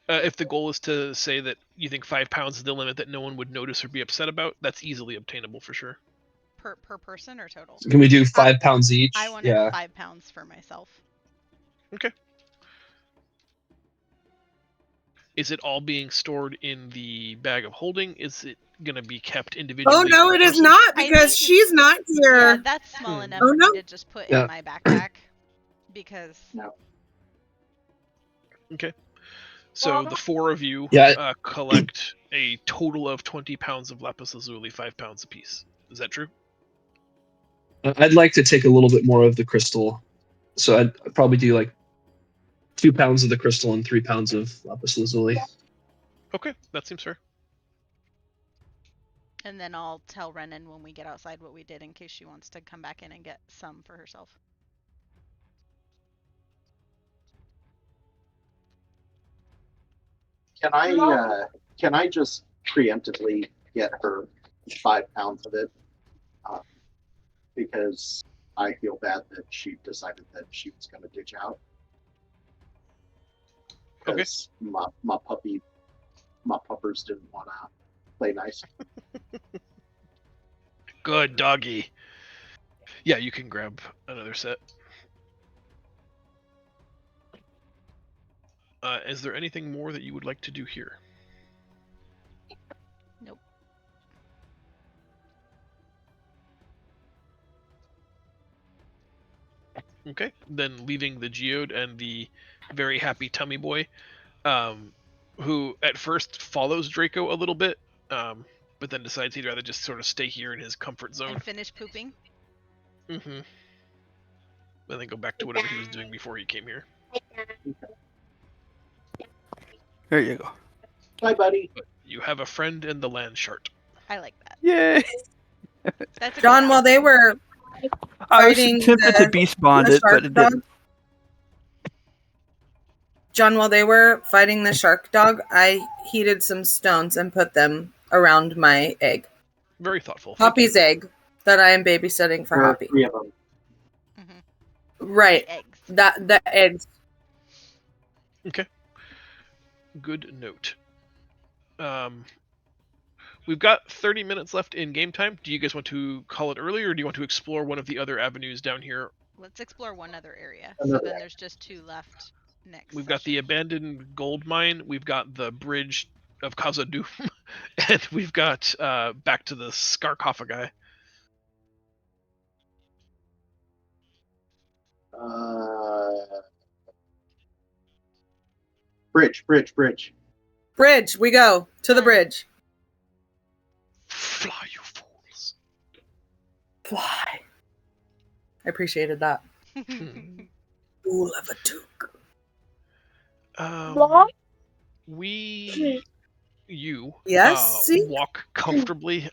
E: If the goal is to say that you think 5 pounds is the limit that no one would notice or be upset about, that's easily obtainable for sure.
A: Per person or total?
B: So can we do 5 pounds each?
A: I wanted 5 pounds for myself.
E: Okay. Is it all being stored in the bag of holding? Is it going to be kept individually?
C: Oh no, it is not, because she's not here.
A: Yeah, that's small enough for me to just put in my backpack. Because
E: Okay. So the 4 of you collect a total of 20 pounds of lapis lazuli, 5 pounds apiece. Is that true?
B: I'd like to take a little bit more of the crystal, so I'd probably do like 2 pounds of the crystal and 3 pounds of lapis lazuli.
E: Okay, that seems fair.
A: And then I'll tell Renan when we get outside what we did, in case she wants to come back in and get some for herself.
D: Can I just preemptively get her 5 pounds of it because I feel bad that she decided that she was going to ditch out.
E: Okay.
D: Because my puppers didn't want to play nice.
E: Good doggy. Yeah, you can grab another set. Is there anything more that you would like to do here?
A: Nope.
E: Okay, then leaving the geode and the very happy tummy boy, who at first follows Draco a little bit, but then decides he'd rather just sort of stay here in his comfort zone.
A: And finish pooping.
E: Mm-hmm. And then go back to whatever he was doing before he came here.
F: There you go.
D: Bye, buddy.
E: But you have a friend in the land shart.
A: I like that.
F: Yay!
A: That's a
C: John,
A: good
C: while they were
F: I was
C: fighting
F: tempted to beast bond
C: the
F: it, but
C: shark
F: it
C: dog,
F: didn't.
C: John, while they were fighting the shark dog, I heated some stones and put them around my egg.
E: Very thoughtful. Thank
C: Hoppy's
E: you.
C: egg that I am babysitting for
D: There are
C: Hoppy.
D: 3 of them.
C: Right.
A: eggs.
C: The eggs.
E: Good note. We've got 30 minutes left in game time. Do you guys want to call it early, or do you want to explore one of the other avenues down here?
A: Let's explore one other area.
D: Another
A: So then
D: area.
A: there's just 2 left next.
E: We've got the
A: session.
E: abandoned gold mine. We've got the bridge of Khazad-dûm, and we've got back to the sarcophagi.
D: Bridge.
C: Bridge. We go to the bridge.
E: Fly, you fools!
C: Fly. I appreciated that. Ooh, Levatuke.
E: You
C: Yes, see?
E: walk comfortably,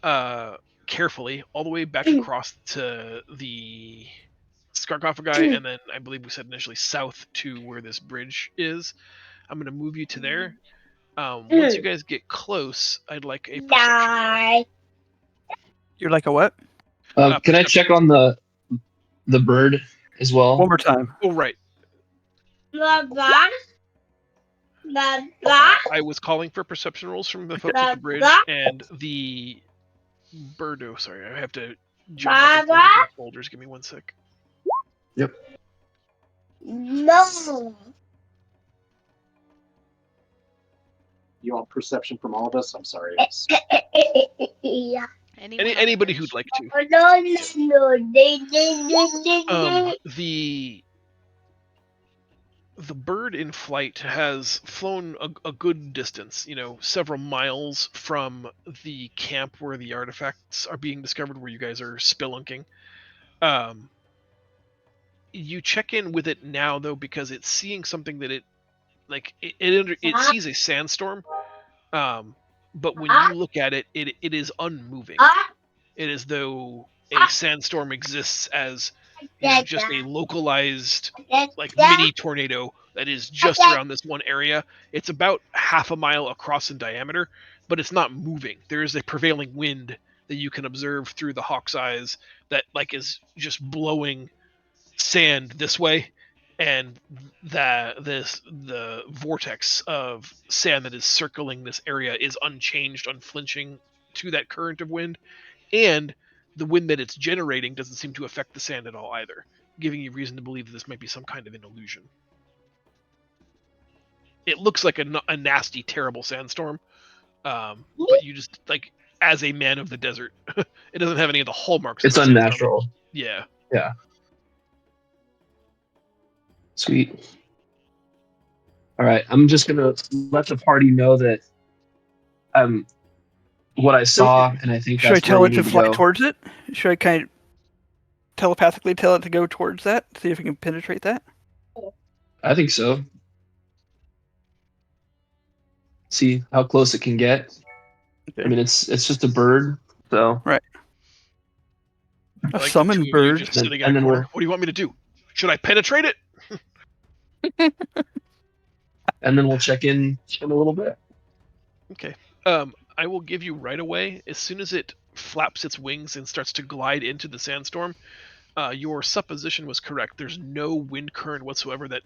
E: carefully, all the way back across to the sarcophagi, and then I believe we said initially south to where this bridge is. I'm going to move you to there. Once you guys get close, I'd like a perception roll.
F: You're like a what?
B: Can I check on the bird as well?
F: One more time.
E: Oh, right. I was calling for perception rolls from the folks at the bridge, and the bird. Oh, sorry, I have to jump back and forth between folders. Give me 1 sec.
B: Yep.
G: No.
D: You want perception from all of us? I'm sorry.
G: Yeah.
A: Anyone on the
E: Anybody
A: bridge?
E: who'd like to.
G: No.
E: The bird in flight has flown a good distance, several miles from the camp where the artifacts are being discovered, where you guys are spelunking. You check in with it now, though, because it's seeing something that it sees a sandstorm, but when you look at it, it is unmoving. It is though a sandstorm exists as just a localized mini tornado that is just around this one area. It's about half a mile across in diameter, but it's not moving. There is a prevailing wind that you can observe through the hawk's eyes that is just blowing sand this way, and the vortex of sand that is circling this area is unchanged, unflinching to that current of wind, and the wind that it's generating doesn't seem to affect the sand at all either, giving you reason to believe that this might be some kind of an illusion. It looks like a nasty, terrible sandstorm, but you just, as a man of the desert, it doesn't have any of the hallmarks.
B: It's unnatural.
E: Yeah.
B: Yeah. Sweet. All right, I'm just gonna let the party know that what I saw, and I think
F: Should I
B: that's
F: tell
B: where
F: it
B: we
F: to
B: need
F: fly
B: go.
F: towards it? Should I kind of telepathically tell it to go towards that? See if we can penetrate that?
B: I think so. See how close it can get.
F: Okay.
B: I mean, it's just a bird, so.
F: A
E: Like the
F: summon
E: two of you
F: bird.
E: just sitting in
B: And
E: a
B: then
E: corner.
B: we'll-
E: What do you want me to do? Should I penetrate it?
B: And then we'll check in a little bit.
E: Okay. I will give you right away, as soon as it flaps its wings and starts to glide into the sandstorm, your supposition was correct. There's no wind current whatsoever that,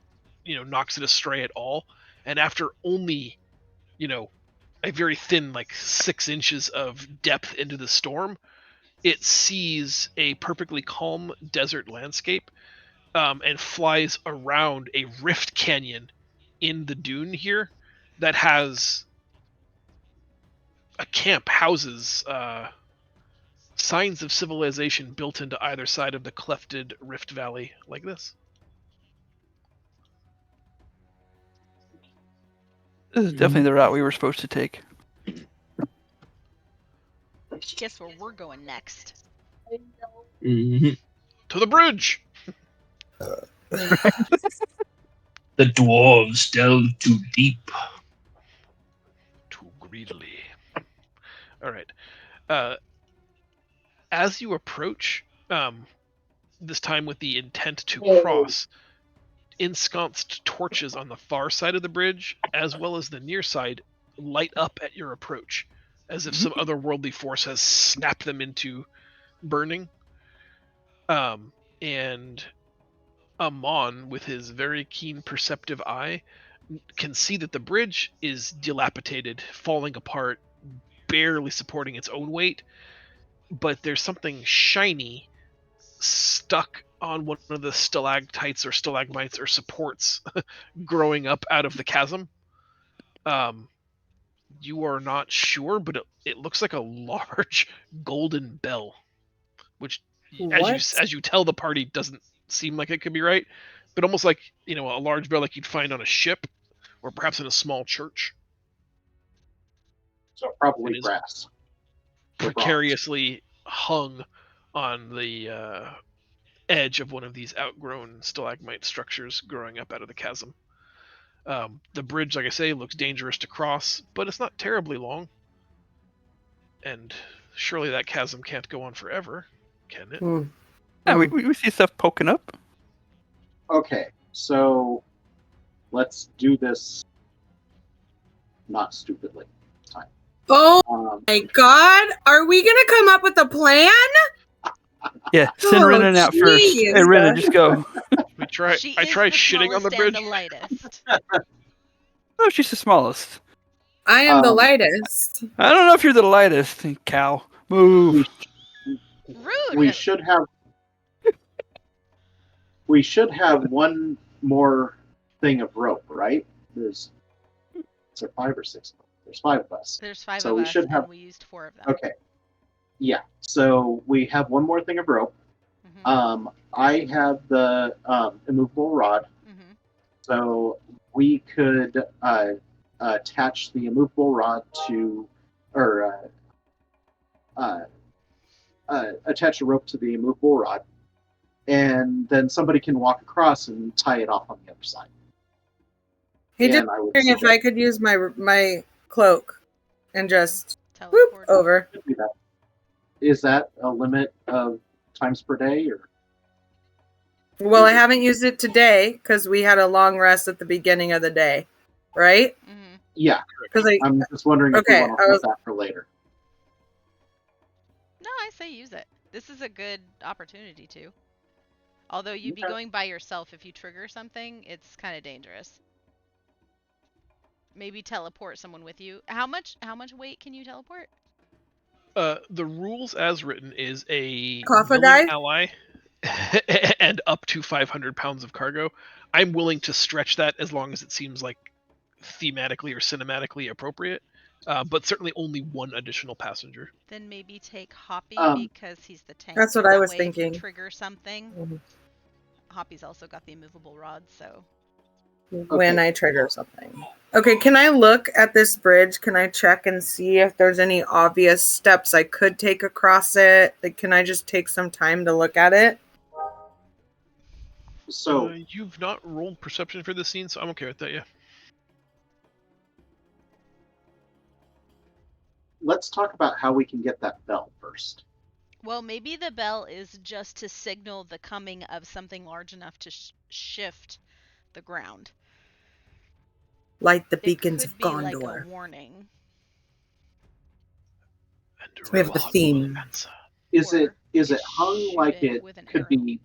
E: knocks it astray at all. And after only, a very thin, like 6 inches of depth into the storm, it sees a perfectly calm desert landscape, and flies around a rift canyon in the dune here that has a camp, houses, signs of civilization built into either side of the clefted rift valley like this.
F: This is definitely the route we were supposed to take.
A: Guess where we're going next?
B: Mhm.
E: To the bridge!
B: The dwarves delve too deep.
E: Too greedily. Alright. As you approach, this time with the intent to cross, ensconced torches on the far side of the bridge, as well as the near side, light up at your approach, as if some otherworldly force has snapped them into burning. And Amon, with his very keen perceptive eye, can see that the bridge is dilapidated, falling apart, barely supporting its own weight, but there's something shiny stuck on one of the stalactites or stalagmites or supports growing up out of the chasm. You are not sure, but it looks like a large golden bell, which, as you tell the party, doesn't seem like it could be right, but almost like, a large bell like you'd find on a ship or perhaps in a small church.
D: So probably brass.
E: Precariously hung on the edge of one of these outgrown stalagmite structures growing up out of the chasm. The bridge, like I say, looks dangerous to cross, but it's not terribly long. And surely that chasm can't go on forever, can it?
F: Yeah, we see stuff poking up.
D: Okay, so let's do this not stupidly this time.
C: Oh my god! Are we gonna come up with a plan?
F: Yeah, send Renan out first.
C: jeez.
F: Hey, Renan, just go.
E: I try shitting on the
A: smallest
E: bridge.
A: and the lightest.
F: Oh, she's the smallest.
C: I am the lightest.
F: I don't know if you're the lightest, cow. Move.
A: Rude.
D: We should have one more thing of rope, right? Is there 5 or 6? There's 5 of us.
A: There's 5
D: So
A: of
D: we
A: us,
D: should have-
A: and we used 4 of them.
D: Okay. Yeah. So we have one more thing of rope.
A: Mhm.
D: I have the immovable rod.
A: Mhm.
D: So we could attach the immovable rod to, or attach a rope to the immovable rod, and then somebody can walk across and tie it off on the other side.
C: Hey,
D: And
C: just
D: I would
C: wondering if I
D: suggest-
C: could use my cloak and just whoop
A: Teleport.
C: over.
D: do that. Is that a limit of times per day, or?
C: Well, I haven't used it today because we had a long rest at the beginning of the day, right?
A: Mhm.
D: Yeah,
C: Because
D: I'm just wondering if
C: Okay,
D: we want to
C: I
D: hold
C: was-
D: that for later.
A: No, I say use it. This is a good opportunity to. Although you'd be
D: Okay.
A: going by yourself if you trigger something, it's kind of dangerous. Maybe teleport someone with you. How much weight can you teleport?
E: The rules as written is a
C: Kaffa
E: willing
C: guy?
E: ally and up to 500 pounds of cargo. I'm willing to stretch that as long as it seems like thematically or cinematically appropriate, but certainly only one additional passenger.
A: Then maybe take Hoppy because he's the tank.
C: That's what
A: and
C: I
A: that
C: was
A: way
C: thinking.
A: If you trigger something,
C: Mhm.
A: Hoppy's also got the immovable rod, so.
C: when I trigger something. Okay, can I look at this bridge? Can I check and see if there's any obvious steps I could take across it? Like, can I just take some time to look at it?
D: So
E: You've not rolled perception for this scene, so I'm okay with that, yeah.
D: let's talk about how we can get that bell first.
A: Well, maybe the bell is just to signal the coming of something large enough to shift the ground.
C: Light the
A: It
C: beacons
A: could
C: of
A: be like a
C: Gondor.
A: warning.
C: We have the theme.
D: Is
A: Or
D: it hung
A: shoot
D: like
A: it
D: it
A: with an
D: could
A: arrow.
D: be,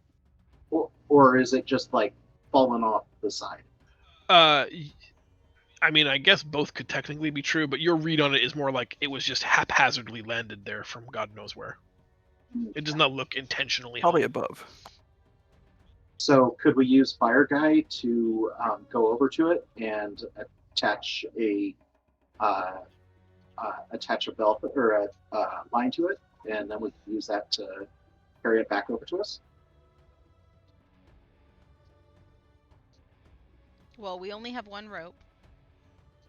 D: or is it just like fallen off the side?
E: I mean, I guess both could technically be true, but your read on it is more like it was just haphazardly landed there from God knows where. It does not look intentionally
F: Probably
E: hung.
F: above.
D: So could we use Fire Guy to go over to it and attach a belt or a line to it, and then we can use that to carry it back over to us?
A: Well, we only have one rope,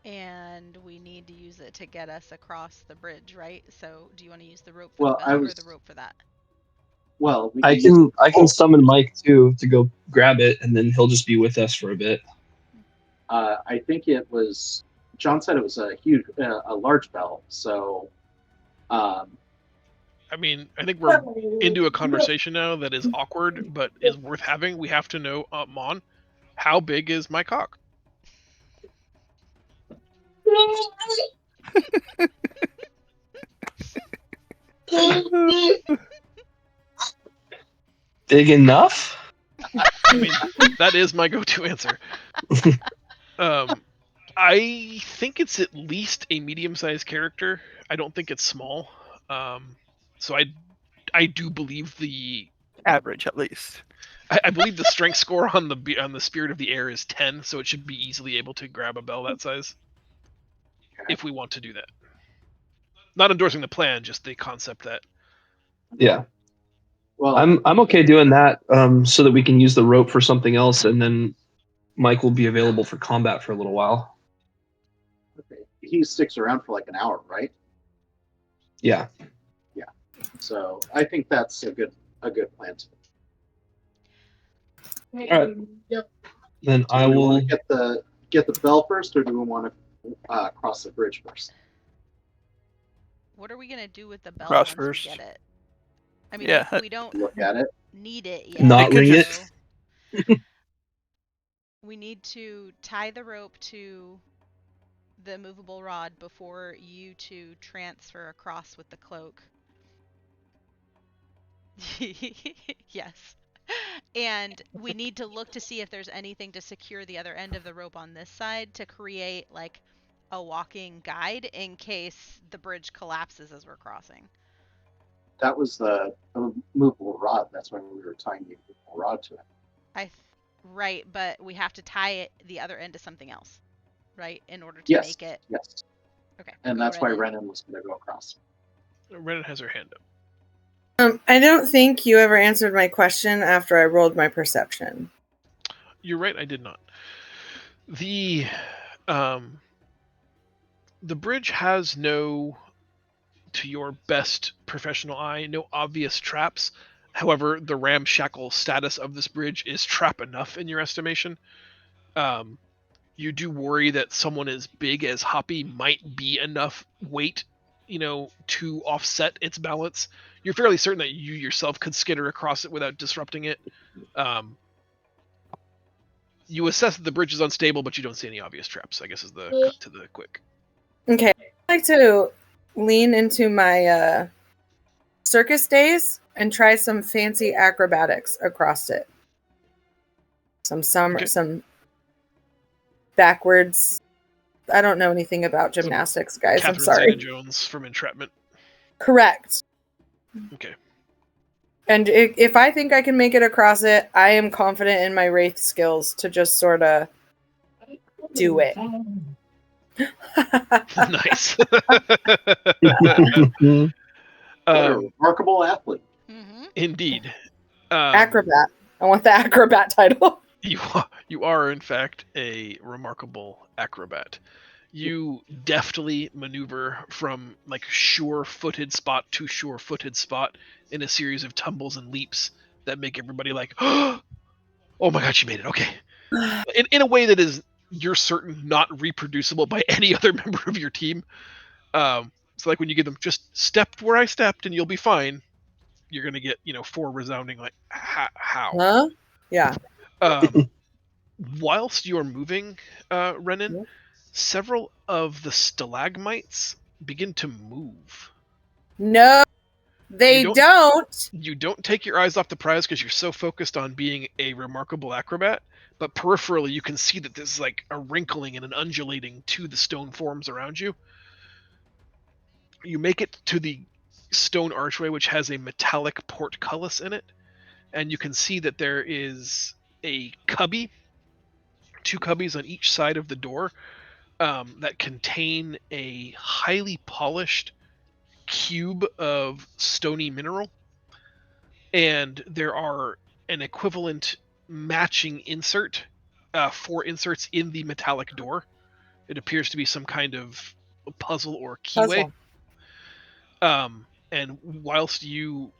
A: and we need to use it to get us across the bridge, right? So, do you want to use the rope for
D: Well,
A: the
D: I
A: belt
D: was-
A: or the rope for that?
D: Well, we
B: I
D: use-
B: can summon Mike too to go grab it, and then he'll just be with us for a bit.
D: I think it was. John said it was a large bell. So,
E: I mean, I think we're into a conversation now that is awkward, but is worth having. We have to know, Mon, how big is my cock?
B: Big enough?
E: I mean, that is my go-to answer. I think it's at least a medium-sized character. I don't think it's small. So I do believe the
F: Average, at least.
E: I believe the strength score on the Spirit of the Air is 10, so it should be easily able to grab a bell that size. If we want to do that. Not endorsing the plan, just the concept that.
B: Yeah.
D: well,
B: I'm okay doing that, so that we can use the rope for something else, and then Mike will be available for combat for a little while.
D: okay. He sticks around for like an hour, right?
B: Yeah.
D: So I think that's a good plan.
B: Alright. Then I
D: Do we
B: will.
D: want to get the bell first, or do we want to cross the bridge first?
A: What are we gonna do with the belt
F: Cross
A: once
F: first.
A: we get it? I mean,
F: Yeah.
A: we don't
D: Look at it.
A: need it yet.
B: Not
F: ring it?
A: so we need to tie the rope to the movable rod before you two transfer across with the cloak. Yes. And we need to look to see if there's anything to secure the other end of the rope on this side to create like a walking guide in case the bridge collapses as we're crossing.
D: That was the movable rod. That's when we were tying the movable rod to it.
A: Right, but we have to tie it the other end to something else, right? In order to
D: Yes.
A: make it.
D: Yes.
A: Okay.
D: And
A: go
D: that's why
A: Renan.
D: Renan was going to go across.
E: Renan has her hand up.
C: I don't think you ever answered my question after I rolled my perception.
E: You're right, I did not. The bridge has no, to your best professional eye, no obvious traps. However, the ramshackle status of this bridge is trap enough in your estimation. You do worry that someone as big as Hoppy might be enough weight, to offset its balance. You're fairly certain that you yourself could skitter across it without disrupting it. You assess that the bridge is unstable, but you don't see any obvious traps, I guess is the cut to the quick.
C: Okay. I'd like to lean into my circus days and try some fancy acrobatics across it. Some backwards. I don't know anything about gymnastics, guys.
E: Catherine
C: I'm sorry.
E: Zeta-Jones from Entrapment.
C: Correct.
E: Okay.
C: And if I think I can make it across it, I am confident in my wraith skills to just sort of do it.
E: Nice.
D: What a remarkable athlete.
A: Mm-hmm.
E: Indeed.
C: Acrobat. I want the acrobat title.
E: You are, in fact, a remarkable acrobat. You deftly maneuver from like sure-footed spot to sure-footed spot in a series of tumbles and leaps that make everybody like, oh my god, she made it. Okay. In a way that is, you're certain, not reproducible by any other member of your team. So like when you give them just step where I stepped and you'll be fine, you're going to get, 4 resounding like, how?
C: Huh? Yeah.
E: Whilst you're moving, Renan,
C: Yep.
E: several of the stalagmites begin to move.
C: No, they
E: You
C: don't.
E: You don't take your eyes off the prize because you're so focused on being a remarkable acrobat, but peripherally you can see that there's like a wrinkling and an undulating to the stone forms around you. You make it to the stone archway, which has a metallic portcullis in it, and you can see that there is a cubby, 2 cubbies on each side of the door, that contain a highly polished cube of stony mineral, and there are an equivalent matching insert, 4 inserts in the metallic door. It appears to be some kind of puzzle or keyway. And whilst you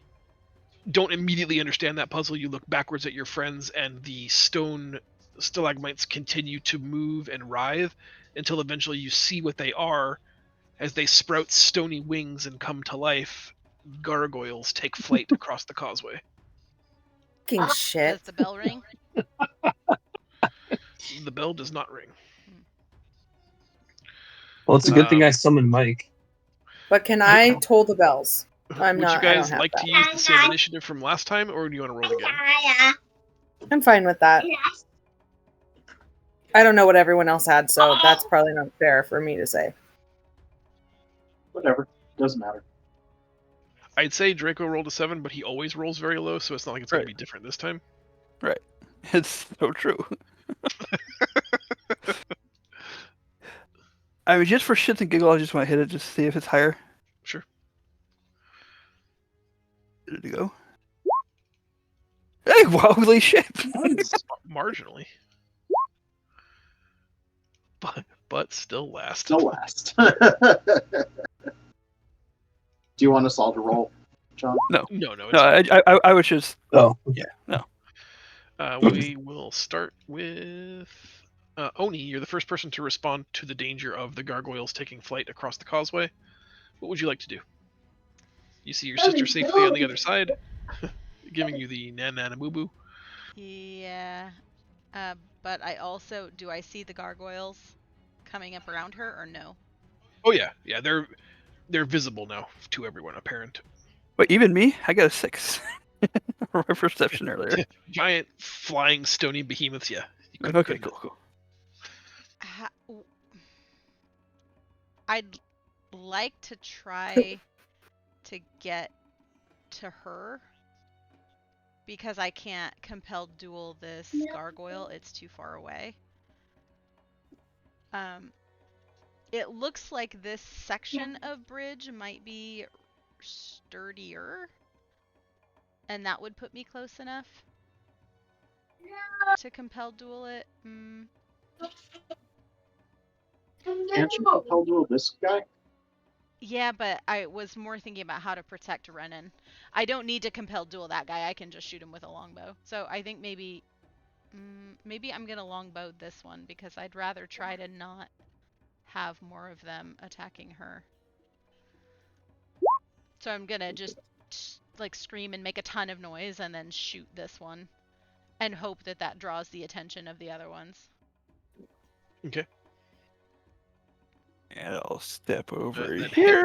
E: don't immediately understand that puzzle, you look backwards at your friends, and the stone stalagmites continue to move and writhe until eventually you see what they are as they sprout stony wings and come to life. Gargoyles take flight across the causeway.
C: Fucking shit.
A: Does the bell ring?
E: The bell does not ring.
B: Well, it's a good thing I summoned Mike.
C: But can I toll the bells? I'm
E: Would
C: not.
E: you
C: I don't
E: guys
C: have
E: like
C: that.
E: to use the same initiative from last time, or do you want to roll again?
C: I'm fine with that. I don't know what everyone else had, so that's probably not fair for me to say.
D: Whatever. Doesn't matter.
E: I'd say Draco rolled a 7, but he always rolls very low, so it's not like it's going to be different this time.
F: Right. It's so true. I mean, just for shits and giggles, I just want to hit it just to see if it's higher.
E: Sure.
F: There to go. Hey, holy shit!
E: Marginally. But still last.
D: Still last. Do you want us all to roll, John?
E: No.
F: I was just.
B: Oh,
F: yeah, no.
E: We will start with Oni. You're the first person to respond to the danger of the gargoyles taking flight across the causeway. What would you like to do? You see your sister safely on the other side, giving you the na boo boo.
A: Yeah. But I also, do I see the gargoyles coming up around her or no?
E: Oh yeah, they're visible now to everyone, apparent.
F: Wait, even me? I got a 6. My perception earlier.
E: Giant flying stony behemoths. Yeah.
F: Okay, cool.
A: I'd like to try to get to her because I can't compel duel this gargoyle. It's too far away. It looks like this section of bridge might be sturdier, and that would put me close enough to compel duel it.
D: Can't you compel duel this guy?
A: Yeah, but I was more thinking about how to protect Renan. I don't need to compel duel that guy. I can just shoot him with a longbow. So I think maybe I'm gonna longbow this one because I'd rather try to not have more of them attacking her. So I'm gonna just like scream and make a ton of noise and then shoot this one and hope that that draws the attention of the other ones.
E: Okay.
F: And I'll step over here.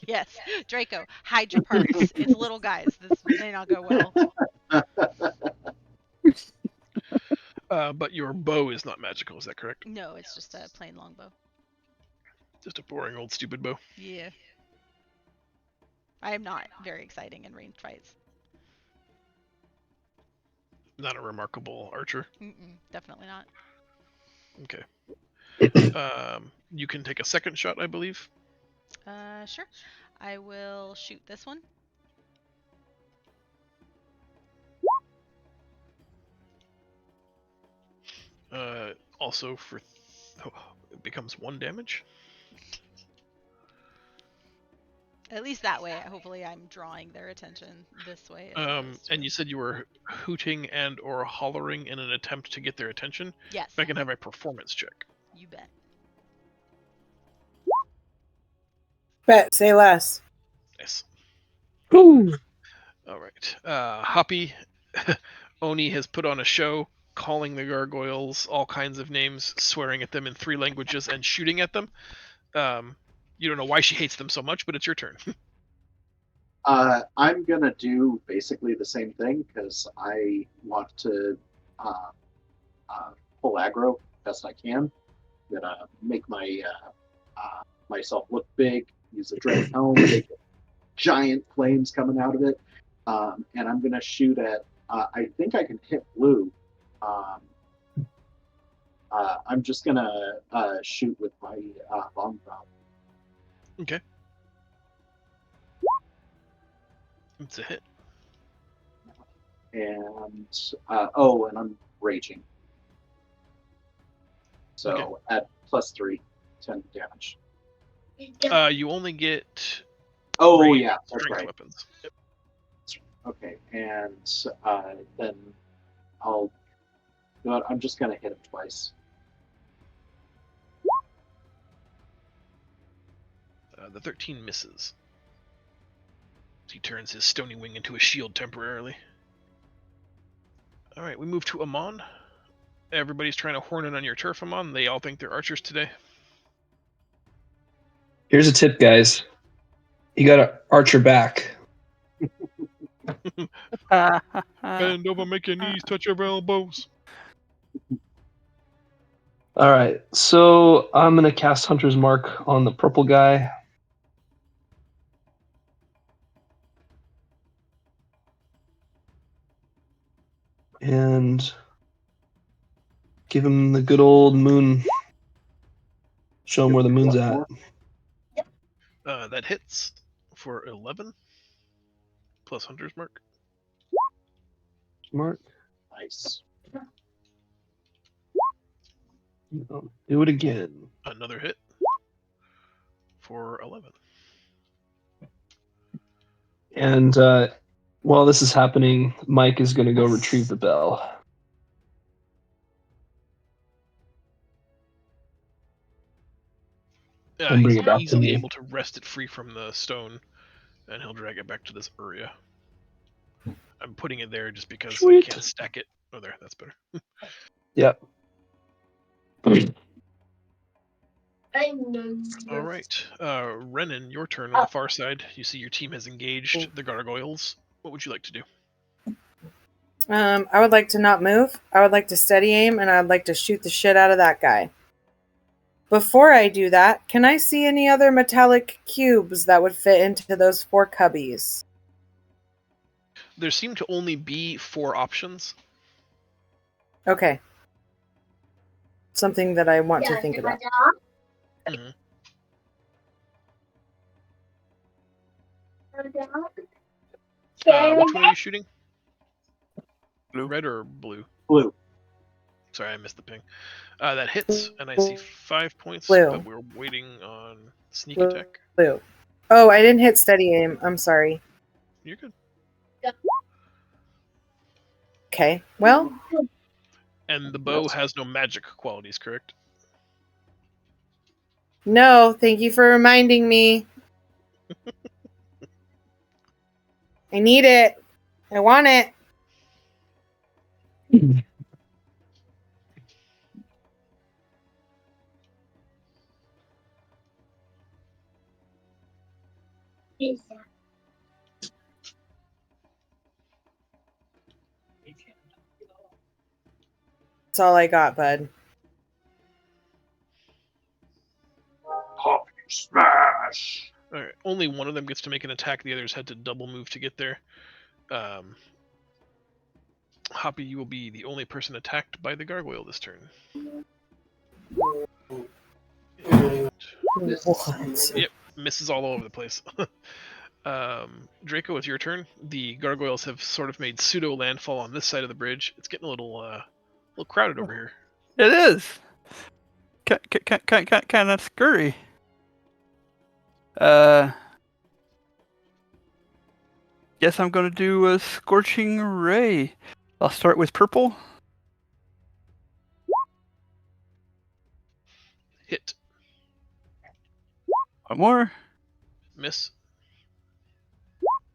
A: Yes, Draco, hide your parts. It's little guys. This may not go well.
E: But your bow is not magical, is that correct?
A: No, it's just a plain longbow.
E: Just a boring old stupid bow.
A: Yeah. I am not very exciting in ranged fights.
E: Not a remarkable archer.
A: Definitely not.
E: Okay. You can take a second shot, I believe.
A: Sure. I will shoot this one.
E: Also it becomes 1 damage.
A: At least that way, hopefully I'm drawing their attention this way.
E: And you said you were hooting and or hollering in an attempt to get their attention?
A: Yes.
E: If I can have a performance check.
A: You bet.
C: Bet, say less.
E: Nice.
B: Ooh.
E: All right. Hoppy, Oni has put on a show, calling the gargoyles all kinds of names, swearing at them in 3 languages, and shooting at them. You don't know why she hates them so much, but it's your turn.
D: I'm gonna do basically the same thing because I want to pull aggro best I can. I'm gonna make my myself look big. Use a dread helm, make giant flames coming out of it, and I'm gonna shoot at. I think I can hit blue. I'm just gonna shoot with my longbow.
E: Okay. It's a hit.
D: And and I'm raging. So
E: Okay.
D: at +3, 10 damage.
E: You only get.
D: Oh
E: ranged
D: yeah, that's
E: strength
D: right.
E: weapons. Yep.
D: Okay, and then I'll. You know what, I'm just gonna hit him twice.
E: The 13 misses. He turns his stony wing into a shield temporarily. All right, we move to Amon. Everybody's trying to horn in on your turf, Amon. They all think they're archers today.
B: Here's a tip, guys. You gotta arch your back.
E: Bend over, make your knees touch your elbows.
B: All right, so I'm gonna cast Hunter's Mark on the purple guy. And give him the good old moon. Show him where the moon's at.
E: That hits for 11 plus Hunter's Mark.
B: Mark.
D: Nice.
B: Do it again.
E: Another hit for 11.
B: And while this is happening, Mike is going to go retrieve the bell. And bring
E: He's
B: it back to
E: easily
B: me.
E: able to wrest it free from the stone, and he'll drag it back to this area. I'm putting it there just because
B: Sweet.
E: I can't stack it. Oh, there, that's better.
B: Yep.
E: All right, Renan, your turn on the far side. You see your team has engaged the gargoyles. What would you like to do?
C: I would like to not move. I would like to steady aim, and I'd like to shoot the shit out of that guy. Before I do that, can I see any other metallic cubes that would fit into those 4 cubbies?
E: There seem to only be 4 options.
C: Okay. Something that I want to think about.
E: Mm-hmm. Which one are you shooting?
F: Blue.
E: Red or blue?
D: Blue.
E: Sorry, I missed the ping. That hits, and I see 5 points,
C: Blue.
E: but we're waiting on sneak
C: Blue.
E: attack.
C: Blue. Oh, I didn't hit steady aim. I'm sorry.
E: You're good.
C: Okay. Well,
E: And the bow has no magic qualities, correct?
C: no, thank you for reminding me. I need it. I want it. That's all I got, bud.
D: Smash!
E: Alright, only one of them gets to make an attack. The others had to double move to get there. Hoppy, you will be the only person attacked by the gargoyle this turn.
C: What?
E: Yep, misses all over the place. Draco, it's your turn. The gargoyles have sort of made pseudo landfall on this side of the bridge. It's getting a little crowded over here.
F: It is. Kind of scurry. Guess I'm gonna do a scorching ray. I'll start with purple.
E: Hit.
F: One more.
E: Miss.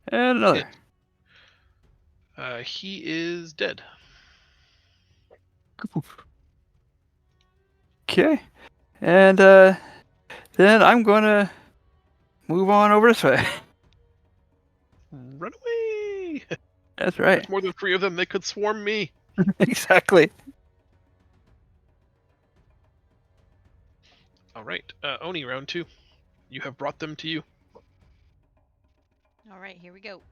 F: And another.
E: Hit. He is dead.
F: Okay. And then I'm gonna move on over this way.
E: Run away!
F: That's right.
E: There's more than 3 of them. They could swarm me.
F: Exactly.
E: All right, Oni, round 2. You have brought them to you.
A: All right, here we go.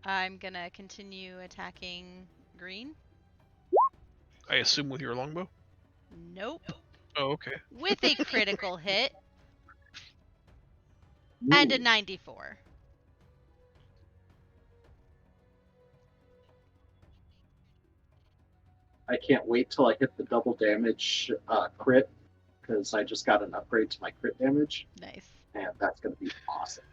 A: I'm gonna continue attacking green.
E: I assume with your longbow.
A: Nope.
E: Oh, okay.
A: With a critical hit and a 94.
D: I can't wait till I hit the double damage crit, because I just got an upgrade to my crit damage,
A: Nice.
D: and that's going to be awesome.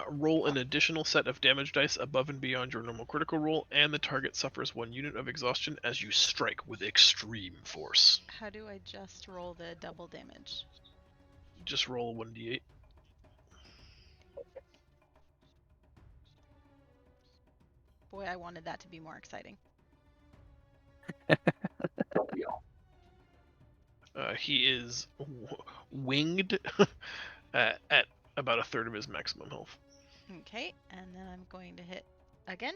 E: Roll an additional set of damage dice above and beyond your normal critical roll, and the target suffers 1 unit of exhaustion as you strike with extreme force.
A: How do I just roll the double damage?
E: Just roll 1d8.
A: Boy, I wanted that to be more exciting.
D: Don't we all?
E: He is winged at about a third of his maximum health.
A: Okay, and then I'm going to hit again.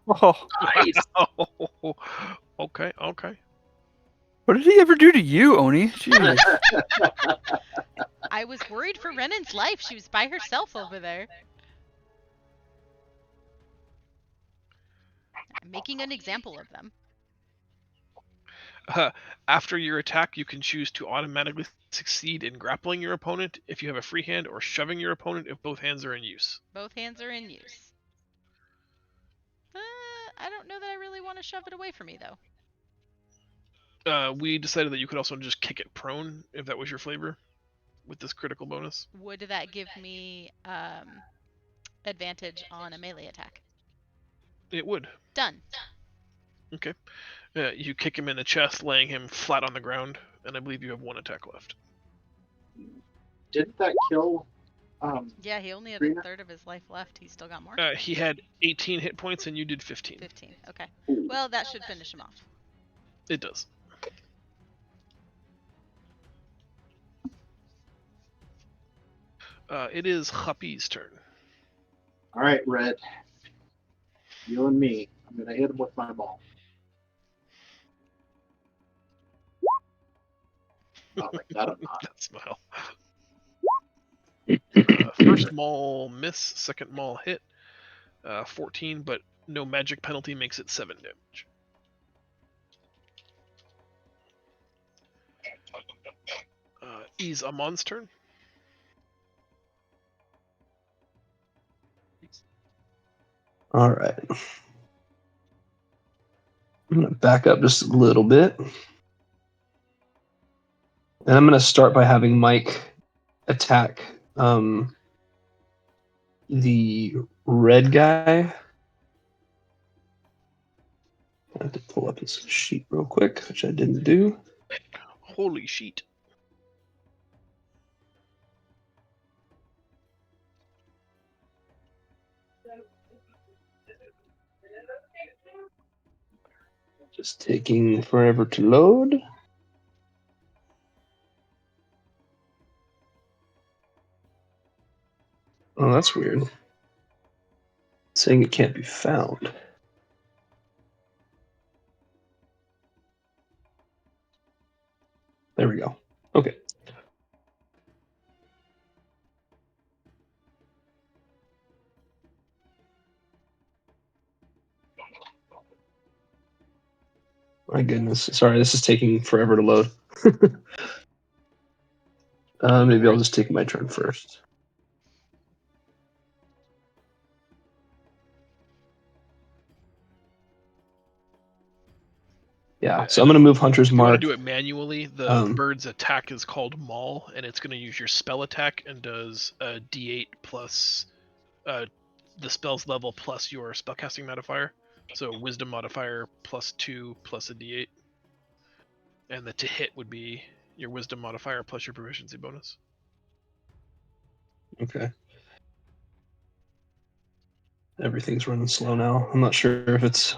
F: Oh,
D: Nice.
E: Okay.
F: what did he ever do to you, Oni? Jeez.
A: I was worried for Renan's life. She was by herself over there. I'm making an example of them.
E: After your attack, you can choose to automatically succeed in grappling your opponent if you have a free hand, or shoving your opponent if both hands are in use.
A: Both hands are in use. I don't know that I really want to shove it away from me, though.
E: We decided that you could also just kick it prone if that was your flavor with this critical bonus.
A: Would that give me advantage on a melee attack?
E: It would.
A: Done.
E: Okay. You kick him in the chest, laying him flat on the ground, and I believe you have 1 attack left.
D: Didn't that kill?
A: Yeah, he only had
D: Green-
A: a third of his life left. He's still got more?
E: He had 18 hit points, and you did 15.
A: 15. Okay.
D: Ooh.
A: Well, that should finish him off.
E: It does. It is Happy's turn.
D: All right, Red. You and me. I'm going to hit him with my ball. Not like that, I'm not.
E: That smile. First maul miss, second maul hit. 14, but no magic penalty makes it 7 damage. Is Amon's turn.
B: All right. I'm going to back up just a little bit. And I'm going to start by having Mike attack the red guy. I have to pull up his sheet real quick, which I didn't do.
E: Holy sheet.
B: Just taking forever to load. Oh, that's weird. It's saying it can't be found. There we go. Okay. My goodness. Sorry, this is taking forever to load. Maybe I'll just take my turn first. Yeah, so I'm going to move Hunter's
E: If you want
B: Mark.
E: to do it manually, the
B: Um,
E: bird's attack is called Maul, and it's going to use your spell attack and does a d8 plus the spell's level plus your spellcasting modifier. So wisdom modifier plus 2 plus a d8. And the to hit would be your wisdom modifier plus your proficiency bonus.
B: Okay. Everything's running slow now. I'm not sure if it's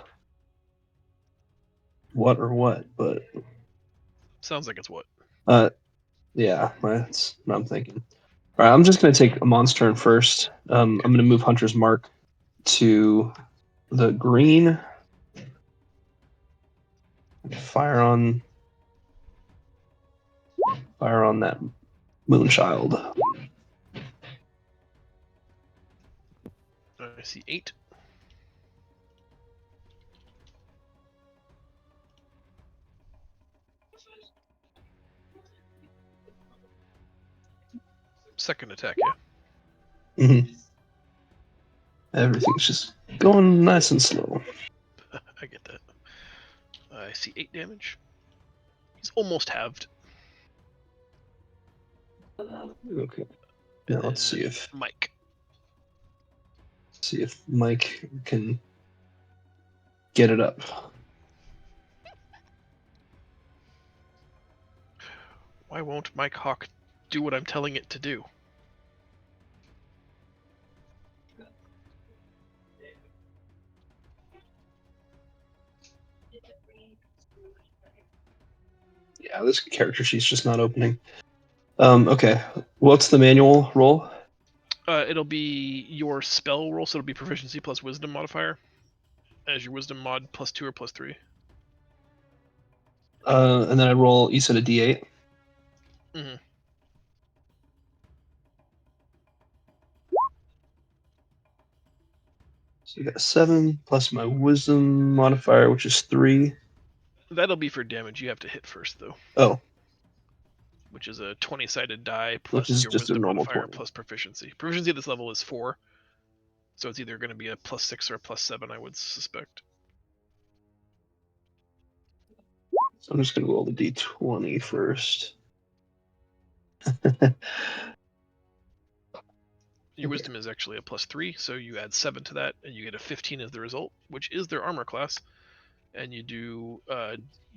B: what or what, but
E: Sounds like it's what?
B: Yeah, that's what I'm thinking. All right, I'm just going to take a monster turn first. I'm going to move Hunter's Mark to the green. Fire on that Moonchild.
E: I see 8. Second attack, yeah.
B: Mm-hmm. Everything's just going nice and slow.
E: I get that. I see 8 damage. He's almost halved.
B: Okay. Now let's see if
E: Mike.
B: Mike can get it up.
E: Why won't Mike Hawk do what I'm telling it to do?
B: Yeah, this character sheet's just not opening. Okay. What's the manual roll?
E: It'll be your spell roll, so it'll be proficiency plus wisdom modifier. As your wisdom mod +2 or +3.
B: And then I roll, you said a D8?
E: Mm-hmm.
B: So you got a 7 plus my wisdom modifier, which is 3.
E: That'll be for damage. You have to hit first, though.
B: Oh.
E: Which is a 20-sided die
B: Which
E: plus
B: is
E: your
B: just a
E: wisdom
B: normal
E: modifier
B: 20.
E: plus proficiency. Proficiency at this level is 4. So it's either going to be a +6 or a +7, I would suspect.
B: So I'm just going to roll the D20 first.
E: Your wisdom is actually a +3, so you add 7 to that, and you get a 15 as the result, which is their armor class. And you do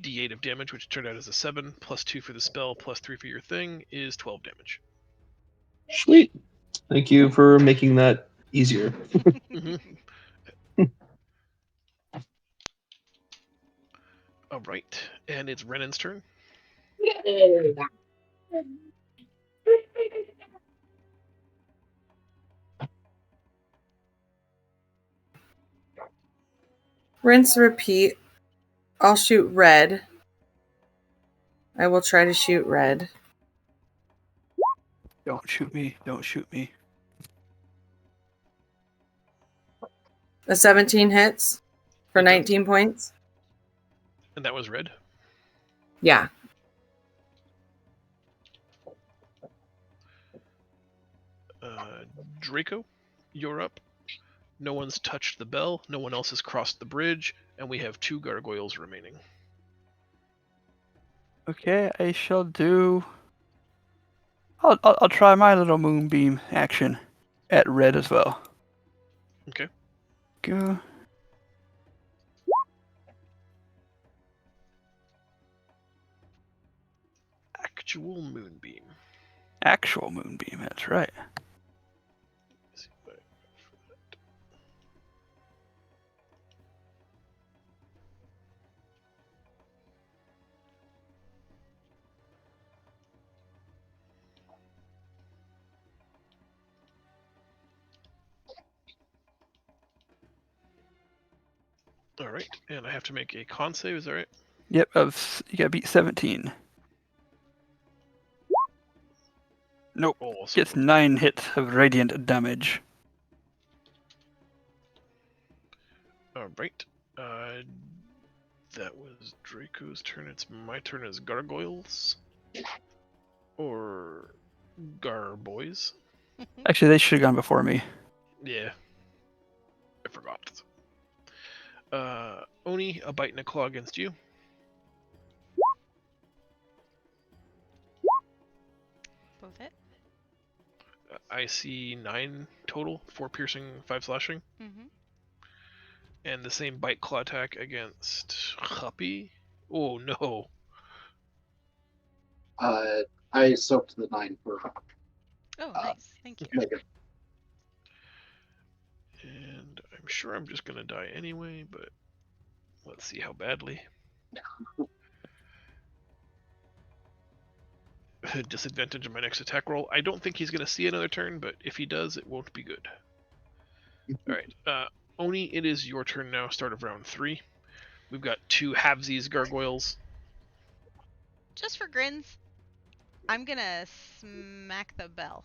E: D8 of damage, which turned out as a 7, +2 for the spell, +3 for your thing, is 12 damage.
B: Sweet. Thank you for making that easier.
E: Mm-hmm. All right, and it's Renan's turn.
C: Rinse, repeat. I'll shoot red. I will try to shoot red.
F: Don't shoot me. Don't shoot me.
C: A 17 hits for 19 points.
E: And that was red?
C: Yeah.
E: Draco, you're up. No one's touched the bell, no one else has crossed the bridge, and we have 2 gargoyles remaining.
F: Okay, I shall do. I'll try my little moonbeam action at red as well.
E: Okay.
F: Go.
E: Actual moonbeam.
F: Actual moonbeam. That's right.
E: All right, and I have to make a con save. Is that right?
F: Yep. You gotta beat 17. Nope.
E: Awesome.
F: Gets 9 hits of radiant damage.
E: All right. That was Draco's turn. It's my turn as gargoyles. Or garboys.
F: Actually, they should have gone before me.
E: Yeah. I forgot. Oni, a bite and a claw against you.
A: Both hit.
E: I see 9 total, 4 piercing, 5 slashing.
A: Mm-hmm.
E: And the same bite claw attack against Happy. Oh no.
D: I soaked the 9 for
A: Oh, nice. Thank you.
D: Megan.
E: And I'm sure I'm just gonna die anyway, but let's see how badly. could disadvantage my next attack roll. I don't think he's going to see another turn, but if he does, it won't be good. All right, Oni, it is your turn now. Start of round 3. We've got 2 halvesies gargoyles.
A: Just for grins, I'm gonna smack the bell.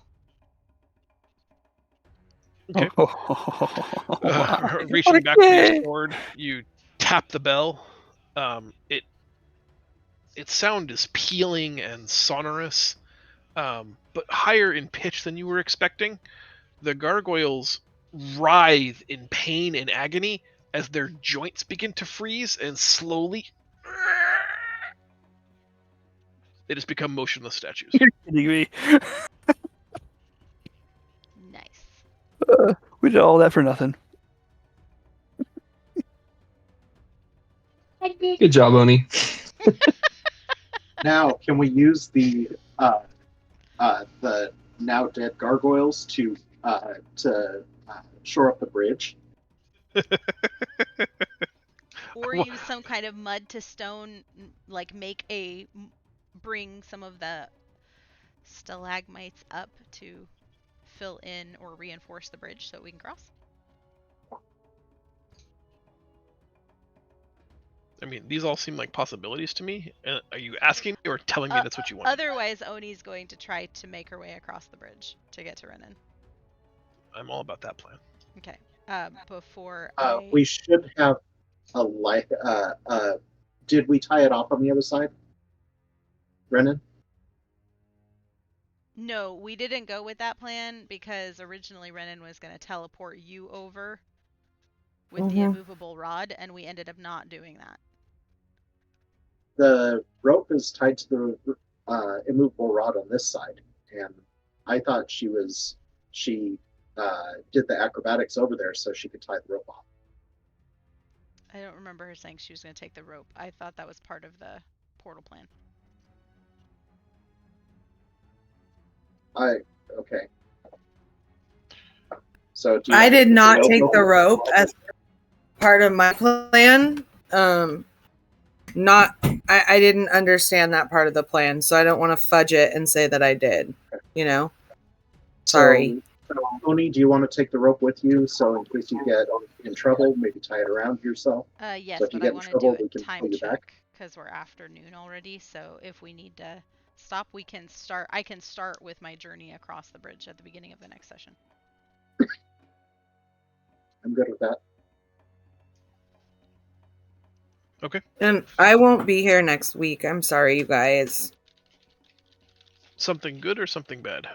E: Okay.
F: Wow.
E: Reaching back with
F: Okay.
E: your sword, you tap the bell. Its sound is pealing and sonorous, but higher in pitch than you were expecting. The gargoyles writhe in pain and agony as their joints begin to freeze and slowly they just become motionless statues.
F: You're kidding me.
A: Nice.
F: We did all that for nothing.
B: Good job, Oni.
D: Now, can we use the now dead gargoyles to shore up the bridge?
A: Or use some kind of mud to stone, like bring some of the stalagmites up to fill in or reinforce the bridge so we can cross.
E: I mean, these all seem like possibilities to me. Are you asking me or telling me that's what you want?
A: Otherwise, Oni's going to try to make her way across the bridge to get to Renan.
E: I'm all about that plan.
A: Okay. Before
D: we should have a light. Did we tie it off on the other side, Renan?
A: No, we didn't go with that plan because originally Renan was going to teleport you over with the immovable rod, and we ended up not doing that.
D: The rope is tied to the immovable rod on this side, and I thought she did the acrobatics over there so she could tie the rope off.
A: I don't remember her saying she was going to take the rope. I thought that was part of the portal plan.
D: Okay. So
C: I did not take the rope as part of my plan. I didn't understand that part of the plan, so I don't want to fudge it and say that I did. You know? Sorry.
D: So, Oni, do you want to take the rope with you so in case you get in trouble, maybe tie it around yourself?
A: Yes,
D: So if you
A: but I
D: get in
A: want to
D: trouble,
A: do
D: we
A: a
D: can
A: time
D: pull you back.
A: check because we're afternoon already. So if we need to stop, we can start. I can start with my journey across the bridge at the beginning of the next session.
D: I'm good with that.
E: Okay.
C: And I won't be here next week. I'm sorry, you guys.
E: Something good or something bad?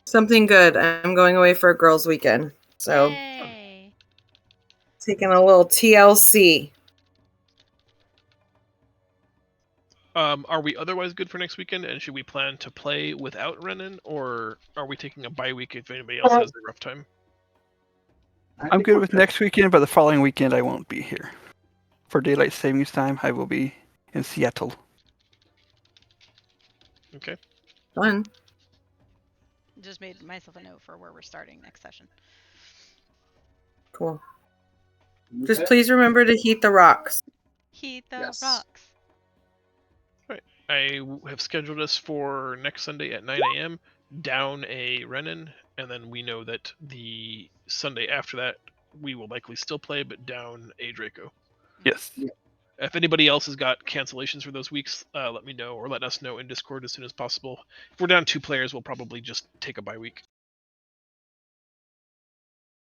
C: Something good. I'm going away for a girls' weekend. So
A: Yay.
C: taking a little TLC.
E: Are we otherwise good for next weekend? And should we plan to play without Renan, or are we taking a bye week if anybody else has a rough time?
F: I'm good with next weekend, but the following weekend I won't be here. For daylight savings time, I will be in Seattle.
E: Okay.
C: Fun.
A: Just made myself a note for where we're starting next session.
C: Cool. Just please remember to heat the rocks.
A: Heat the
D: Yes.
A: rocks.
E: I have scheduled us for next Sunday at 9 a.m. down a Renan, and then we know that the Sunday after that we will likely still play, but down a Draco.
F: Yes.
E: If anybody else has got cancellations for those weeks, let me know or let us know in Discord as soon as possible. If we're down 2 players, we'll probably just take a bye week.